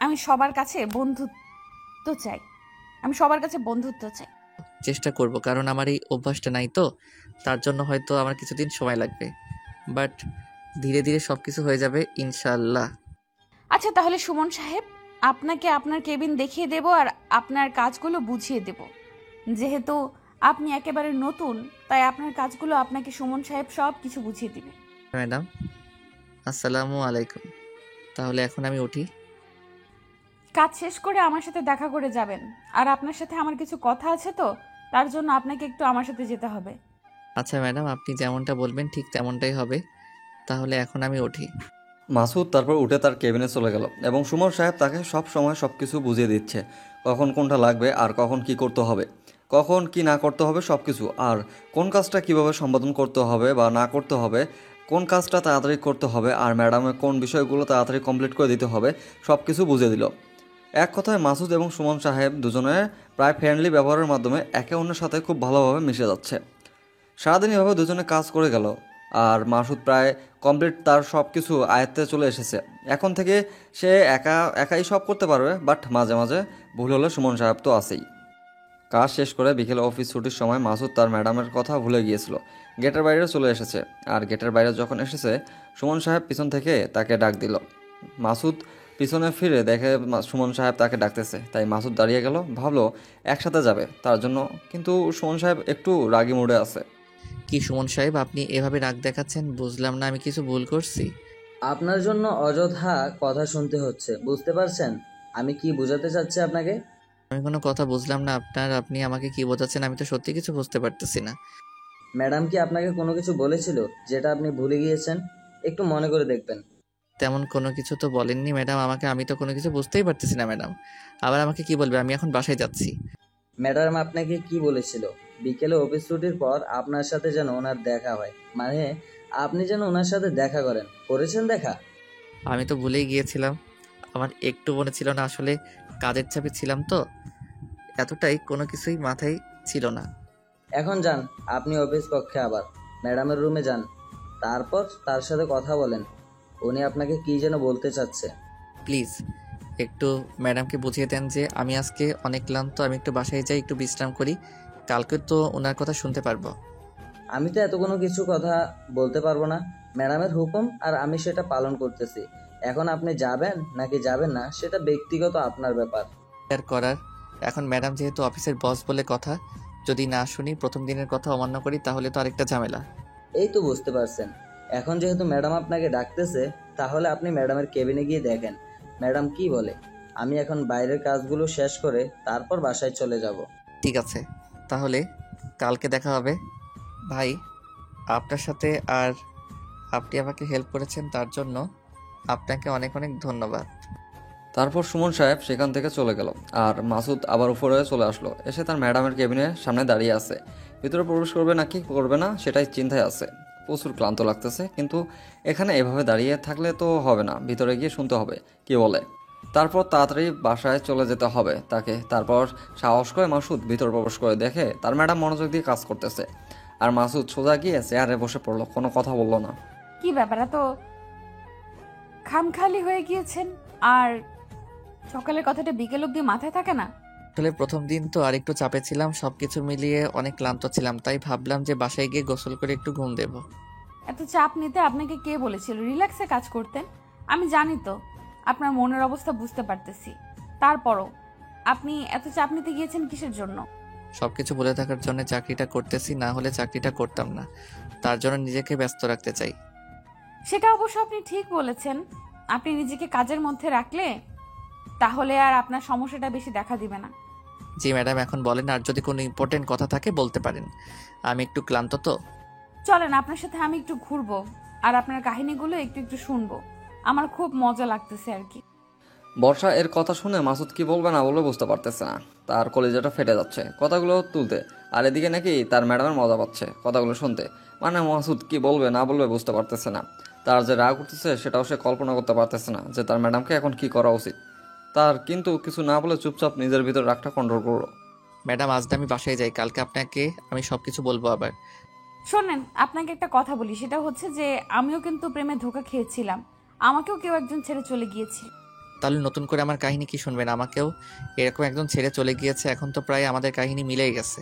আমি সবার কাছে বন্ধুত্ব চাই,
চেষ্টা করব, কারণ আমার এই অভ্যাসটা নাই তো, তার জন্য হয়তো আমার কিছুদিন সময় লাগবে, বাট ধীরে ধীরে সব কিছু হয়ে যাবে ইনশাআল্লাহ।
আচ্ছা তাহলে সুমন সাহেব, আপনাকে আপনার কেবিন দেখিয়ে দেব আর আপনার কাজগুলো বুঝিয়ে দেব। যেহেতু আপনি একেবারে নতুন, তাই আপনার কাজগুলো আপনাকে সুমন সাহেব সব কিছু বুঝিয়ে দিবে।
ম্যাডাম, আসসালামু আলাইকুম। তাহলে এখন আমি উঠি।
কাজ শেষ করে আমার সাথে দেখা করে যাবেন, আর আপনার সাথে আমার কিছু কথা আছে তো, তার জন্য আপনাকে একটু আমার সাথে যেতে হবে।
আচ্ছা ম্যাডাম, আপনি যেমনটা বলবেন ঠিক তেমনটাই হবে। তাহলে এখন আমি উঠি।
মাসুদ তারপর উঠে তার কেবিনে চলে গেল এবং সুমন সাহেব তাকে সব সময় সব কিছু বুঝিয়ে দিচ্ছে, কখন কোনটা লাগবে আর কখন কি করতে হবে, কখন কি না করতে হবে সব কিছু, আর কোন কাজটা কিভাবে সম্পাদন করতে হবে বা না করতে হবে, কোন কাজটা তাড়াতাড়ি করতে হবে, আর ম্যাডামের কোন বিষয়গুলো তাড়াতাড়ি কমপ্লিট করে দিতে হবে, সব কিছু বুঝিয়ে দিল। এক কথায় মাসুদ এবং সুমন সাহেব দুজনের প্রায় ফ্রেন্ডলি ব্যবহারের মাধ্যমে একে অন্যের সাথে খুব ভালোভাবে মিশে যাচ্ছে। সারাদিন এভাবে দুজনে কাজ করে গেল, আর মাসুদ প্রায় কমপ্লিট, তার সব কিছু আয়ত্তে চলে এসেছে। এখন থেকে সে একাই সব করতে পারবে, বাট মাঝে মাঝে ভুল হলে সুমন সাহেব তো আছেই। কাজ শেষ করে বিকেলে অফিস ছুটির সময় মাসুদ তার ম্যাডামের কথা ভুলে গিয়েছিল, গেটের বাইরে চলে এসেছে। আর গেটের বাইরে যখন এসেছে, সুমন সাহেব পিছন থেকে তাকে ডাক দিল। মাসুদ পিছনে ফিরে দেখে সুমন সাহেব তাকে ডাকতেছে, তাই মাসুদ দাঁড়িয়ে গেল, ভাবলো একসাথে যাবে তার জন্য, কিন্তু সুমন সাহেব একটু রাগী মুডে আছে।
কি সুমন সাহেব, আপনি এভাবে রাগ দেখাচ্ছেন? বুঝলাম না, আমি কিছু ভুল করছি?
আপনার জন্য অযথা কথা শুনতে হচ্ছে, বুঝতে পারছেন আমি কি বোঝাতে চাচ্ছি আপনাকে?
আমি কোনো কথা বুঝলাম না আপনার। আপনি আমাকে কি বোঝাচ্ছেন? আমি তো সত্যি কিছু বুঝতে পারতেছি না।
ম্যাডাম কি আপনাকে কোনো কিছু বলেছিল যেটা আপনি ভুলে গিয়েছেন? একটু মনে করে দেখবেন।
তেমন কোনো কিছু তো বলেননি ম্যাডাম আমাকে, আমি তো কোনো কিছু বুঝতেই পারতেছি না ম্যাডাম। আবার আমাকে কি বলবে? আমি এখন বাসায় যাচ্ছি।
ম্যাডাম আপনাকে কি বলেছিল? বিকেলে অফিস ছুটির পর আপনার সাথে যেন ওনার দেখা হয়, মানে আপনি যেন ওনার সাথে দেখা করেছেন দেখা?
আমি তো ভুলেই গিয়েছিলাম, আমার একটু মনে ছিল না, আসলে কাজের চাপে ছিলাম তো, এতটাই কোনো কিছুই মাথায় ছিল না।
এখন যান আপনি অফিস কক্ষে, আবার ম্যাডামের রুমে যান, তারপর তার সাথে কথা বলেন, উনি আপনাকে কি যেন বলতে চাচ্ছে।
প্লিজ একটু ম্যাডামকে বুঝিয়ে দেন যে আমি আজকে অনেক ক্লান্ত, আমি একটু বাসায় যাই, একটু বিশ্রাম করি, কালকে তো ওনার কথা শুনতে পারবো।
আমি তো এত কোনো কিছু কথা বলতে পারবো না, ম্যাডামের হুকুম আর আমি সেটা পালন করতেছি। এখন আপনি যাবেন নাকি যাবেন না সেটা ব্যক্তিগত আপনার ব্যাপার।
আর করার, এখন ম্যাডাম যেহেতু অফিসের বস বলে কথা, যদি না শুনি, প্রথম দিনের কথা অমান্য করি, তাহলে তো আরেকটা ঝামেলা।
এই তো বুঝতে পারছেন, এখন যেহেতু ম্যাডাম আপনাকে ডাকতেছে, তাহলে আপনি ম্যাডামের কেবিনে গিয়ে দেখেন ম্যাডাম কি বলে। আমি এখন বাইরের কাজগুলো শেষ করে তারপর বাসায় চলে যাব।
ঠিক আছে, তাহলে কালকে দেখা হবে ভাই। আপনার সাথে, আর আপনি আমাকে হেল্প করেছেন তার জন্য আপনাকে অনেক অনেক ধন্যবাদ।
তারপর সুমন সাহেব সেখান থেকে চলে গেল, আর মাসুদ আবার উপরে চলে আসলো, এসে তার ম্যাডামের কেবিনের সামনে দাঁড়িয়ে আছে। ভিতরে প্রবেশ করবে নাকি করবে না সেটাই চিন্তায় আছে। প্রচুর ক্লান্ত লাগতেছে, কিন্তু এখানে এভাবে দাঁড়িয়ে থাকলে তো হবে না, ভিতরে গিয়ে শুনতে হবে কি বলে। তারপর তাড়াতাড়ি বাসায় চলে যেতে হবে তাকে। তারপর সাহস করে মাসুদ ভিতরে প্রবেশ করে দেখে তার ম্যাডাম মনোযোগ দিয়ে কাজ করতেছে, আর মাসুদ সোজা গিয়ে চেয়ারে বসে পড়লো, কোনো কথা বললো না।
কি ব্যাপার, এত খামখালি হয়ে গিয়েছেন? আর সকালের কথাটা বিকেল অব্দি মাথায় থাকে না?
আসলে প্রথম দিন তো আর একটু চাপে ছিলাম, সবকিছু মিলিয়ে অনেক ক্লান্ত ছিলাম, তাই ভাবলাম যে বাসায় গিয়ে গোসল করে একটু ঘুম দেব।
এত চাপ নিতে আপনাকে কে বলেছিল রিল্যাক্সে কাজ করতেন? আমি জানি তো, আপনার মনের অবস্থা বুঝতে পারতেছি। তারপরও আপনি এত চাপ নিতে গিয়েছেন কিসের জন্য?
সবকিছু বলে থাকার জন্য চাকরিটা করতেছি, না হলে চাকরিটা করতাম না, তার জন্য নিজেকে ব্যস্ত রাখতে চাই।
সেটা অবশ্য আপনি ঠিক বলেছেন। আপনি নিজেকে কাজের মধ্যে রাখলে তাহলে আর আপনার সমস্যাটা বেশি দেখা দিবে না।
জি ম্যাডাম, এখন বলেন, আর যদি কোনো ইম্পর্টেন্ট কথা থাকে বলতে পারেন, আমি একটু ক্লান্ত তো।
চলেন আপনার সাথে আমি একটু ঘুরবো, আর আপনার কাহিনীগুলো একটু একটু শুনবো, আমার খুব মজা লাগতেছে আর কি।
বর্ষা এর কথা শুনে মাসুদ কি বলবে না বলবে বুঝতে পারতেছে না। তার কলিজাটা ফেটে যাচ্ছে কথাগুলো তুলতে, আর এদিকে নাকি তার ম্যাডামের মজা পাচ্ছে কথাগুলো শুনতে। মানে মাসুদ কি বলবে না বলবে বুঝতে পারতেছে না। তার যে রাগ উঠতেছে সেটাও সে কল্পনা করতে পারতেছে না যে তার ম্যাডামকে এখন কি করা উচিত তার। কিন্তু কিছু না বলে চুপচাপ নিজের ভিতর রাগটা কন্ট্রোল করলো।
ম্যাডাম আজ আমি বাসায় যাই, কালকে আপনাকে আমি সব কিছু বলবো আবার।
শোনেন, আপনাকে একটা কথা বলি, সেটা হচ্ছে যে আমিও কিন্তু প্রেমে ধোঁকা খেয়েছিলাম। আমাকেও কেউ একজন ছেড়ে চলে গিয়েছিল।
তাহলে নতুন করে আমার কাহিনী কি শুনবেন? আমাকেও এরকম একজন ছেড়ে চলে গিয়েছে, এখন তো প্রায় আমাদের কাহিনী মিলেই গেছে।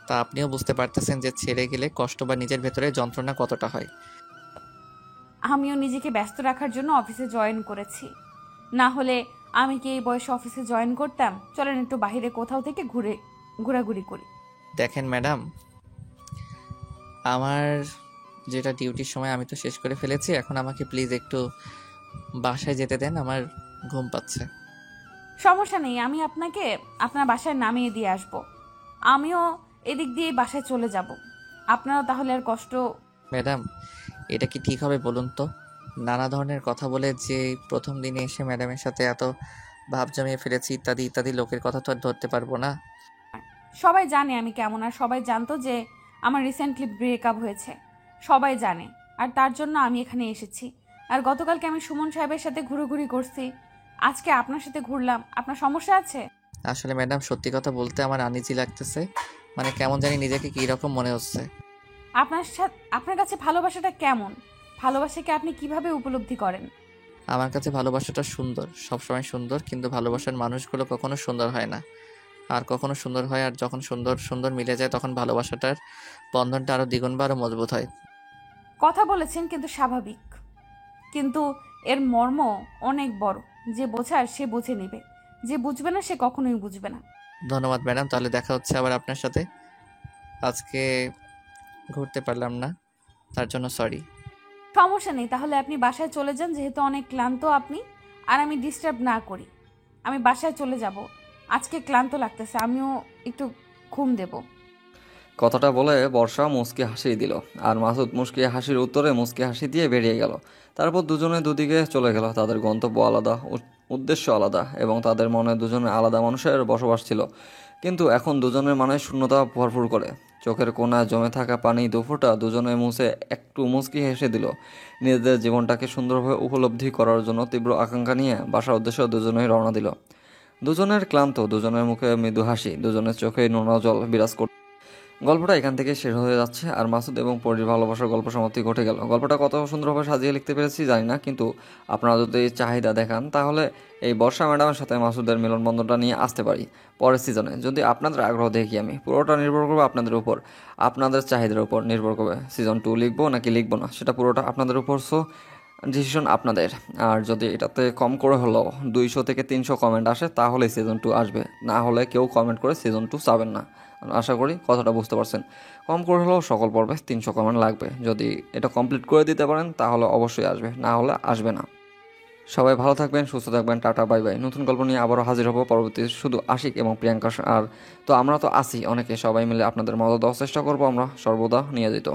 তা আপনিও বুঝতে পারতেছেন যে ছেড়ে গেলে কষ্ট বা নিজের ভেতরে যন্ত্রণা কতটা হয়।
আমিও নিজেকে ব্যস্ত রাখার জন্য অফিসে জয়েন করেছি, না হলে আমি কি এই বয়সে অফিসে জয়েন করতাম? চলেন একটু বাইরে কোথাও থেকে ঘোরাঘুরি করি।
দেখেন ম্যাডাম, আমার যেটা ডিউটির সময় আমি তো শেষ করে ফেলেছি, এখন আমাকে প্লিজ একটু বাসায় যেতে দেন, আমার ঘুম পাচ্ছে।
সমস্যা নেই, আমি আপনাকে আপনার বাসায় নামিয়ে দিয়ে আসব। আমিও এদিক দিয়ে বাসায় চলে যাব, আপনারও তাহলে আর কষ্ট।
ম্যাডাম এটা কি ঠিক হবে বলুন তো? নানা ধরনের কথা বলে যে প্রথম দিনে এসে ম্যাডামের সাথে এত ভাব জমিয়ে ফেলেছি ইত্যাদি ইত্যাদি, লোকের কথা তো আর ধরতে পারবো না।
সবাই জানে আমি কেমন, আর সবাই জানতো যে আমার রিসেন্টলি ব্রেকআপ হয়েছে, সবাই জানে। আর তার জন্য আমি এখানে এসেছি। আর গতকালকে আমি সুমন সাহেবের সাথে ঘুরোঘুরি করছি, আজকে আপনার সাথে ঘুরলাম। আপনার সমস্যা আছে?
আসলে ম্যাডাম সত্যি কথা বলতে আমার আনইজি লাগতেছে, মানে কেমন জানি নিজেকে কী রকম মনে হচ্ছে।
আপনার কাছে ভালোবাসাটা কেমন? ভালোবাসাকে আপনি কিভাবে উপলব্ধি করেন?
আমার কাছে ভালোবাসাটা সুন্দর, সবসময় সুন্দর, কিন্তু ভালোবাসার মানুষগুলো কখনো সুন্দর হয় না, আর কখনো সুন্দর হয়। আর যখন সুন্দর সুন্দর মিলে যায় তখন ভালোবাসাটার বন্ধনটা আরও দ্বিগুণ বা আরও মজবুত হয়।
কথা বলেছেন কিন্তু স্বাভাবিক, কিন্তু এর মর্ম অনেক বড়। যে বোঝার সে বুঝে নেবে, যে বুঝবে না সে কখনোই বুঝবে না।
ধন্যবাদ ম্যাডাম, তাহলে দেখা হচ্ছে আবার আপনার সাথে। আজকে ঘুরতে পারলাম না, তার জন্য সরি।
সমস্যা নেই, তাহলে আপনি বাসায় চলে যান, যেহেতু অনেক ক্লান্ত আপনি। আর আমি ডিস্টার্ব না করি, আমি বাসায় চলে যাব। আজকে ক্লান্ত লাগতেছে, আমিও একটু ঘুম দেব।
কথাটা বলে বর্ষা মুচকি হাসি দিল, আর মাসুদ মুচকি হাসির উত্তরে মুচকি হাসি দিয়ে বেরিয়ে গেল। তারপর দুজনে দুদিকে চলে গেল, তাদের গন্তব্য আলাদা, উদ্দেশ্য আলাদা, এবং তাদের মনে দুজনে আলাদা মানুষের বসবাস ছিল। কিন্তু এখন দুজনের মানে শূন্যতা ভরপুর করে। চোখের কোণায় জমে থাকা পানি দুফোঁটা দুজনে মুছে একটু মুচকি হেসে দিল। নিজেদের জীবনটাকে সুন্দরভাবে উপলব্ধি করার জন্য তীব্র আকাঙ্ক্ষা নিয়ে বাসার উদ্দেশ্যে দুজনেই রওনা দিল। দুজনের ক্লান্ত, দুজনের মুখে মৃদু হাসি, দুজনের চোখে নোনা জল বিরাজ করত। গল্পটা এখান থেকে শেষ হয়ে যাচ্ছে, আর মাসুদ এবং পরীর ভালোবাসার গল্প সমাপ্তি ঘটে গেল। গল্পটা কত সুন্দরভাবে সাজিয়ে লিখতে পেরেছি জানি না, কিন্তু আপনারা যদি চাহিদা দেখান তাহলে এই বর্ষা ম্যাডামের সাথে মাসুদের মিলনবন্ধনটা নিয়ে আসতে পারি পরের সিজনে, যদি আপনাদের আগ্রহ দেখি আমি। পুরোটা নির্ভর করবে আপনাদের উপর, আপনাদের চাহিদার উপর নির্ভর করবে সিজন 2 লিখবো নাকি লিখবো না, সেটা পুরোটা আপনাদের উপর। সো ডিসিশন আপনাদের। আর যদি এটাতে কম করে হলেও 200 থেকে 300 কমেন্ট আসে তাহলে সিজন 2 আসবে, না হলে কেউ কমেন্ট করে সিজন 2 চাবেন না। আশা করি কথাটা বুঝতে পারছেন। কম করে হলেও সকল পর্বে 300 কমেন্ট লাগবে। যদি এটা কমপ্লিট করে দিতে পারেন তাহলে অবশ্যই আসবে, না হলে আসবে না। সবাই ভালো থাকবেন, সুস্থ থাকবেন, টাটা বাই বাই। নতুন গল্প নিয়ে আবারও হাজির হবো পরবর্তী শুধু আশিক এবং প্রিয়াঙ্কা। আর তো আমরা তো আসি অনেকে, সবাই মিলে আপনাদের মজা দেওয়ার চেষ্টা করবো আমরা সর্বদা নিয়ে যেত।